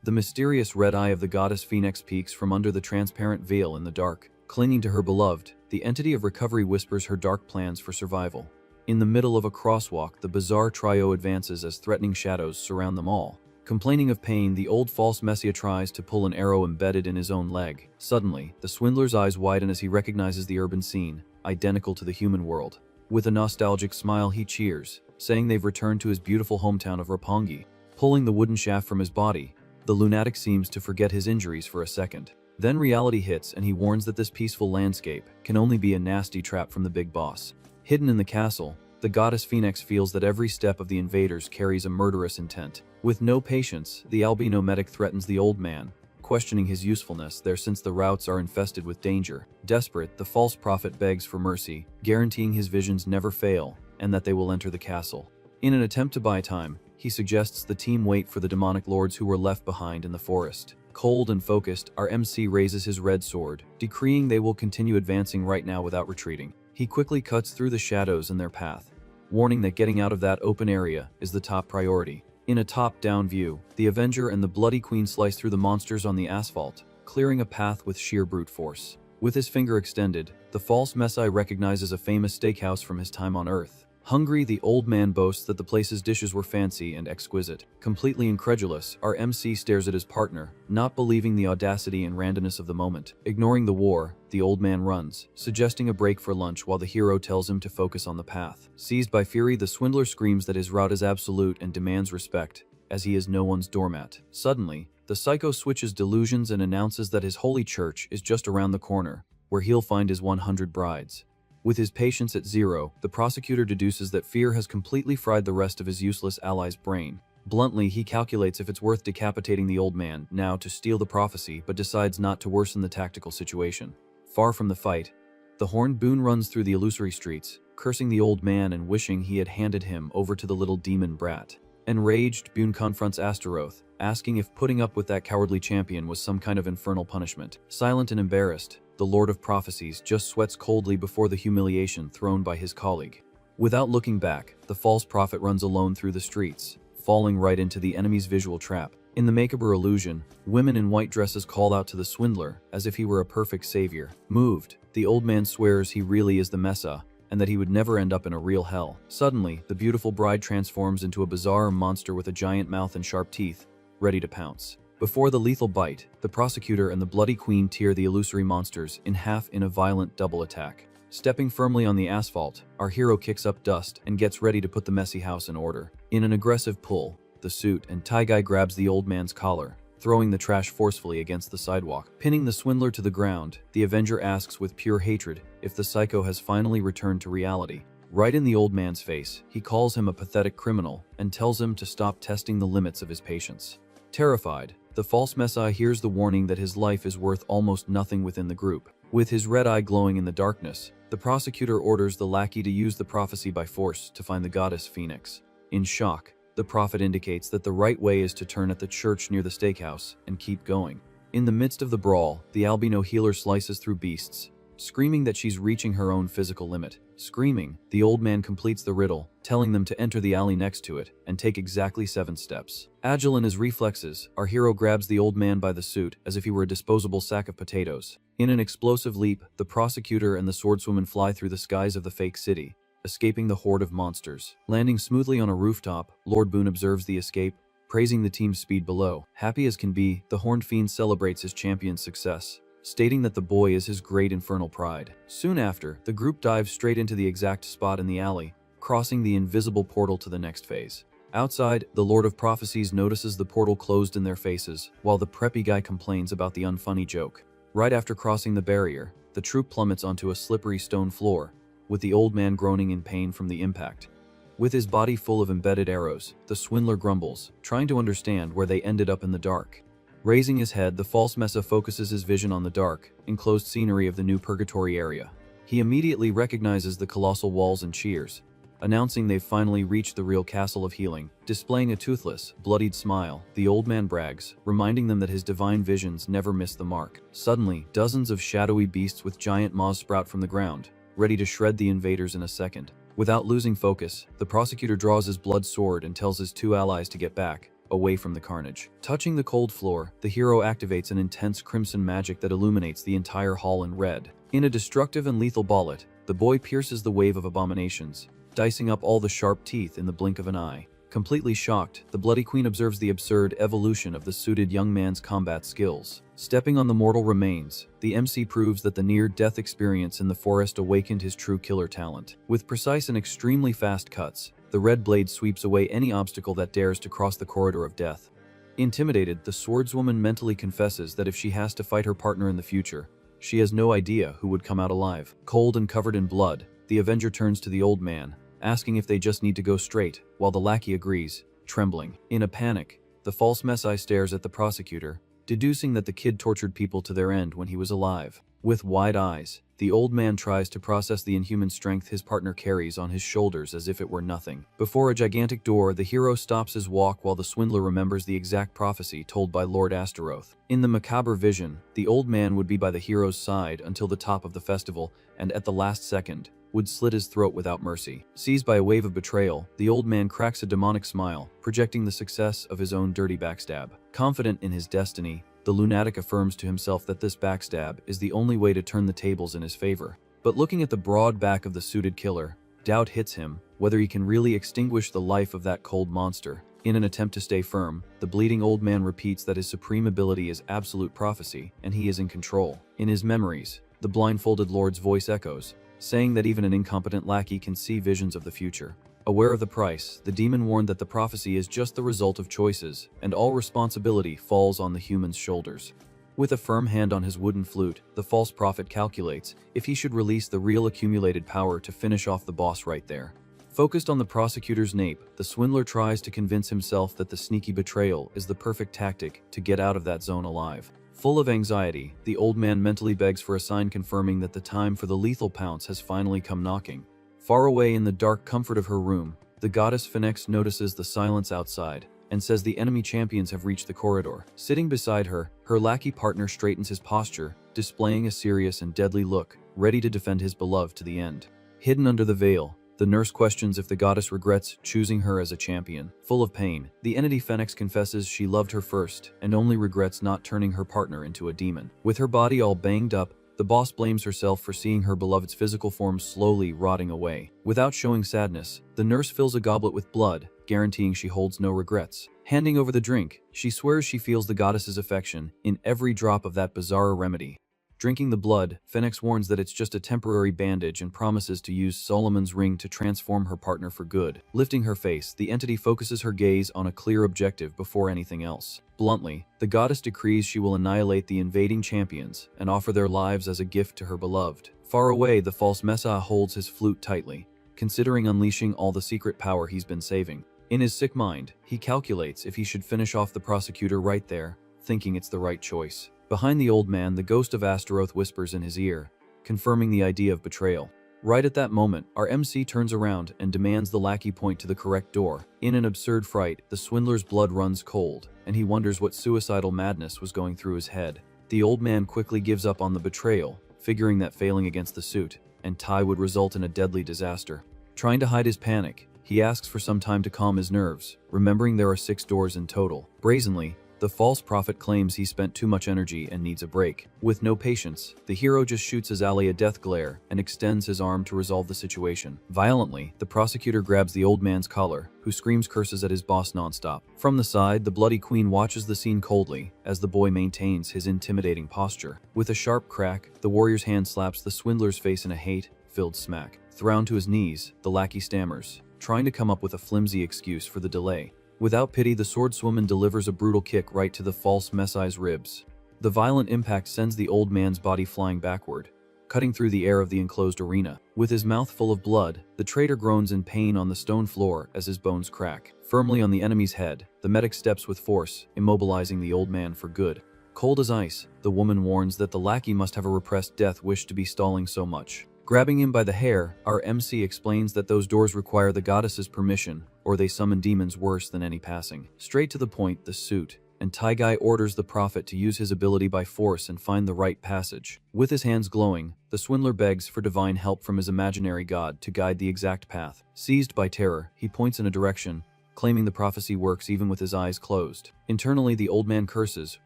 The mysterious red eye of the goddess Phoenix peeks from under the transparent veil in the dark. Clinging to her beloved, the entity of recovery whispers her dark plans for survival. In the middle of a crosswalk, the bizarre trio advances as threatening shadows surround them all. Complaining of pain, the old false Messiah tries to pull an arrow embedded in his own leg. Suddenly, the swindler's eyes widen as he recognizes the urban scene, identical to the human world. With a nostalgic smile, he cheers, saying they've returned to his beautiful hometown of Roppongi. Pulling the wooden shaft from his body, the lunatic seems to forget his injuries for a second. Then reality hits and he warns that this peaceful landscape can only be a nasty trap from the big boss. Hidden in the castle, the goddess Phoenix feels that every step of the invaders carries a murderous intent. With no patience, the albino medic threatens the old man, questioning his usefulness there since the routes are infested with danger. Desperate, the false prophet begs for mercy, guaranteeing his visions never fail and that they will enter the castle. In an attempt to buy time, he suggests the team wait for the demonic lords who were left behind in the forest. Cold and focused, our MC raises his red sword, decreeing they will continue advancing right now without retreating. He quickly cuts through the shadows in their path, warning that getting out of that open area is the top priority. In a top-down view, the Avenger and the Bloody Queen slice through the monsters on the asphalt, clearing a path with sheer brute force. With his finger extended, the false Messiah recognizes a famous steakhouse from his time on Earth. Hungry, the old man boasts that the place's dishes were fancy and exquisite. Completely incredulous, our MC stares at his partner, not believing the audacity and randomness of the moment. Ignoring the war, the old man runs, suggesting a break for lunch while the hero tells him to focus on the path. Seized by fury, the swindler screams that his route is absolute and demands respect, as he is no one's doormat. Suddenly, the psycho switches delusions and announces that his holy church is just around the corner, where he'll find his 100 brides. With his patience at zero, the prosecutor deduces that fear has completely fried the rest of his useless ally's brain. Bluntly, he calculates if it's worth decapitating the old man now to steal the prophecy, but decides not to worsen the tactical situation. Far from the fight, the horned Boone runs through the illusory streets, cursing the old man and wishing he had handed him over to the little demon brat. Enraged, Boone confronts Astaroth, asking if putting up with that cowardly champion was some kind of infernal punishment. Silent and embarrassed, the Lord of Prophecies just sweats coldly before the humiliation thrown by his colleague. Without looking back, the false prophet runs alone through the streets, falling right into the enemy's visual trap. In the macabre illusion, women in white dresses call out to the swindler as if he were a perfect savior. Moved, the old man swears he really is the Messiah, and that he would never end up in a real hell. Suddenly, the beautiful bride transforms into a bizarre monster with a giant mouth and sharp teeth, ready to pounce. Before the lethal bite, the prosecutor and the bloody queen tear the illusory monsters in half in a violent double attack. Stepping firmly on the asphalt, our hero kicks up dust and gets ready to put the messy house in order. In an aggressive pull, the suit and tie guy grabs the old man's collar, throwing the trash forcefully against the sidewalk. Pinning the swindler to the ground, the Avenger asks with pure hatred if the psycho has finally returned to reality. Right in the old man's face, he calls him a pathetic criminal and tells him to stop testing the limits of his patience. Terrified, the false messiah hears the warning that his life is worth almost nothing within the group. With his red eye glowing in the darkness, the prosecutor orders the lackey to use the prophecy by force to find the goddess Phoenix. In shock, the prophet indicates that the right way is to turn at the church near the steakhouse and keep going. In the midst of the brawl, the albino healer slices through beasts, screaming that she's reaching her own physical limit. Screaming, the old man completes the riddle, telling them to enter the alley next to it and take exactly 7 steps. Agile in his reflexes, our hero grabs the old man by the suit as if he were a disposable sack of potatoes. In an explosive leap, the prosecutor and the swordswoman fly through the skies of the fake city, escaping the horde of monsters. Landing smoothly on a rooftop, Lord Boone observes the escape, praising the team's speed below. Happy as can be, the horned fiend celebrates his champion's success, stating that the boy is his great infernal pride. Soon after, the group dives straight into the exact spot in the alley, crossing the invisible portal to the next phase. Outside, the Lord of Prophecies notices the portal closed in their faces, while the preppy guy complains about the unfunny joke. Right after crossing the barrier, the troop plummets onto a slippery stone floor, with the old man groaning in pain from the impact. With his body full of embedded arrows, the swindler grumbles, trying to understand where they ended up in the dark. Raising his head, the false messiah focuses his vision on the dark, enclosed scenery of the new purgatory area. He immediately recognizes the colossal walls and cheers, announcing they've finally reached the real castle of healing. Displaying a toothless, bloodied smile, the old man brags, reminding them that his divine visions never miss the mark. Suddenly, dozens of shadowy beasts with giant maws sprout from the ground, ready to shred the invaders in a second. Without losing focus, the prosecutor draws his blood sword and tells his 2 allies to get back, away from the carnage. Touching the cold floor, the hero activates an intense crimson magic that illuminates the entire hall in red. In a destructive and lethal bullet, the boy pierces the wave of abominations, dicing up all the sharp teeth in the blink of an eye. Completely shocked, the Bloody Queen observes the absurd evolution of the suited young man's combat skills. Stepping on the mortal remains, the MC proves that the near-death experience in the forest awakened his true killer talent. With precise and extremely fast cuts, the red blade sweeps away any obstacle that dares to cross the corridor of death. Intimidated, the swordswoman mentally confesses that if she has to fight her partner in the future, she has no idea who would come out alive. Cold and covered in blood, the Avenger turns to the old man, asking if they just need to go straight, while the lackey agrees, trembling. In a panic, the false messiah stares at the prosecutor, deducing that the kid tortured people to their end when he was alive. With wide eyes, the old man tries to process the inhuman strength his partner carries on his shoulders as if it were nothing. Before a gigantic door, the hero stops his walk while the swindler remembers the exact prophecy told by Lord Astaroth. In the macabre vision, the old man would be by the hero's side until the top of the festival, and at the last second, would slit his throat without mercy. Seized by a wave of betrayal, the old man cracks a demonic smile, projecting the success of his own dirty backstab. Confident in his destiny, the lunatic affirms to himself that this backstab is the only way to turn the tables in his favor. But looking at the broad back of the suited killer, doubt hits him, whether he can really extinguish the life of that cold monster. In an attempt to stay firm, the bleeding old man repeats that his supreme ability is absolute prophecy, and he is in control. In his memories, the blindfolded lord's voice echoes, saying that even an incompetent lackey can see visions of the future. Aware of the price, the demon warned that the prophecy is just the result of choices, and all responsibility falls on the human's shoulders. With a firm hand on his wooden flute, the false prophet calculates if he should release the real accumulated power to finish off the boss right there. Focused on the prosecutor's nape, the swindler tries to convince himself that the sneaky betrayal is the perfect tactic to get out of that zone alive. Full of anxiety, the old man mentally begs for a sign confirming that the time for the lethal pounce has finally come knocking. Far away in the dark comfort of her room, the goddess Phoenix notices the silence outside and says the enemy champions have reached the corridor. Sitting beside her, her lackey partner straightens his posture, displaying a serious and deadly look, ready to defend his beloved to the end. Hidden under the veil, the nurse questions if the goddess regrets choosing her as a champion. Full of pain, the entity Phoenix confesses she loved her first and only regrets not turning her partner into a demon. With her body all banged up, the boss blames herself for seeing her beloved's physical form slowly rotting away. Without showing sadness, the nurse fills a goblet with blood, guaranteeing she holds no regrets. Handing over the drink, she swears she feels the goddess's affection in every drop of that bizarre remedy. Drinking the blood, Phoenix warns that it's just a temporary bandage and promises to use Solomon's ring to transform her partner for good. Lifting her face, the entity focuses her gaze on a clear objective before anything else. Bluntly, the goddess decrees she will annihilate the invading champions and offer their lives as a gift to her beloved. Far away, the false Messiah holds his flute tightly, considering unleashing all the secret power he's been saving. In his sick mind, he calculates if he should finish off the prosecutor right there, thinking it's the right choice. Behind the old man, the ghost of Astaroth whispers in his ear, confirming the idea of betrayal. Right at that moment, our MC turns around and demands the lackey point to the correct door. In an absurd fright, the swindler's blood runs cold, and he wonders what suicidal madness was going through his head. The old man quickly gives up on the betrayal, figuring that failing against the suit and tie would result in a deadly disaster. Trying to hide his panic, he asks for some time to calm his nerves, remembering there are 6 doors in total. Brazenly, the false prophet claims he spent too much energy and needs a break. With no patience, the hero just shoots his ally a death glare and extends his arm to resolve the situation. Violently, the prosecutor grabs the old man's collar, who screams curses at his boss nonstop. From the side, the bloody queen watches the scene coldly as the boy maintains his intimidating posture. With a sharp crack, the warrior's hand slaps the swindler's face in a hate-filled smack. Thrown to his knees, the lackey stammers, trying to come up with a flimsy excuse for the delay. Without pity, the swordswoman delivers a brutal kick right to the false Messiah's ribs. The violent impact sends the old man's body flying backward, cutting through the air of the enclosed arena. With his mouth full of blood, the traitor groans in pain on the stone floor as his bones crack. Firmly on the enemy's head, the medic steps with force, immobilizing the old man for good. Cold as ice, the woman warns that the lackey must have a repressed death wish to be stalling so much. Grabbing him by the hair, our MC explains that those doors require the goddess's permission, or they summon demons worse than any passing. Straight to the point, the suit and tie guy orders the prophet to use his ability by force and find the right passage. With his hands glowing, the swindler begs for divine help from his imaginary god to guide the exact path. Seized by terror, he points in a direction, claiming the prophecy works even with his eyes closed. Internally, the old man curses,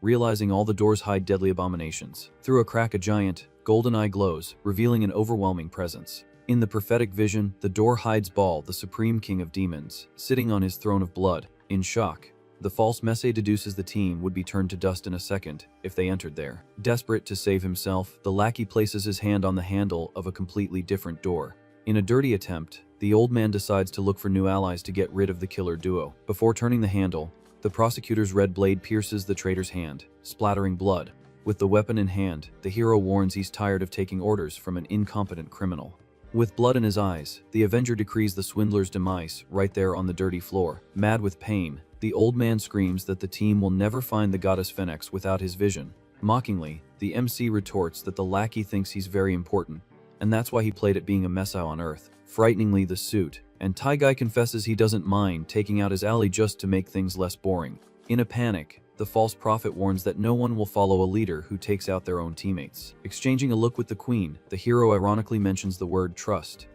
realizing all the doors hide deadly abominations. Through a crack, a giant, golden eye glows, revealing an overwhelming presence. In the prophetic vision, the door hides Baal, the supreme king of demons, sitting on his throne of blood. In shock, the false Messiah deduces the team would be turned to dust in a second if they entered there. Desperate to save himself, the lackey places his hand on the handle of a completely different door. In a dirty attempt, the old man decides to look for new allies to get rid of the killer duo. Before turning the handle, the prosecutor's red blade pierces the traitor's hand, splattering blood. With the weapon in hand, the hero warns he's tired of taking orders from an incompetent criminal. With blood in his eyes, the Avenger decrees the swindler's demise right there on the dirty floor. Mad with pain, the old man screams that the team will never find the goddess Phoenix without his vision. Mockingly, the MC retorts that the lackey thinks he's very important, and that's why he played at being a messiah on Earth. Frighteningly, the suit and tie guy confesses he doesn't mind taking out his ally just to make things less boring. In a panic, the false prophet warns that no one will follow a leader who takes out their own teammates. Exchanging a look with the queen, the hero ironically mentions the word trust.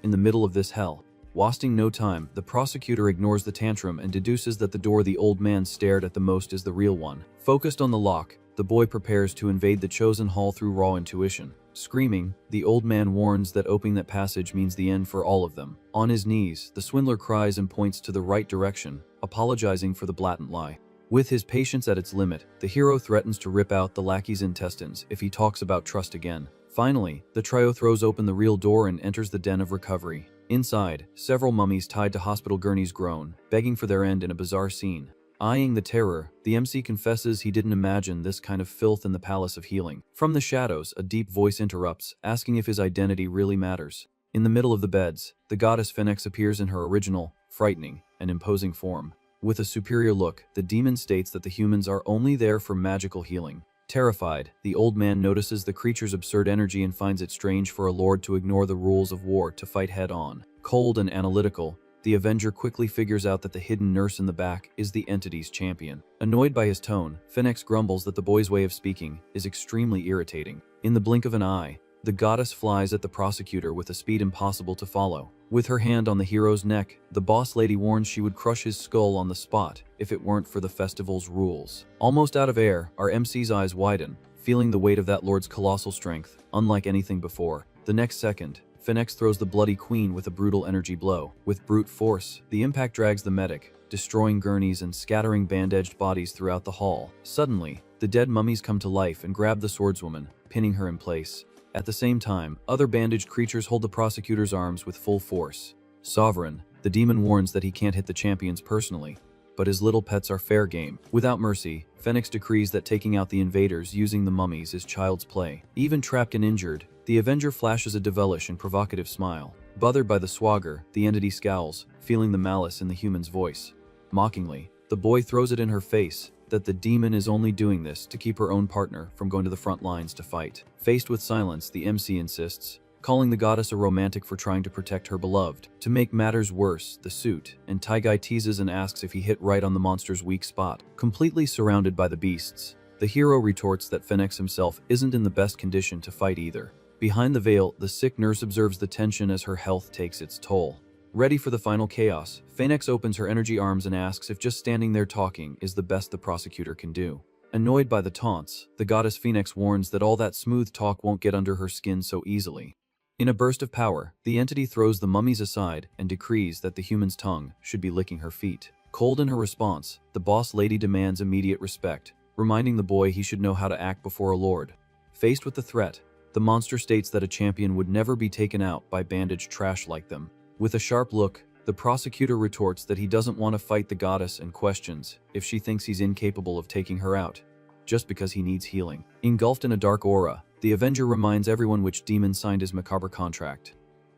In the middle of this hell, wasting no time, the prosecutor ignores the tantrum and deduces that the door the old man stared at the most is the real one. Focused on the lock, the boy prepares to invade the chosen hall through raw intuition. Screaming, the old man warns that opening that passage means the end for all of them. On his knees, the swindler cries and points to the right direction, apologizing for the blatant lie. With his patience at its limit, the hero threatens to rip out the lackey's intestines if he talks about trust again. Finally, the trio throws open the real door and enters the den of recovery. Inside, several mummies tied to hospital gurneys groan, begging for their end in a bizarre scene. Eyeing the terror, the MC confesses he didn't imagine this kind of filth in the Palace of Healing. From the shadows, a deep voice interrupts, asking if his identity really matters. In the middle of the beds, the goddess Phoenix appears in her original, frightening, and imposing form. With a superior look, the demon states that the humans are only there for magical healing. Terrified, the old man notices the creature's absurd energy and finds it strange for a lord to ignore the rules of war to fight head-on. Cold and analytical, the Avenger quickly figures out that the hidden nurse in the back is the entity's champion. Annoyed by his tone, Phoenix grumbles that the boy's way of speaking is extremely irritating. In the blink of an eye, the goddess flies at the Prosecutor with a speed impossible to follow. With her hand on the hero's neck, the boss lady warns she would crush his skull on the spot if it weren't for the festival's rules. Almost out of air, our MC's eyes widen, feeling the weight of that lord's colossal strength, unlike anything before. The next second, Phoenix throws the bloody queen with a brutal energy blow. With brute force, the impact drags the medic, destroying gurneys and scattering bandaged bodies throughout the hall. Suddenly, the dead mummies come to life and grab the swordswoman, pinning her in place. At the same time, other bandaged creatures hold the Prosecutor's arms with full force. Sovereign, the demon warns that he can't hit the champions personally, but his little pets are fair game. Without mercy, Phoenix decrees that taking out the invaders using the mummies is child's play. Even trapped and injured, the Avenger flashes a devilish and provocative smile. Bothered by the swagger, the entity scowls, feeling the malice in the human's voice. Mockingly, the boy throws it in her face that the demon is only doing this to keep her own partner from going to the front lines to fight. Faced with silence, the MC insists, calling the goddess a romantic for trying to protect her beloved. To make matters worse, the suit and Taigai teases and asks if he hit right on the monster's weak spot. Completely surrounded by the beasts, the hero retorts that Phoenix himself isn't in the best condition to fight either. Behind the veil, the sick nurse observes the tension as her health takes its toll. Ready for the final chaos, Phoenix opens her energy arms and asks if just standing there talking is the best the Prosecutor can do. Annoyed by the taunts, the goddess Phoenix warns that all that smooth talk won't get under her skin so easily. In a burst of power, the entity throws the mummies aside and decrees that the human's tongue should be licking her feet. Cold in her response, the boss lady demands immediate respect, reminding the boy he should know how to act before a lord. Faced with the threat, the monster states that a champion would never be taken out by bandaged trash like them. With a sharp look, the Prosecutor retorts that he doesn't want to fight the goddess and questions if she thinks he's incapable of taking her out, just because he needs healing. Engulfed in a dark aura, the Avenger reminds everyone which demon signed his macabre contract.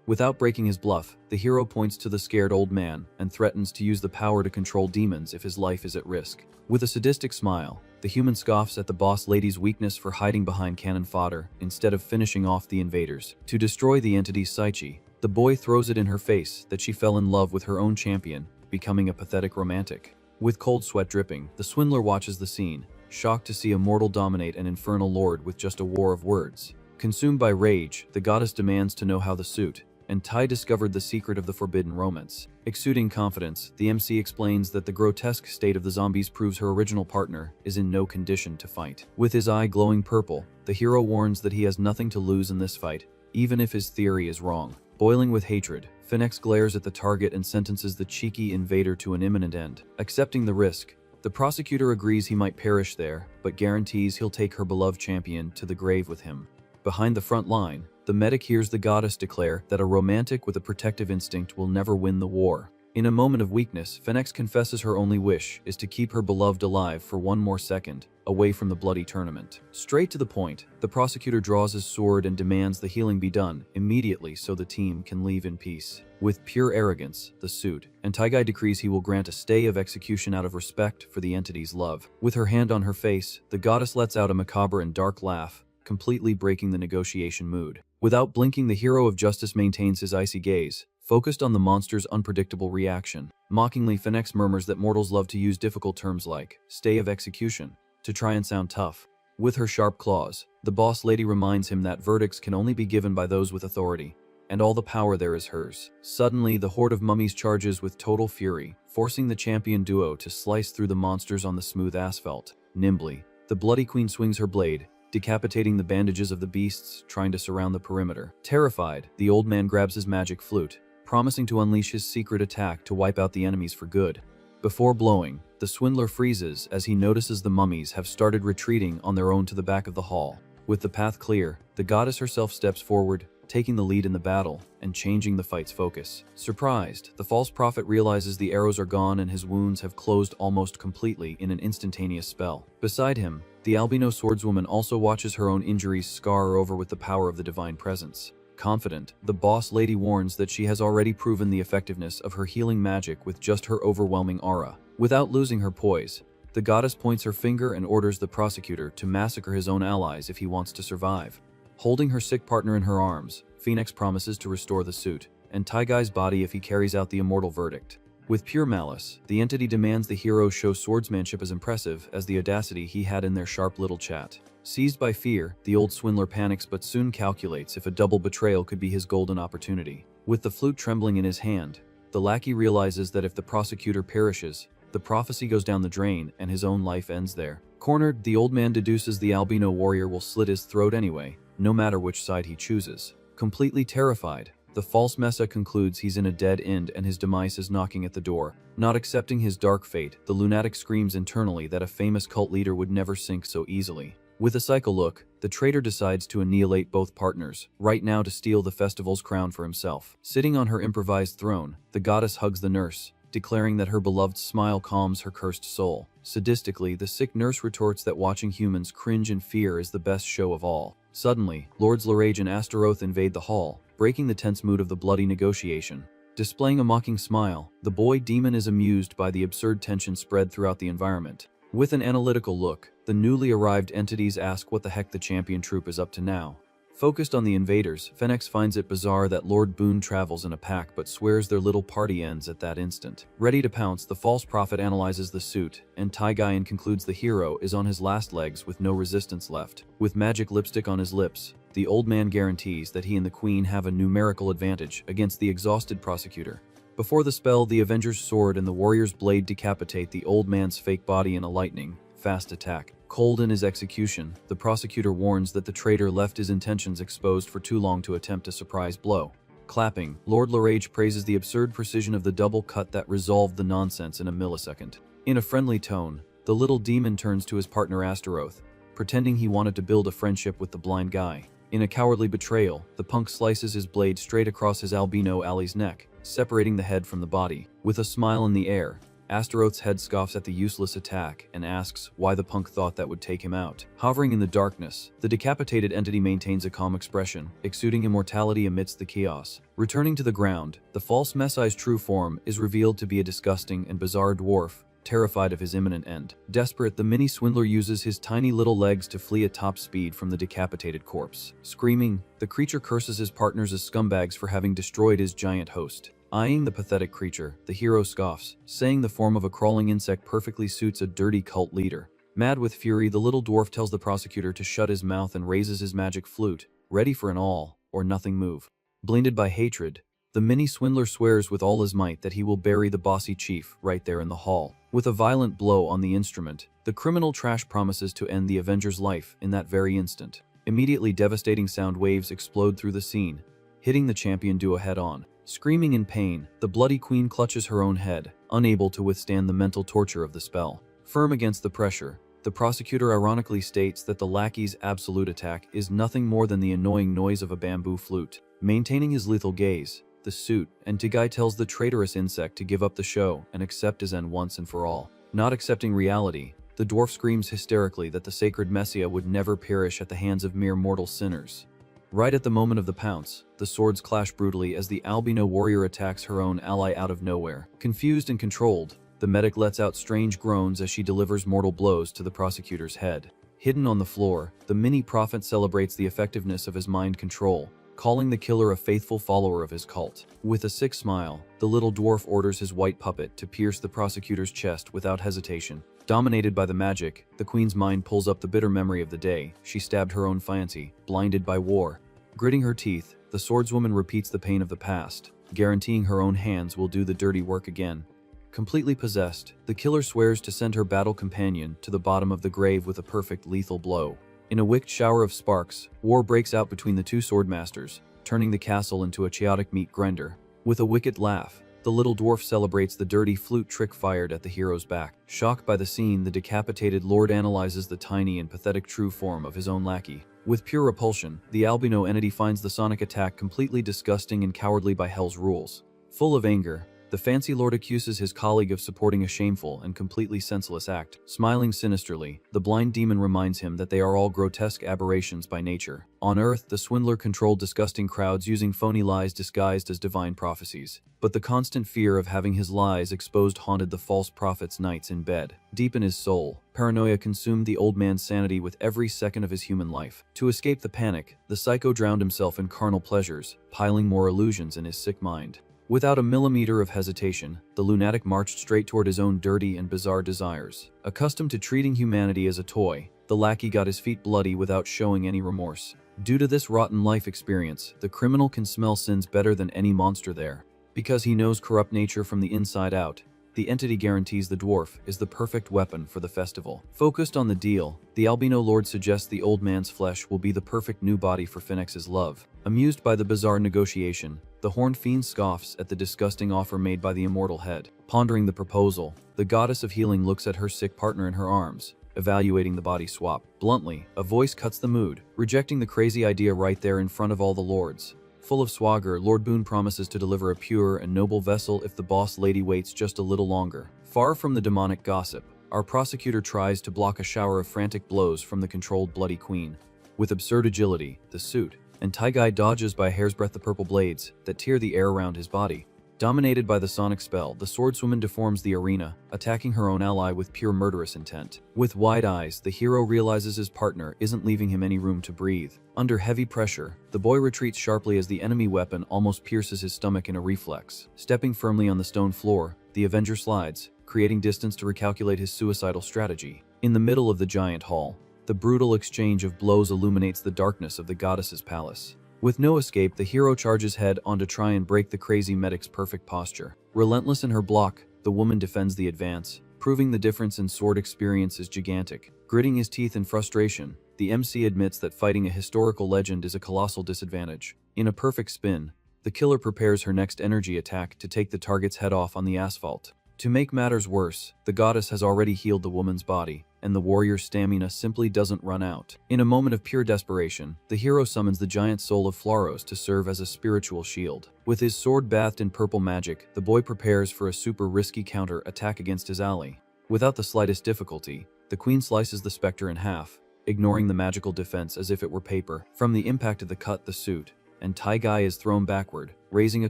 Without breaking his bluff, the hero points to the scared old man and threatens to use the power to control demons if his life is at risk. With a sadistic smile, the human scoffs at the boss lady's weakness for hiding behind cannon fodder instead of finishing off the invaders. To destroy the entity's psyche, the boy throws it in her face that she fell in love with her own champion, becoming a pathetic romantic. With cold sweat dripping, the swindler watches the scene, shocked to see a mortal dominate an infernal lord with just a war of words. Consumed by rage, the goddess demands to know how the suit and Tai discovered the secret of the forbidden romance. Exuding confidence, the MC explains that the grotesque state of the zombies proves her original partner is in no condition to fight. With his eye glowing purple, the hero warns that he has nothing to lose in this fight, even if his theory is wrong. Boiling with hatred, Phoenix glares at the target and sentences the cheeky invader to an imminent end. Accepting the risk, the Prosecutor agrees he might perish there, but guarantees he'll take her beloved champion to the grave with him. Behind the front line, the medic hears the goddess declare that a romantic with a protective instinct will never win the war. In a moment of weakness, Phoenix confesses her only wish is to keep her beloved alive for one more second, away from the bloody tournament. Straight to the point, the Prosecutor draws his sword and demands the healing be done immediately so the team can leave in peace. With pure arrogance, the suit and Taigai decrees he will grant a stay of execution out of respect for the entity's love. With her hand on her face, the goddess lets out a macabre and dark laugh, completely breaking the negotiation mood. Without blinking, the hero of justice maintains his icy gaze, focused on the monster's unpredictable reaction. Mockingly, Phoenix murmurs that mortals love to use difficult terms like stay of execution to try and sound tough. With her sharp claws, the boss lady reminds him that verdicts can only be given by those with authority, and all the power there is hers. Suddenly, the horde of mummies charges with total fury, forcing the champion duo to slice through the monsters on the smooth asphalt. Nimbly, the Bloody Queen swings her blade, decapitating the bandages of the beasts trying to surround the perimeter. Terrified, the old man grabs his magic flute, promising to unleash his secret attack to wipe out the enemies for good. Before blowing, the swindler freezes as he notices the mummies have started retreating on their own to the back of the hall. With the path clear, the goddess herself steps forward, taking the lead in the battle and changing the fight's focus. Surprised, the false prophet realizes the arrows are gone and his wounds have closed almost completely in an instantaneous spell. Beside him, the albino swordswoman also watches her own injuries scar over with the power of the divine presence. Confident, the boss lady warns that she has already proven the effectiveness of her healing magic with just her overwhelming aura. Without losing her poise, the goddess points her finger and orders the prosecutor to massacre his own allies if he wants to survive. Holding her sick partner in her arms, Phoenix promises to restore the suit and Taigai's body if he carries out the immortal verdict. With pure malice, the entity demands the hero show swordsmanship as impressive as the audacity he had in their sharp little chat. Seized by fear, the old swindler panics but soon calculates if a double betrayal could be his golden opportunity. With the flute trembling in his hand, the lackey realizes that if the prosecutor perishes, the prophecy goes down the drain and his own life ends there. Cornered, the old man deduces the albino warrior will slit his throat anyway, no matter which side he chooses. Completely terrified, the false Mesa concludes he's in a dead end and his demise is knocking at the door. Not accepting his dark fate, the lunatic screams internally that a famous cult leader would never sink so easily. With a psycho look, the traitor decides to annihilate both partners, right now to steal the festival's crown for himself. Sitting on her improvised throne, the goddess hugs the nurse, declaring that her beloved smile calms her cursed soul. Sadistically, the sick nurse retorts that watching humans cringe in fear is the best show of all. Suddenly, Lords Larage and Astaroth invade the hall, breaking the tense mood of the bloody negotiation. Displaying a mocking smile, the boy demon is amused by the absurd tension spread throughout the environment. With an analytical look, the newly arrived entities ask what the heck the champion troop is up to now. Focused on the invaders, Phoenix finds it bizarre that Lord Boone travels in a pack but swears their little party ends at that instant. Ready to pounce, the false prophet analyzes the suit, and Taigaian concludes the hero is on his last legs with no resistance left. With magic lipstick on his lips, the old man guarantees that he and the queen have a numerical advantage against the exhausted prosecutor. Before the spell, the Avenger's sword and the warrior's blade decapitate the old man's fake body in a lightning, fast attack. Cold in his execution, the prosecutor warns that the traitor left his intentions exposed for too long to attempt a surprise blow. Clapping, Lord Larage praises the absurd precision of the double cut that resolved the nonsense in a millisecond. In a friendly tone, the little demon turns to his partner Astaroth, pretending he wanted to build a friendship with the blind guy. In a cowardly betrayal, the punk slices his blade straight across his albino ally's neck, separating the head from the body. With a smile in the air, Astaroth's head scoffs at the useless attack and asks why the punk thought that would take him out. Hovering in the darkness, the decapitated entity maintains a calm expression, exuding immortality amidst the chaos. Returning to the ground, the false Messiah's true form is revealed to be a disgusting and bizarre dwarf, terrified of his imminent end. Desperate, the mini swindler uses his tiny little legs to flee at top speed from the decapitated corpse. Screaming, the creature curses his partners as scumbags for having destroyed his giant host. Eyeing the pathetic creature, the hero scoffs, saying the form of a crawling insect perfectly suits a dirty cult leader. Mad with fury, the little dwarf tells the prosecutor to shut his mouth and raises his magic flute, ready for an all or nothing move. Blinded by hatred, the mini swindler swears with all his might that he will bury the bossy chief right there in the hall. With a violent blow on the instrument, the criminal trash promises to end the Avenger's life in that very instant. Immediately, devastating sound waves explode through the scene, hitting the champion duo head-on. Screaming in pain, the bloody queen clutches her own head, unable to withstand the mental torture of the spell. Firm against the pressure, the prosecutor ironically states that the lackey's absolute attack is nothing more than the annoying noise of a bamboo flute. Maintaining his lethal gaze, the suit, and Tagai tells the traitorous insect to give up the show and accept his end once and for all. Not accepting reality, the dwarf screams hysterically that the sacred Messiah would never perish at the hands of mere mortal sinners. Right at the moment of the pounce, the swords clash brutally as the albino warrior attacks her own ally out of nowhere. Confused and controlled, the medic lets out strange groans as she delivers mortal blows to the prosecutor's head. Hidden on the floor, the mini prophet celebrates the effectiveness of his mind control, calling the killer a faithful follower of his cult. With a sick smile, the little dwarf orders his white puppet to pierce the prosecutor's chest without hesitation. Dominated by the magic, the queen's mind pulls up the bitter memory of the day she stabbed her own fiancé, blinded by war. Gritting her teeth, the swordswoman repeats the pain of the past, guaranteeing her own hands will do the dirty work again. Completely possessed, the killer swears to send her battle companion to the bottom of the grave with a perfect lethal blow. In a wicked shower of sparks, war breaks out between the two swordmasters, turning the castle into a chaotic meat grinder. With a wicked laugh, the little dwarf celebrates the dirty flute trick fired at the hero's back. Shocked by the scene, the decapitated lord analyzes the tiny and pathetic true form of his own lackey. With pure repulsion, the albino entity finds the sonic attack completely disgusting and cowardly by hell's rules. Full of anger, the fancy lord accuses his colleague of supporting a shameful and completely senseless act. Smiling sinisterly, the blind demon reminds him that they are all grotesque aberrations by nature. On Earth, the swindler controlled disgusting crowds using phony lies disguised as divine prophecies. But the constant fear of having his lies exposed haunted the false prophet's nights in bed. Deep in his soul, paranoia consumed the old man's sanity with every second of his human life. To escape the panic, the psycho drowned himself in carnal pleasures, piling more illusions in his sick mind. Without a millimeter of hesitation, the lunatic marched straight toward his own dirty and bizarre desires. Accustomed to treating humanity as a toy, the lackey got his feet bloody without showing any remorse. Due to this rotten life experience, the criminal can smell sins better than any monster there. Because he knows corrupt nature from the inside out, the entity guarantees the dwarf is the perfect weapon for the festival. Focused on the deal, the albino lord suggests the old man's flesh will be the perfect new body for Phoenix's love. Amused by the bizarre negotiation, the horned fiend scoffs at the disgusting offer made by the immortal head. Pondering the proposal, the goddess of healing looks at her sick partner in her arms, evaluating the body swap. Bluntly, a voice cuts the mood, rejecting the crazy idea right there in front of all the lords. Full of swagger, Lord Boone promises to deliver a pure and noble vessel if the boss lady waits just a little longer. Far from the demonic gossip, our prosecutor tries to block a shower of frantic blows from the controlled bloody queen. With absurd agility, the suit, and Taigai dodges by a hair's breadth the purple blades that tear the air around his body. Dominated by the sonic spell, the swordswoman deforms the arena, attacking her own ally with pure murderous intent. With wide eyes, the hero realizes his partner isn't leaving him any room to breathe. Under heavy pressure, the boy retreats sharply as the enemy weapon almost pierces his stomach in a reflex. Stepping firmly on the stone floor, the Avenger slides, creating distance to recalculate his suicidal strategy. In the middle of the giant hall, the brutal exchange of blows illuminates the darkness of the goddess's palace. With no escape, the hero charges head on to try and break the crazy medic's perfect posture. Relentless in her block, the woman defends the advance, proving the difference in sword experience is gigantic. Gritting his teeth in frustration, the MC admits that fighting a historical legend is a colossal disadvantage. In a perfect spin, the killer prepares her next energy attack to take the target's head off on the asphalt. To make matters worse, the goddess has already healed the woman's body, and the warrior's stamina simply doesn't run out. In a moment of pure desperation, the hero summons the giant soul of Floros to serve as a spiritual shield. With his sword bathed in purple magic, the boy prepares for a super risky counter attack against his ally. Without the slightest difficulty, the queen slices the specter in half, ignoring the magical defense as if it were paper. From the impact of the cut, the suit, and Taigai is thrown backward, raising a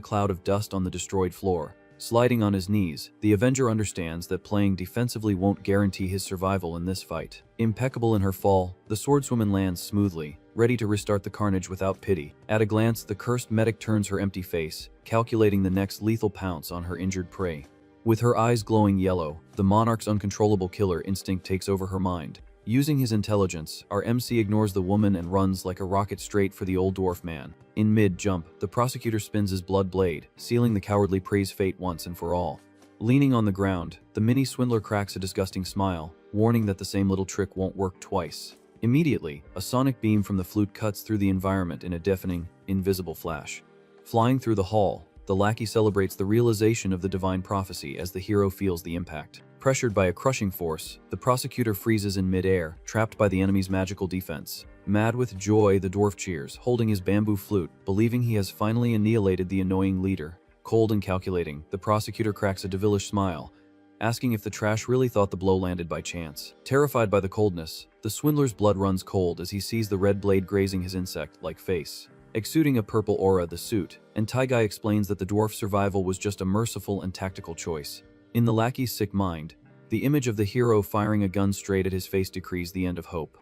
cloud of dust on the destroyed floor. Sliding on his knees, the Avenger understands that playing defensively won't guarantee his survival in this fight. Impeccable in her fall, the swordswoman lands smoothly, ready to restart the carnage without pity. At a glance, the cursed medic turns her empty face, calculating the next lethal pounce on her injured prey. With her eyes glowing yellow, the monarch's uncontrollable killer instinct takes over her mind. Using his intelligence, our MC ignores the woman and runs like a rocket straight for the old dwarf man. In mid-jump, the prosecutor spins his blood blade, sealing the cowardly prey's fate once and for all. Leaning on the ground, the mini swindler cracks a disgusting smile, warning that the same little trick won't work twice. Immediately, a sonic beam from the flute cuts through the environment in a deafening, invisible flash. Flying through the hall, the lackey celebrates the realization of the divine prophecy as the hero feels the impact. Pressured by a crushing force, the prosecutor freezes in mid-air, trapped by the enemy's magical defense. Mad with joy, the dwarf cheers, holding his bamboo flute, believing he has finally annihilated the annoying leader. Cold and calculating, the prosecutor cracks a devilish smile, asking if the trash really thought the blow landed by chance. Terrified by the coldness, the swindler's blood runs cold as he sees the red blade grazing his insect-like face. Exuding a purple aura, the suit, and Taigai explains that the dwarf's survival was just a merciful and tactical choice. In the lackey's sick mind, the image of the hero firing a gun straight at his face decrees the end of hope.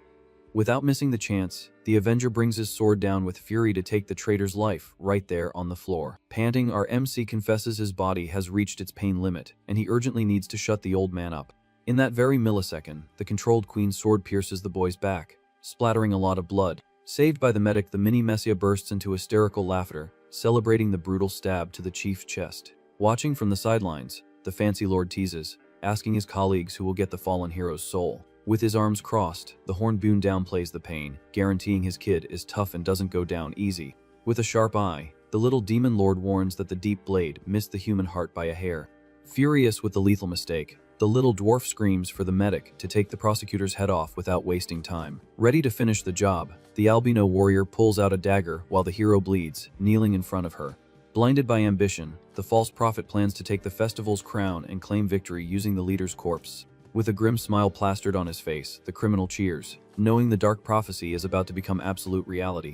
Without missing the chance, the Avenger brings his sword down with fury to take the traitor's life right there on the floor. Panting, our MC confesses his body has reached its pain limit, and he urgently needs to shut the old man up. In that very millisecond, the controlled queen's sword pierces the boy's back, splattering a lot of blood. Saved by the medic, the mini Messia bursts into hysterical laughter, celebrating the brutal stab to the chief's chest. Watching from the sidelines, the fancy lord teases, asking his colleagues who will get the fallen hero's soul. With his arms crossed, the Hornboon downplays the pain, guaranteeing his kid is tough and doesn't go down easy. With a sharp eye, the little demon lord warns that the deep blade missed the human heart by a hair. Furious with the lethal mistake, the little dwarf screams for the medic to take the prosecutor's head off without wasting time. Ready to finish the job, the albino warrior pulls out a dagger while the hero bleeds, kneeling in front of her. Blinded by ambition, the false prophet plans to take the festival's crown and claim victory using the leader's corpse. With a grim smile plastered on his face, the criminal cheers, knowing the dark prophecy is about to become absolute reality.